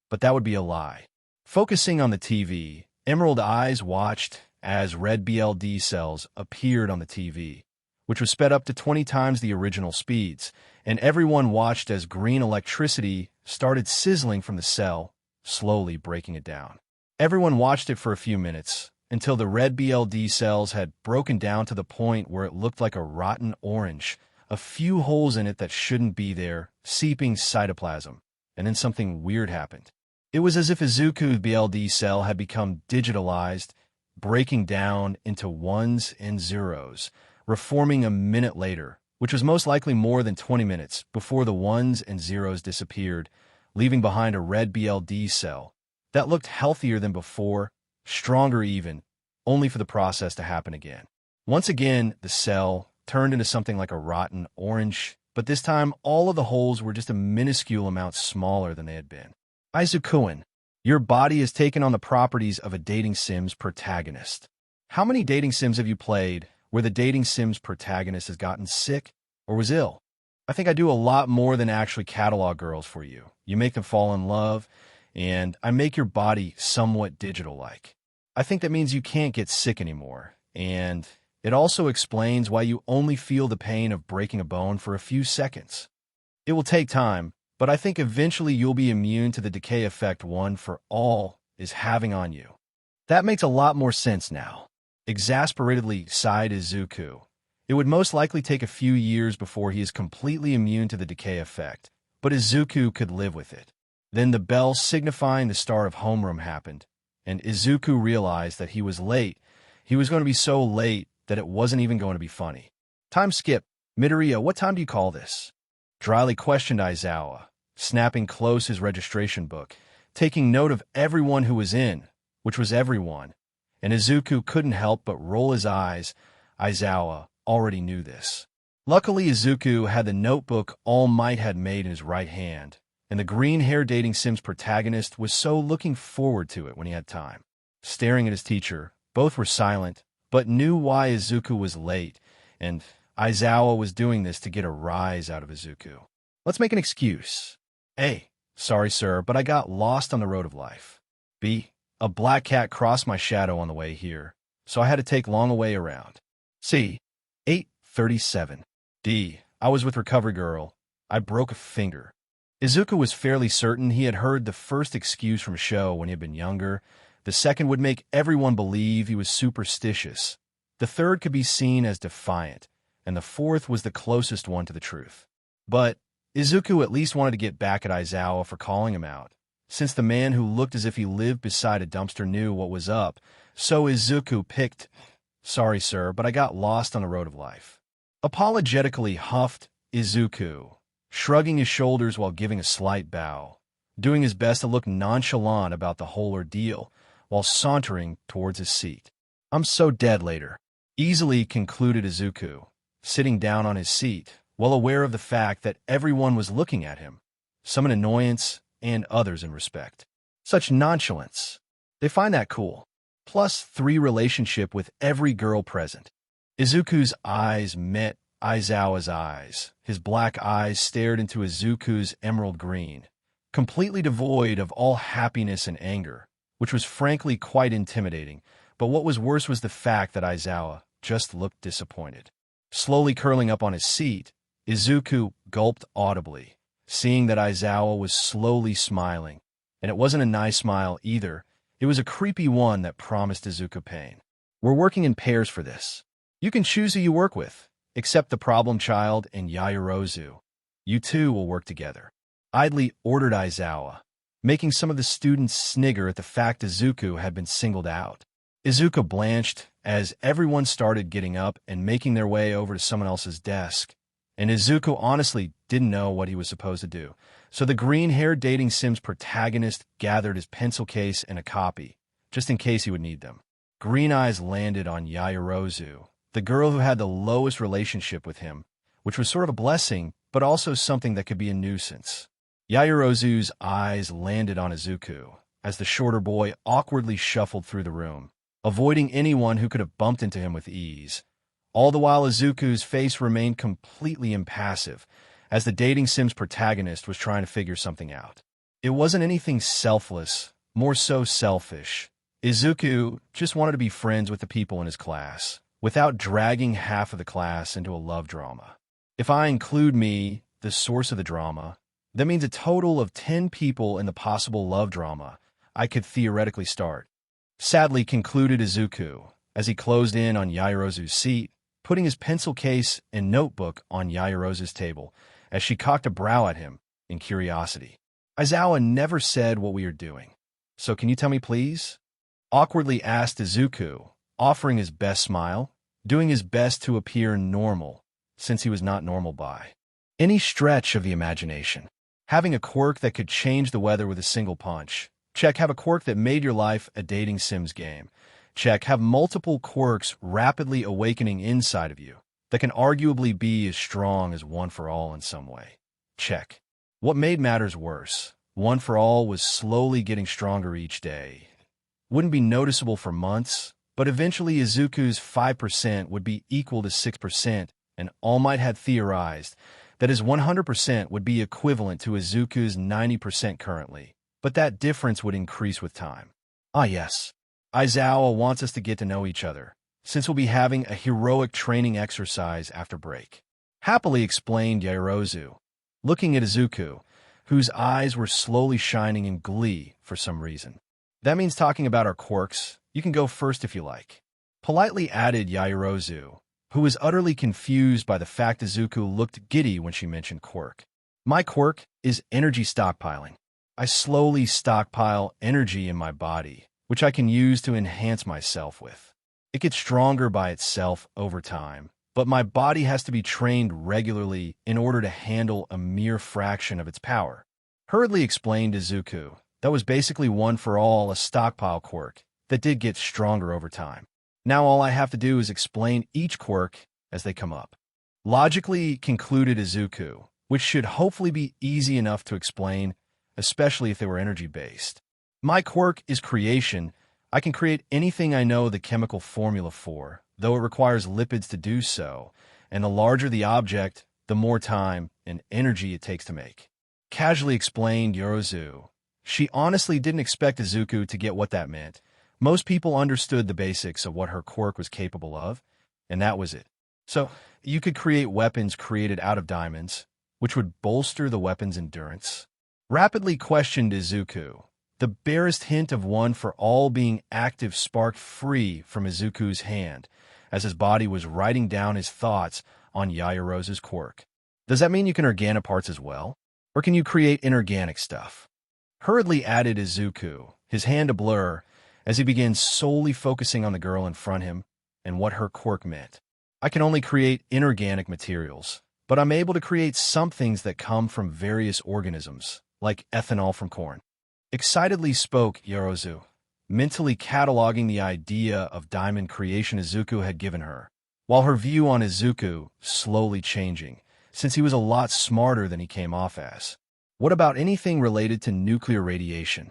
But that would be a lie. Focusing on the TV, Emerald Eyes watched as red BLD cells appeared on the TV, which was sped up to 20 times the original speeds, and everyone watched as green electricity started sizzling from the cell, slowly breaking it down. Everyone watched it for a few minutes, until the red BLD cells had broken down to the point where it looked like a rotten orange, a few holes in it that shouldn't be there, seeping cytoplasm, and then something weird happened. It was as if Izuku's BLD cell had become digitalized, breaking down into ones and zeros, reforming a minute later, which was most likely more than 20 minutes before the ones and zeros disappeared, leaving behind a red BLD cell that looked healthier than before, stronger even, only for the process to happen again. Once again, the cell turned into something like a rotten orange, but this time all of the holes were just a minuscule amount smaller than they had been. Izuku-kun, your body has taken on the properties of a dating Sims protagonist. How many dating Sims have you played where the dating Sims protagonist has gotten sick or was ill? I think I do a lot more than actually catalog girls for you. You make them fall in love, and I make your body somewhat digital-like. I think that means you can't get sick anymore, and it also explains why you only feel the pain of breaking a bone for a few seconds. It will take time, but I think eventually you'll be immune to the decay effect One for All is having on you. That makes a lot more sense now. Exasperatedly sighed Izuku. It would most likely take a few years before he is completely immune to the decay effect, but Izuku could live with it. Then the bell signifying the start of homeroom happened, and Izuku realized that he was late. He was going to be so late that it wasn't even going to be funny. Time skip. Midoriya, what time do you call this? Dryly questioned Aizawa, snapping close his registration book, taking note of everyone who was in, which was everyone, and Izuku couldn't help but roll his eyes. Aizawa already knew this. Luckily, Izuku had the notebook All Might had made in his right hand, and the green-hair dating Sims protagonist was so looking forward to it when he had time. Staring at his teacher, both were silent, but knew why Izuku was late, and Aizawa was doing this to get a rise out of Izuku. Let's make an excuse. A. Sorry, sir, but I got lost on the road of life. B. A black cat crossed my shadow on the way here, so I had to take long a way around. C. 8:37. D. I was with Recovery Girl. I broke a finger. Izuku was fairly certain he had heard the first excuse from Sho when he had been younger. The second would make everyone believe he was superstitious. The third could be seen as defiant, and the fourth was the closest one to the truth. But Izuku at least wanted to get back at Aizawa for calling him out, since the man who looked as if he lived beside a dumpster knew what was up. So Izuku picked, sorry sir, but I got lost on the road of life. Apologetically huffed Izuku, shrugging his shoulders while giving a slight bow, doing his best to look nonchalant about the whole ordeal, while sauntering towards his seat. I'm so dead later, easily concluded Izuku, sitting down on his seat, well aware of the fact that everyone was looking at him, some in annoyance and others in respect. Such nonchalance. They find that cool. +3 relationship with every girl present. Izuku's eyes met Aizawa's eyes. His black eyes stared into Izuku's emerald green, completely devoid of all happiness and anger, which was frankly quite intimidating, but what was worse was the fact that Aizawa just looked disappointed. Slowly curling up on his seat, Izuku gulped audibly, seeing that Aizawa was slowly smiling. And it wasn't a nice smile either. It was a creepy one that promised Izuku pain. We're working in pairs for this. You can choose who you work with, except the problem child and Yaoyorozu. You two will work together. Idly ordered Aizawa, making some of the students snigger at the fact Izuku had been singled out. Izuku blanched as everyone started getting up and making their way over to someone else's desk, and Izuku honestly didn't know what he was supposed to do. So the green-haired dating Sims protagonist gathered his pencil case and a copy, just in case he would need them. Green eyes landed on Yaoyorozu, the girl who had the lowest relationship with him, which was sort of a blessing, but also something that could be a nuisance. Yaoyorozu's eyes landed on Izuku, as the shorter boy awkwardly shuffled through the room, avoiding anyone who could have bumped into him with ease. All the while Izuku's face remained completely impassive, as the dating Sims protagonist was trying to figure something out. It wasn't anything selfless, more so selfish. Izuku just wanted to be friends with the people in his class, without dragging half of the class into a love drama. If I include me, the source of the drama, that means a total of 10 people in the possible love drama I could theoretically start. Sadly, concluded Izuku, as he closed in on Yaoyorozu's seat, putting his pencil case and notebook on Yaoyorozu's table, as she cocked a brow at him in curiosity. Aizawa never said what we are doing. So can you tell me, please? Awkwardly asked Izuku, offering his best smile, doing his best to appear normal, since he was not normal by any stretch of the imagination. Having a quirk that could change the weather with a single punch. Check. Have a quirk that made your life a dating Sims game. Check. Have multiple quirks rapidly awakening inside of you that can arguably be as strong as One for All in some way. Check. What made matters worse, One for All was slowly getting stronger each day. Wouldn't be noticeable for months, but eventually Izuku's 5% would be equal to 6%, and All Might had theorized that his 100% would be equivalent to Izuku's 90% currently, but that difference would increase with time. Ah yes, Aizawa wants us to get to know each other, since we'll be having a heroic training exercise after break. Happily explained Yaoyorozu, looking at Izuku, whose eyes were slowly shining in glee for some reason. That means talking about our quirks. You can go first if you like. Politely added Yaoyorozu, who was utterly confused by the fact Izuku looked giddy when she mentioned quirk. My quirk is energy stockpiling. I slowly stockpile energy in my body, which I can use to enhance myself with. It gets stronger by itself over time, but my body has to be trained regularly in order to handle a mere fraction of its power. Hurriedly explained Izuku, that was basically One for All, a stockpile quirk that did get stronger over time. Now all I have to do is explain each quirk as they come up. Logically concluded Izuku, which should hopefully be easy enough to explain, especially if they were energy-based. My quirk is creation. I can create anything I know the chemical formula for, though it requires lipids to do so, and the larger the object, the more time and energy it takes to make. Casually explained Yaoyorozu. She honestly didn't expect Izuku to get what that meant. Most people understood the basics of what her quirk was capable of, and that was it. So, you could create weapons created out of diamonds, which would bolster the weapon's endurance. Rapidly questioned Izuku. The barest hint of One for All being active sparked free from Izuku's hand, as his body was writing down his thoughts on Yaoyorozu's quirk. Does that mean you can organic parts as well? Or can you create inorganic stuff? Hurriedly added Izuku, his hand a blur, as he began solely focusing on the girl in front of him and what her quirk meant. I can only create inorganic materials, but I'm able to create some things that come from various organisms, like ethanol from corn. Excitedly spoke Yaoyorozu, mentally cataloging the idea of diamond creation Izuku had given her, while her view on Izuku slowly changing, since he was a lot smarter than he came off as. What about anything related to nuclear radiation?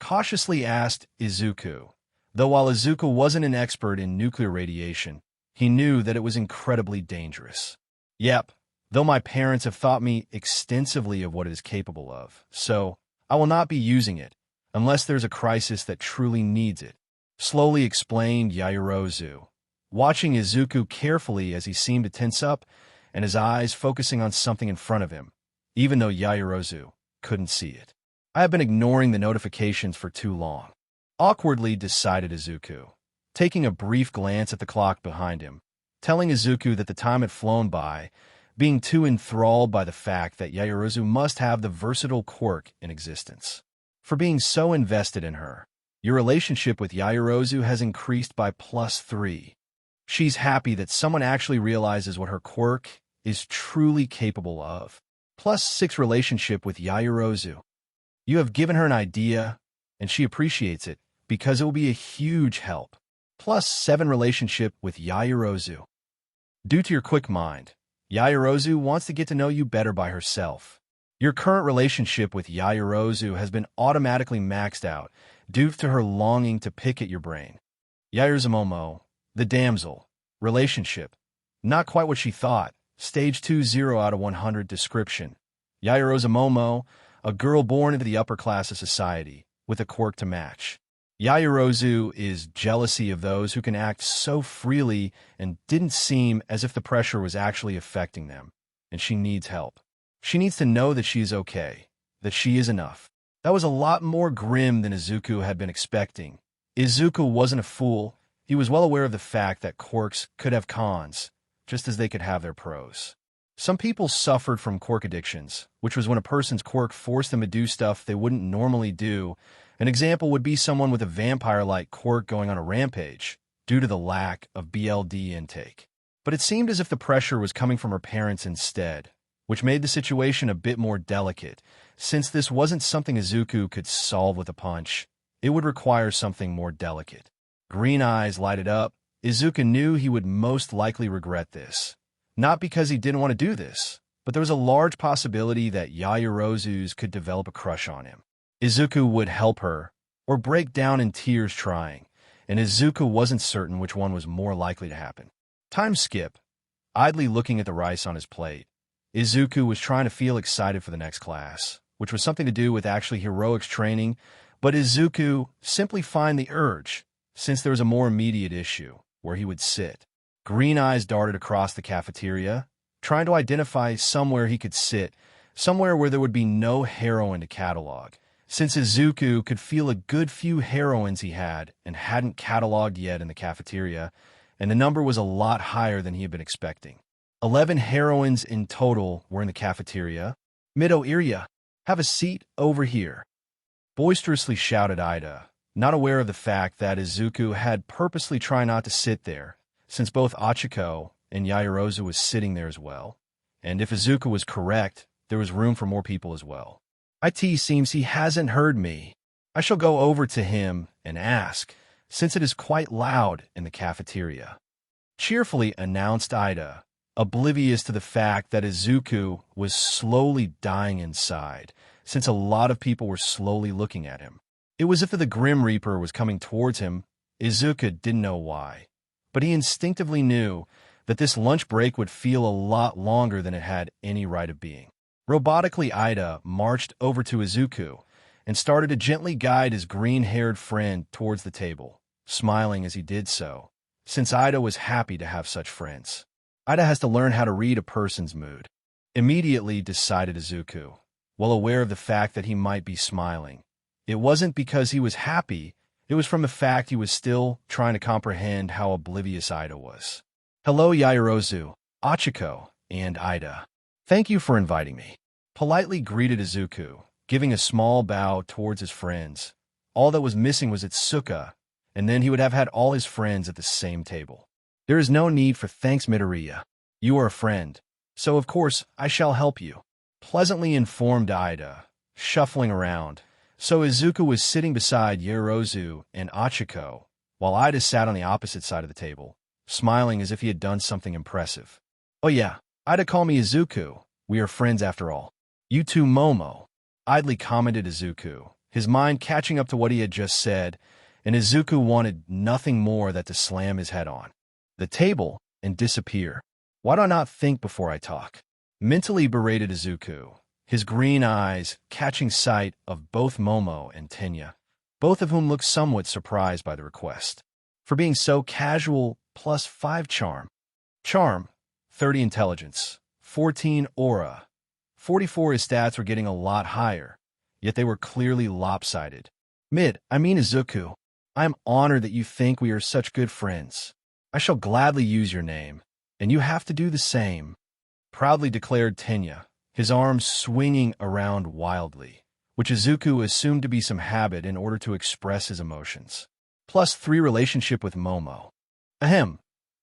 Cautiously asked Izuku, though while Izuku wasn't an expert in nuclear radiation, he knew that it was incredibly dangerous. Yep, though my parents have taught me extensively of what it is capable of, so I will not be using it. unless there's a crisis that truly needs it, slowly explained Yaoyorozu, watching Izuku carefully as he seemed to tense up and his eyes focusing on something in front of him, even though Yaoyorozu couldn't see it. I have been ignoring the notifications for too long, awkwardly decided Izuku, taking a brief glance at the clock behind him, telling Izuku that the time had flown by, being too enthralled by the fact that Yaoyorozu must have the versatile Quirk in existence. For being so invested in her, your relationship with Yaoyorozu has increased by +3. She's happy that someone actually realizes what her Quirk is truly capable of. +6 relationship with Yaoyorozu. You have given her an idea, and she appreciates it, because it will be a huge help. +7 relationship with Yaoyorozu. Due to your quick mind, Yaoyorozu wants to get to know you better by herself. Your current relationship with Yaoyorozu has been automatically maxed out due to her longing to pick at your brain. Yaoyorozu, the damsel. Relationship. Not quite what she thought. Stage 2 0 out of 100 description. Yaoyorozu, a girl born into the upper class of society, with a quirk to match. Yaoyorozu is jealousy of those who can act so freely and didn't seem as if the pressure was actually affecting them, and she needs help. She needs to know that she's okay, that she is enough. That was a lot more grim than Izuku had been expecting. Izuku wasn't a fool. He was well aware of the fact that quirks could have cons, just as they could have their pros. Some people suffered from quirk addictions, which was when a person's quirk forced them to do stuff they wouldn't normally do. An example would be someone with a vampire-like quirk going on a rampage due to the lack of BLD intake. But it seemed as if the pressure was coming from her parents instead, which made the situation a bit more delicate. Since this wasn't something Izuku could solve with a punch, it would require something more delicate. Green eyes lighted up. Izuku knew he would most likely regret this. Not because he didn't want to do this, but there was a large possibility that Yaoyorozu could develop a crush on him. Izuku would help her, or break down in tears trying, and Izuku wasn't certain which one was more likely to happen. Time skip. Idly looking at the rice on his plate, Izuku was trying to feel excited for the next class, which was something to do with actually heroics training, but Izuku simply find the urge, since there was a more immediate issue, where he would sit. Green eyes darted across the cafeteria, trying to identify somewhere he could sit, somewhere where there would be no heroine to catalog, since Izuku could feel a good few heroines he had and hadn't cataloged yet in the cafeteria, and the number was a lot higher than he had been expecting. 11 heroines in total were in the cafeteria. Midoriya, have a seat over here, boisterously shouted Ida, not aware of the fact that Izuku had purposely tried not to sit there, since both Ochaco and Yaoyorozu was sitting there as well. And if Izuku was correct, there was room for more people as well. It seems he hasn't heard me. I shall go over to him and ask, since it is quite loud in the cafeteria. Cheerfully announced Ida, oblivious to the fact that Izuku was slowly dying inside, since a lot of people were slowly looking at him. It was as if the Grim Reaper was coming towards him. Izuku didn't know why, but he instinctively knew that this lunch break would feel a lot longer than it had any right of being. Robotically, Ida marched over to Izuku and started to gently guide his green-haired friend towards the table, smiling as he did so, since Ida was happy to have such friends. Ida has to learn how to read a person's mood. Immediately decided Izuku, well aware of the fact that he might be smiling. It wasn't because he was happy, it was from the fact he was still trying to comprehend how oblivious Ida was. Hello Yaoyorozu, Ochaco, and Ida. Thank you for inviting me. Politely greeted Izuku, giving a small bow towards his friends. All that was missing was Itsuka, and then he would have had all his friends at the same table. There is no need for thanks, Midoriya. You are a friend, so of course I shall help you. Pleasantly informed Ida, shuffling around. So Izuku was sitting beside Yaoyorozu and Ochaco, while Ida sat on the opposite side of the table, smiling as if he had done something impressive. Oh yeah, Ida call me Izuku. We are friends after all. You too, Momo. Idly commented Izuku, his mind catching up to what he had just said, and Izuku wanted nothing more than to slam his head on the table and disappear. Why do I not think before I talk? Mentally berated Izuku, his green eyes catching sight of both Momo and Tenya. both of whom looked somewhat surprised by the request. For being so casual, plus 5 charm. Charm, 30 intelligence, 14 aura. 44 his stats were getting a lot higher, yet they were clearly lopsided. Izuku, I am honored that you think we are such good friends. I shall gladly use your name, and you have to do the same, proudly declared Tenya, his arms swinging around wildly, which Izuku assumed to be some habit in order to express his emotions. Plus 3 relationship with Momo. Ahem.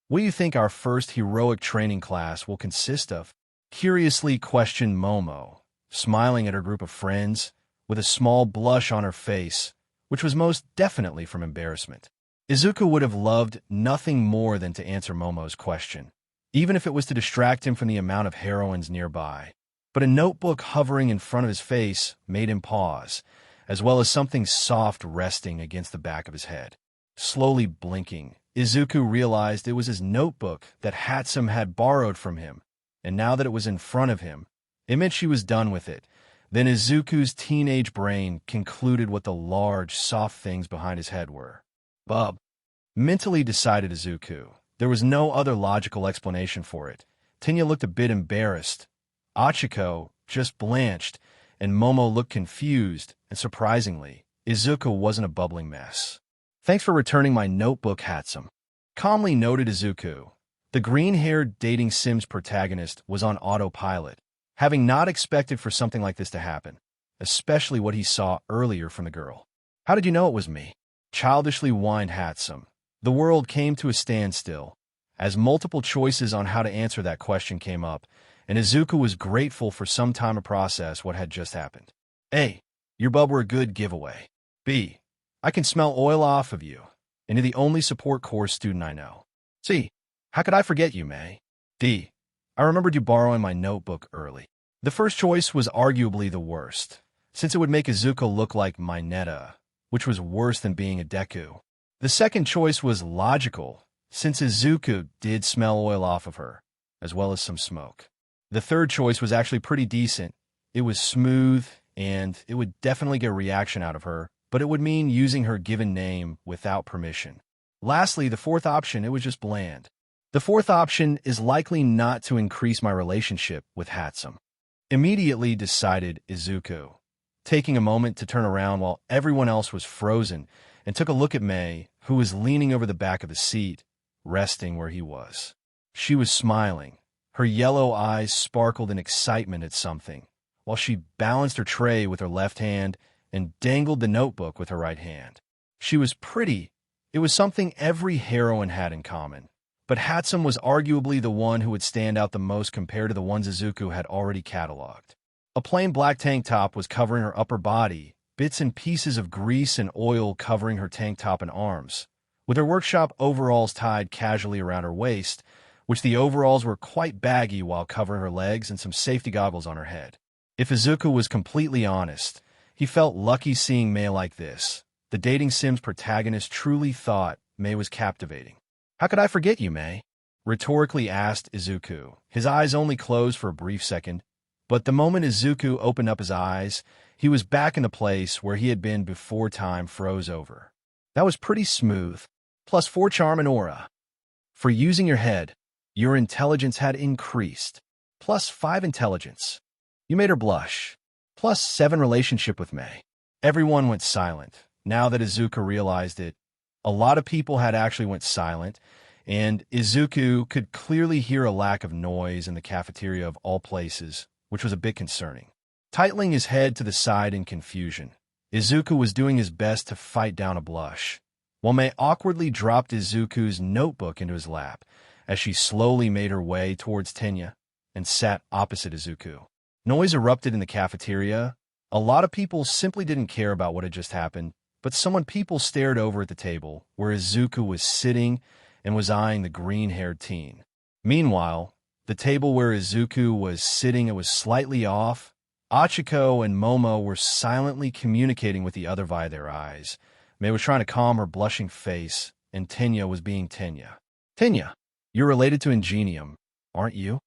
What do you think our first heroic training class will consist of? Curiously questioned Momo, smiling at her group of friends, with a small blush on her face, which was most definitely from embarrassment. Izuku would have loved nothing more than to answer Momo's question, even if it was to distract him from the amount of heroines nearby. But a notebook hovering in front of his face made him pause, as well as something soft resting against the back of his head. Slowly blinking, Izuku realized it was his notebook that Hatsum had borrowed from him, and now that it was in front of him, it meant she was done with it. Then Izuku's teenage brain concluded what the large, soft things behind his head were. Bub. Mentally decided Izuku. There was no other logical explanation for it. Tenya looked a bit embarrassed. Ochaco just blanched, and Momo looked confused, and surprisingly, Izuku wasn't a bubbling mess. Thanks for returning my notebook, Hatsum. Calmly noted Izuku. The green-haired dating Sims protagonist was on autopilot, having not expected for something like this to happen, especially what he saw earlier from the girl. How did you know it was me? Childishly whined Hatsum. The world came to a standstill, as multiple choices on how to answer that question came up, and Izuku was grateful for some time to process what had just happened. A. Your bub were a good giveaway. B. I can smell oil off of you, and you're the only support course student I know. C. How could I forget you, May? D. I remembered you borrowing my notebook early. The first choice was arguably the worst, since it would make Izuku look like Mineta, which was worse than being a Deku. The second choice was logical, since Izuku did smell oil off of her, as well as some smoke. The third choice was actually pretty decent. It was smooth, and it would definitely get a reaction out of her, but it would mean using her given name without permission. Lastly, the fourth option, it was just bland. The fourth option is likely not to increase my relationship with Hatsum. Immediately decided Izuku, taking a moment to turn around while everyone else was frozen, and took a look at May, who was leaning over the back of the seat, resting where he was. She was smiling. Her yellow eyes sparkled in excitement at something, while she balanced her tray with her left hand and dangled the notebook with her right hand. She was pretty. It was something every heroine had in common. But Hatsum was arguably the one who would stand out the most compared to the ones Izuku had already cataloged. A plain black tank top was covering her upper body, bits and pieces of grease and oil covering her tank top and arms, with her workshop overalls tied casually around her waist, which the overalls were quite baggy while covering her legs, and some safety goggles on her head. If Izuku was completely honest, he felt lucky seeing May like this. The dating Sims protagonist truly thought May was captivating. How could I forget you, May? Rhetorically asked Izuku. His eyes only closed for a brief second, but the moment Izuku opened up his eyes, he was back in the place where he had been before time froze over. That was pretty smooth. Plus 4 charm and aura. For using your head, your intelligence had increased. Plus 5 intelligence. You made her blush. Plus 7 relationship with May. Everyone went silent. Now that Izuku realized it, a lot of people had actually went silent, and Izuku could clearly hear a lack of noise in the cafeteria of all places, which was a bit concerning. Titling his head to the side in confusion, Izuku was doing his best to fight down a blush, while May awkwardly dropped Izuku's notebook into his lap as she slowly made her way towards Tenya and sat opposite Izuku. Noise erupted in the cafeteria. A lot of people simply didn't care about what had just happened, but people stared over at the table where Izuku was sitting and was eyeing the green-haired teen. Meanwhile, the table where Izuku was sitting, it was slightly off. Ochaco and Momo were silently communicating with the other via their eyes. May was trying to calm her blushing face, and Tenya was being Tenya. Tenya, you're related to Ingenium, aren't you?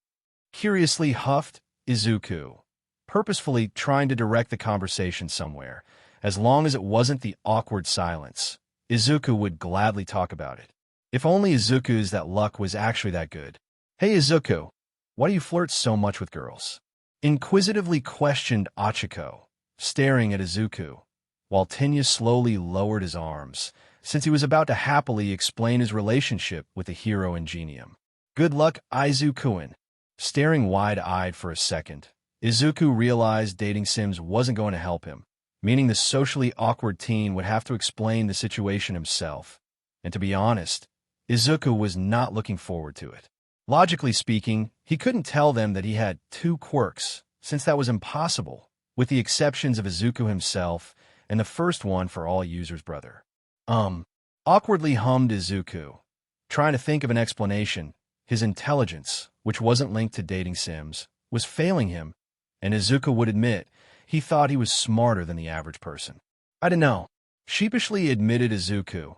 Curiously huffed Izuku, purposefully trying to direct the conversation somewhere, As long as it wasn't the awkward silence, Izuku would gladly talk about it. If only Izuku's that luck was actually that good. "Hey Izuku, why do you flirt so much with girls?" inquisitively questioned Ochaco, staring at Izuku, while Tenya slowly lowered his arms, since he was about to happily explain his relationship with the hero Ingenium. "Good luck, Izuku." Staring wide-eyed for a second, Izuku realized dating sims wasn't going to help him, meaning the socially awkward teen would have to explain the situation himself. And to be honest, Izuku was not looking forward to it. Logically speaking, he couldn't tell them that he had 2 quirks, since that was impossible, with the exceptions of Izuku himself and the first one for all users' brother. Awkwardly hummed Izuku, trying to think of an explanation. His intelligence, which wasn't linked to dating sims, was failing him, and Izuku would admit he thought he was smarter than the average person. "I don't know," sheepishly admitted Izuku,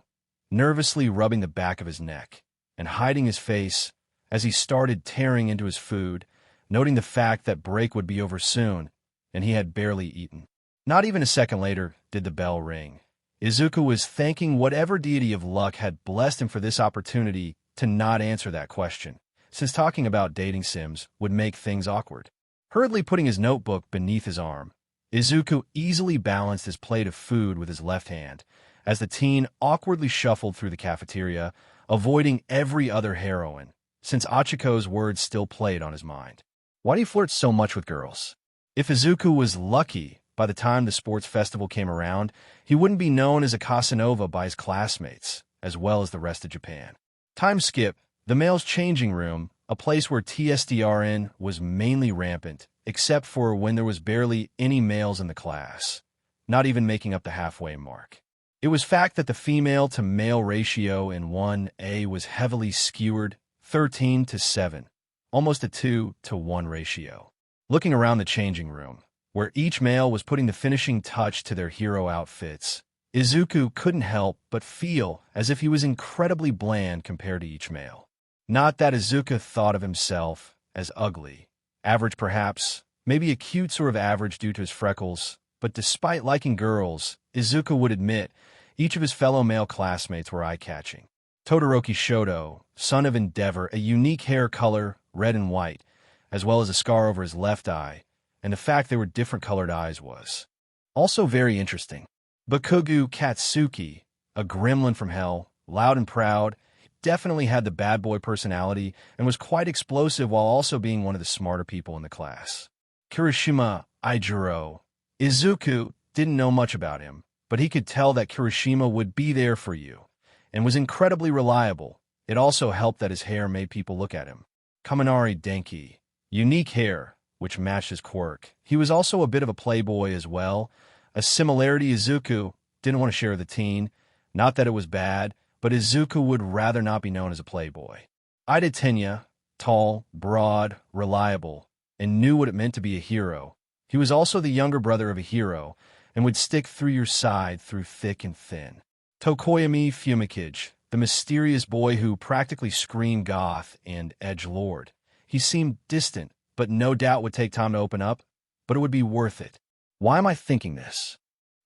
nervously rubbing the back of his neck and hiding his face as he started tearing into his food, noting the fact that break would be over soon, and he had barely eaten. Not even a second later did the bell ring. Izuku was thanking whatever deity of luck had blessed him for this opportunity to not answer that question, since talking about dating sims would make things awkward. Hurriedly putting his notebook beneath his arm, Izuku easily balanced his plate of food with his left hand, as the teen awkwardly shuffled through the cafeteria, avoiding every other heroine, since Ochaco's words still played on his mind. "Why do you flirt so much with girls?" If Izuku was lucky, by the time the sports festival came around, he wouldn't be known as a Casanova by his classmates, as well as the rest of Japan. Time skip, the male's changing room, a place where TSDRN was mainly rampant, except for when there was barely any males in the class, not even making up the halfway mark. It was fact that the female-to-male ratio in 1A was heavily skewered, 13-7, almost a 2-to-1 ratio. Looking around the changing room, where each male was putting the finishing touch to their hero outfits, Izuku couldn't help but feel as if he was incredibly bland compared to each male. Not that Izuku thought of himself as ugly, average perhaps, maybe a cute sort of average due to his freckles, but despite liking girls, Izuku would admit each of his fellow male classmates were eye-catching. Todoroki Shoto, son of Endeavor, a unique hair color, red and white, as well as a scar over his left eye, and the fact they were different colored eyes was also very interesting. Bakugo Katsuki, a gremlin from hell, loud and proud, definitely had the bad boy personality and was quite explosive while also being one of the smarter people in the class. Kirishima Jiro. Izuku didn't know much about him, but he could tell that Kirishima would be there for you, and was incredibly reliable. It also helped that his hair made people look at him. Kaminari Denki. Unique hair, which matched his quirk. He was also a bit of a playboy as well, a similarity Izuku didn't want to share with the teen. Not that it was bad, but Izuku would rather not be known as a playboy. Ida Tenya, tall, broad, reliable, and knew what it meant to be a hero. He was also the younger brother of a hero, and would stick through your side through thick and thin. Tokoyami Fumikage, the mysterious boy who practically screamed goth and edgelord. He seemed distant, but no doubt would take time to open up, but it would be worth it. Why am I thinking this?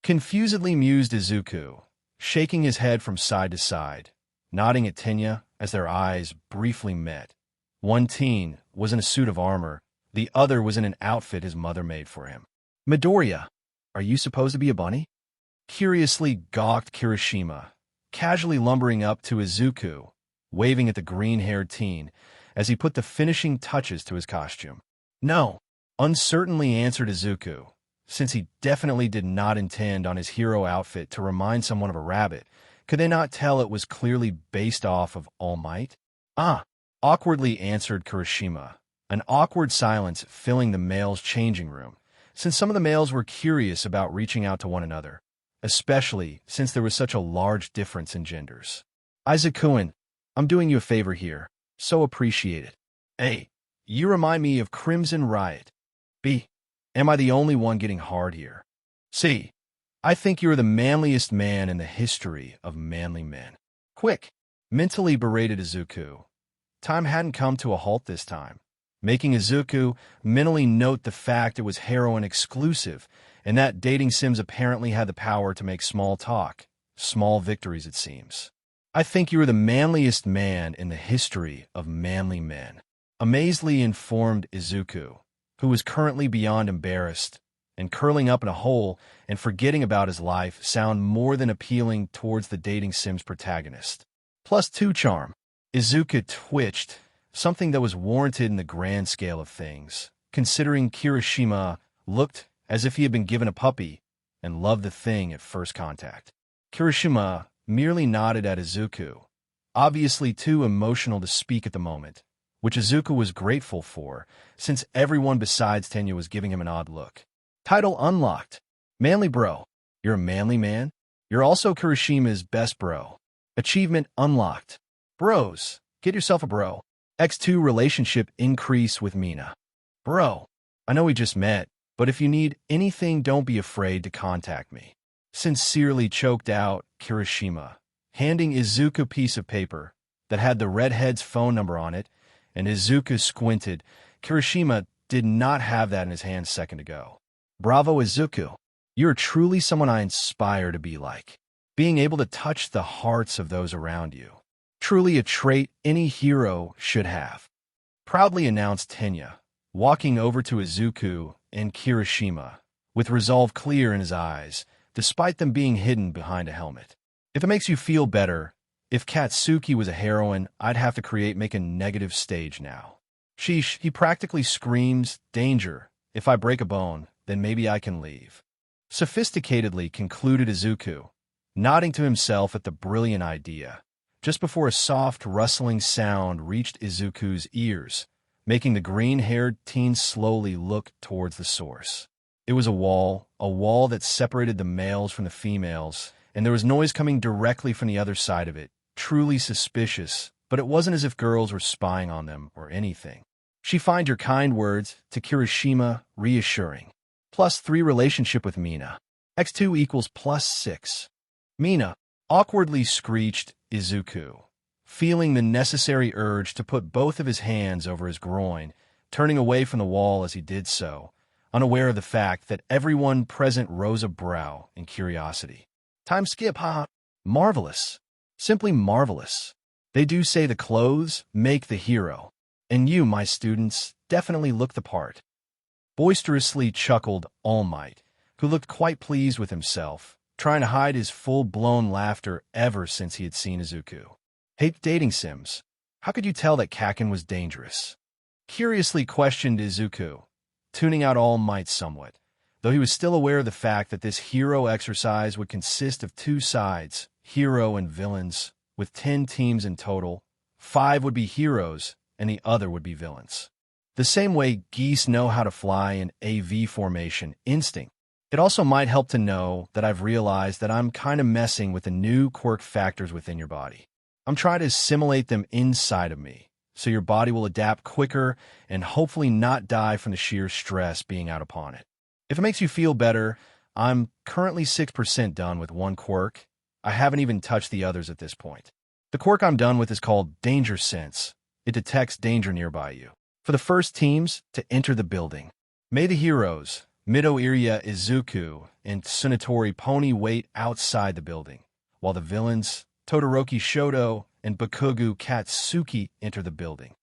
Confusedly mused Izuku, shaking his head from side to side, nodding at Tenya as their eyes briefly met. One teen was in a suit of armor, the other was in an outfit his mother made for him. "Midoriya, are you supposed to be a bunny?" Curiously gawked Kirishima, casually lumbering up to Izuku, waving at the green-haired teen as he put the finishing touches to his costume. "No," uncertainly answered Izuku, since he definitely did not intend on his hero outfit to remind someone of a rabbit. Could they not tell it was clearly based off of All Might? "Ah," awkwardly answered Kirishima, an awkward silence filling the male's changing room, since some of the males were curious about reaching out to one another, especially since there was such a large difference in genders. "Izuku, I'm doing you a favor here. So appreciate it. A. You remind me of Crimson Riot. B. Am I the only one getting hard here? C. I think you're the manliest man in the history of manly men." "Quick," mentally berated Izuku. Time hadn't come to a halt this time, making Izuku mentally note the fact it was heroine exclusive and that dating sims apparently had the power to make small talk, small victories it seems. I think you are the manliest man in the history of manly men, amazedly informed Izuku, who was currently beyond embarrassed, and curling up in a hole and forgetting about his life sound more than appealing towards the dating sim's protagonist. +2 charm. Izuku twitched, something that was warranted in the grand scale of things, considering Kirishima looked as if he had been given a puppy and loved the thing at first contact. Kirishima merely nodded at Izuku, obviously too emotional to speak at the moment, which Izuku was grateful for, since everyone besides Tenya was giving him an odd look. Title unlocked. Manly bro. You're a manly man? You're also Kirishima's best bro. Achievement unlocked. Bros. Get yourself a bro. X2 relationship increase with Mina. Bro. I know we just met, but if you need anything, don't be afraid to contact me. Sincerely choked out Kirishima, handing Izuku a piece of paper that had the redhead's phone number on it, and Izuku squinted. Kirishima did not have that in his hand a second ago. Bravo, Izuku. You're truly someone I aspire to be like. Being able to touch the hearts of those around you. Truly a trait any hero should have. Proudly announced Tenya, walking over to Izuku and Kirishima, with resolve clear in his eyes, despite them being hidden behind a helmet. If it makes you feel better, if Katsuki was a heroine, I'd have to make a negative stage now. Sheesh, he practically screams, danger, if I break a bone, then maybe I can leave. Sophisticatedly concluded Izuku, nodding to himself at the brilliant idea, just before a soft, rustling sound reached Izuku's ears, making the green-haired teen slowly look towards the source. It was a wall that separated the males from the females, and there was noise coming directly from the other side of it, truly suspicious, but it wasn't as if girls were spying on them or anything. She find your kind words to Kirishima reassuring. +3 relationship with Mina. X2 equals +6. Mina, awkwardly screeched Izuku, feeling the necessary urge to put both of his hands over his groin, turning away from the wall as he did so, unaware of the fact that everyone present rose a brow in curiosity. Time skip, haha. Marvelous. Simply marvelous. They do say the clothes make the hero, and you, my students, definitely look the part. Boisterously chuckled All Might, who looked quite pleased with himself, trying to hide his full-blown laughter ever since he had seen Izuku. Hate dating sims. How could you tell that Kaken was dangerous? Curiously questioned Izuku, tuning out All Might somewhat, though he was still aware of the fact that this hero exercise would consist of 2 sides, hero and villains, with 10 teams in total. 5 would be heroes, and the other would be villains. The same way geese know how to fly in AV formation instinct. It also might help to know that I've realized that I'm kind of messing with the new quirk factors within your body. I'm trying to assimilate them inside of me, so your body will adapt quicker and hopefully not die from the sheer stress being out upon it. If it makes you feel better, I'm currently 6% done with 1 quirk. I haven't even touched the others at this point. The quirk I'm done with is called Danger Sense. It detects danger nearby you. For the first teams to enter the building, may the heroes, Midoriya Izuku and Tsunatori Pony, wait outside the building, while the villains, Todoroki Shoto and Bakugo Katsuki, enter the building.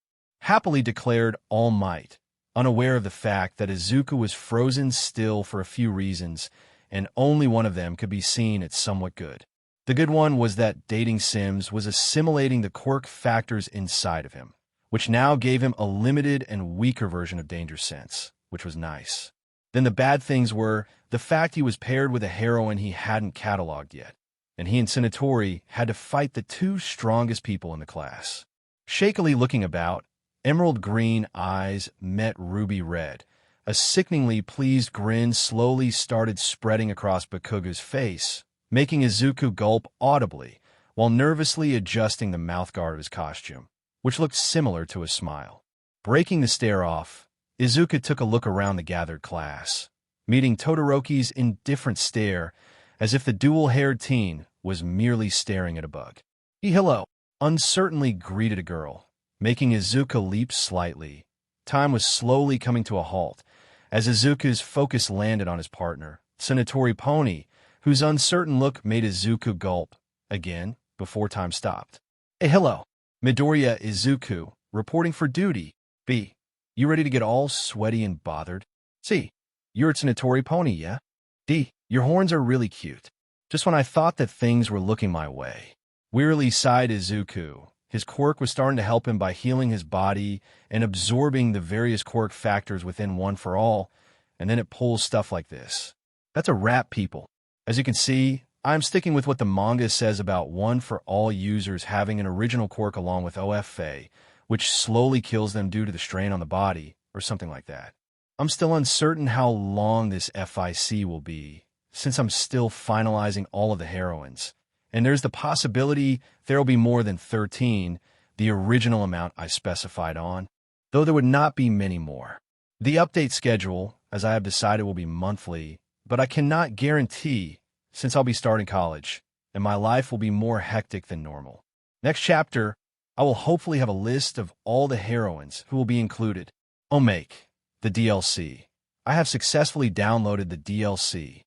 Happily declared All Might, unaware of the fact that Izuku was frozen still for a few reasons, and only one of them could be seen as somewhat good. The good one was that dating sims was assimilating the quirk factors inside of him, which now gave him a limited and weaker version of Danger Sense, which was nice. Then the bad things were the fact he was paired with a heroine he hadn't cataloged yet, and he and Tsunatori had to fight the 2 strongest people in the class. Shakily looking about, emerald green eyes met ruby red. A sickeningly pleased grin slowly started spreading across Bakugo's face, making Izuku gulp audibly while nervously adjusting the mouthguard of his costume, which looked similar to a smile. Breaking the stare off, Izuku took a look around the gathered class, meeting Todoroki's indifferent stare as if the dual-haired teen was merely staring at a bug. Hello, uncertainly greeted a girl, making Izuku leap slightly. Time was slowly coming to a halt as Izuku's focus landed on his partner, Tsunotori Pony, whose uncertain look made Izuku gulp again before time stopped. Hey, hello. Midoriya Izuku, reporting for duty. B. You ready to get all sweaty and bothered? C. You're Tsunotori Pony, yeah? D. Your horns are really cute. Just when I thought that things were looking my way. Wearily sighed Izuku. His quirk was starting to help him by healing his body and absorbing the various quirk factors within One for All, and then it pulls stuff like this. That's a wrap, people. As you can see, I'm sticking with what the manga says about One for All users having an original quirk along with OFA, which slowly kills them due to the strain on the body, or something like that. I'm still uncertain how long this FIC will be, since I'm still finalizing all of the heroines, and there's the possibility there will be more than 13, the original amount I specified on, though there would not be many more. The update schedule, as I have decided, will be monthly, but I cannot guarantee, since I'll be starting college, and my life will be more hectic than normal. Next chapter, I will hopefully have a list of all the heroines who will be included. Omake, the DLC. I have successfully downloaded the DLC.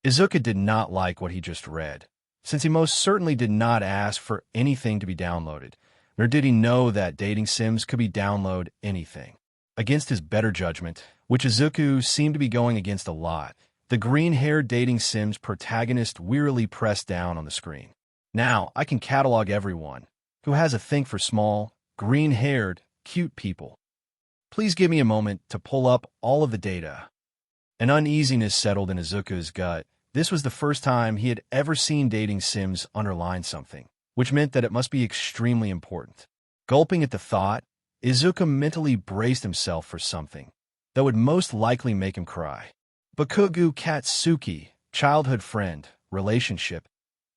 Izuku did not like what he just read, since he most certainly did not ask for anything to be downloaded, nor did he know that dating sims could be download anything. Against his better judgment, which Izuku seemed to be going against a lot, the green-haired dating sims protagonist wearily pressed down on the screen. Now, I can catalog everyone who has a thing for small, green-haired, cute people. Please give me a moment to pull up all of the data. An uneasiness settled in Izuku's gut. This was the first time he had ever seen dating sims underline something, which meant that it must be extremely important. Gulping at the thought, Izuku mentally braced himself for something that would most likely make him cry. Bakugo Katsuki, childhood friend, relationship,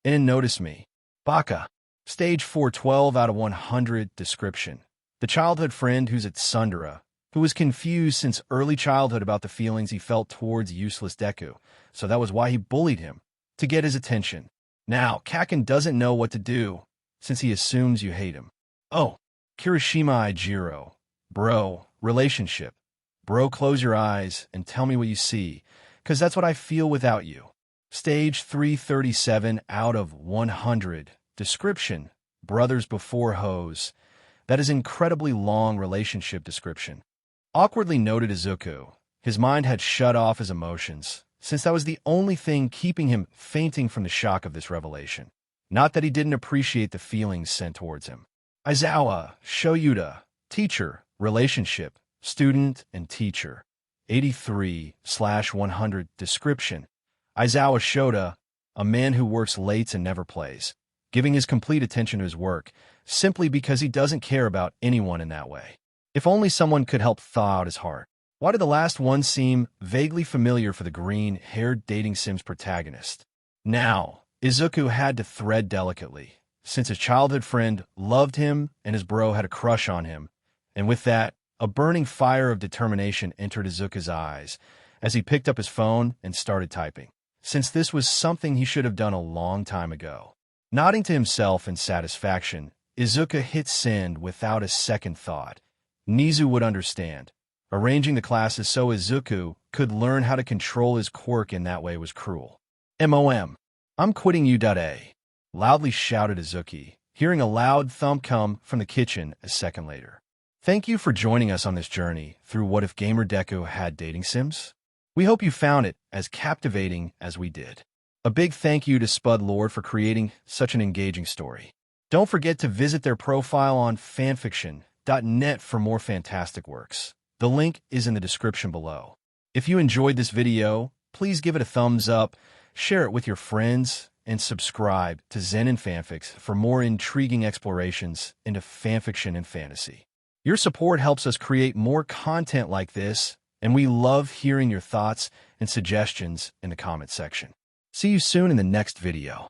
and notice me. Baka, stage 412 out of 100 description. The childhood friend who's at Sundara, who was confused since early childhood about the feelings he felt towards useless Deku, so that was why he bullied him, to get his attention. Now, Kaken doesn't know what to do, since he assumes you hate him. Oh, Kirishima Jiro. Bro, relationship. Bro, close your eyes and tell me what you see, because that's what I feel without you. Stage 337 out of 100. Description. Brothers before hoes. That is incredibly long relationship description. Awkwardly noted Izuku. His mind had shut off his emotions, since that was the only thing keeping him fainting from the shock of this revelation. Not that he didn't appreciate the feelings sent towards him. Aizawa, Shoyuta, teacher, relationship, student and teacher. 83/100 description. Aizawa Shota, a man who works late and never plays, giving his complete attention to his work, simply because he doesn't care about anyone in that way. If only someone could help thaw out his heart. Why did the last one seem vaguely familiar for the green-haired dating sims protagonist? Now, Izuku had to thread delicately, since his childhood friend loved him and his bro had a crush on him, and with that, a burning fire of determination entered Izuku's eyes as he picked up his phone and started typing, since this was something he should have done a long time ago. Nodding to himself in satisfaction, Izuku hit send without a second thought. Nezu would understand. Arranging the classes so Izuku could learn how to control his quirk in that way was cruel. MOM. I'm quitting you.A. Loudly shouted Izuku, hearing a loud thump come from the kitchen a second later. Thank you for joining us on this journey through What If Gamer Deku Had Dating Sims? We hope you found it as captivating as we did. A big thank you to SpudLord for creating such an engaging story. Don't forget to visit their profile on Fanfiction.net for more fantastic works. The link is in the description below. If you enjoyed this video, please give it a thumbs up, share it with your friends, and subscribe to Zenin Fanfics for more intriguing explorations into fanfiction and fantasy. Your support helps us create more content like this, and we love hearing your thoughts and suggestions in the comment section. See you soon in the next video.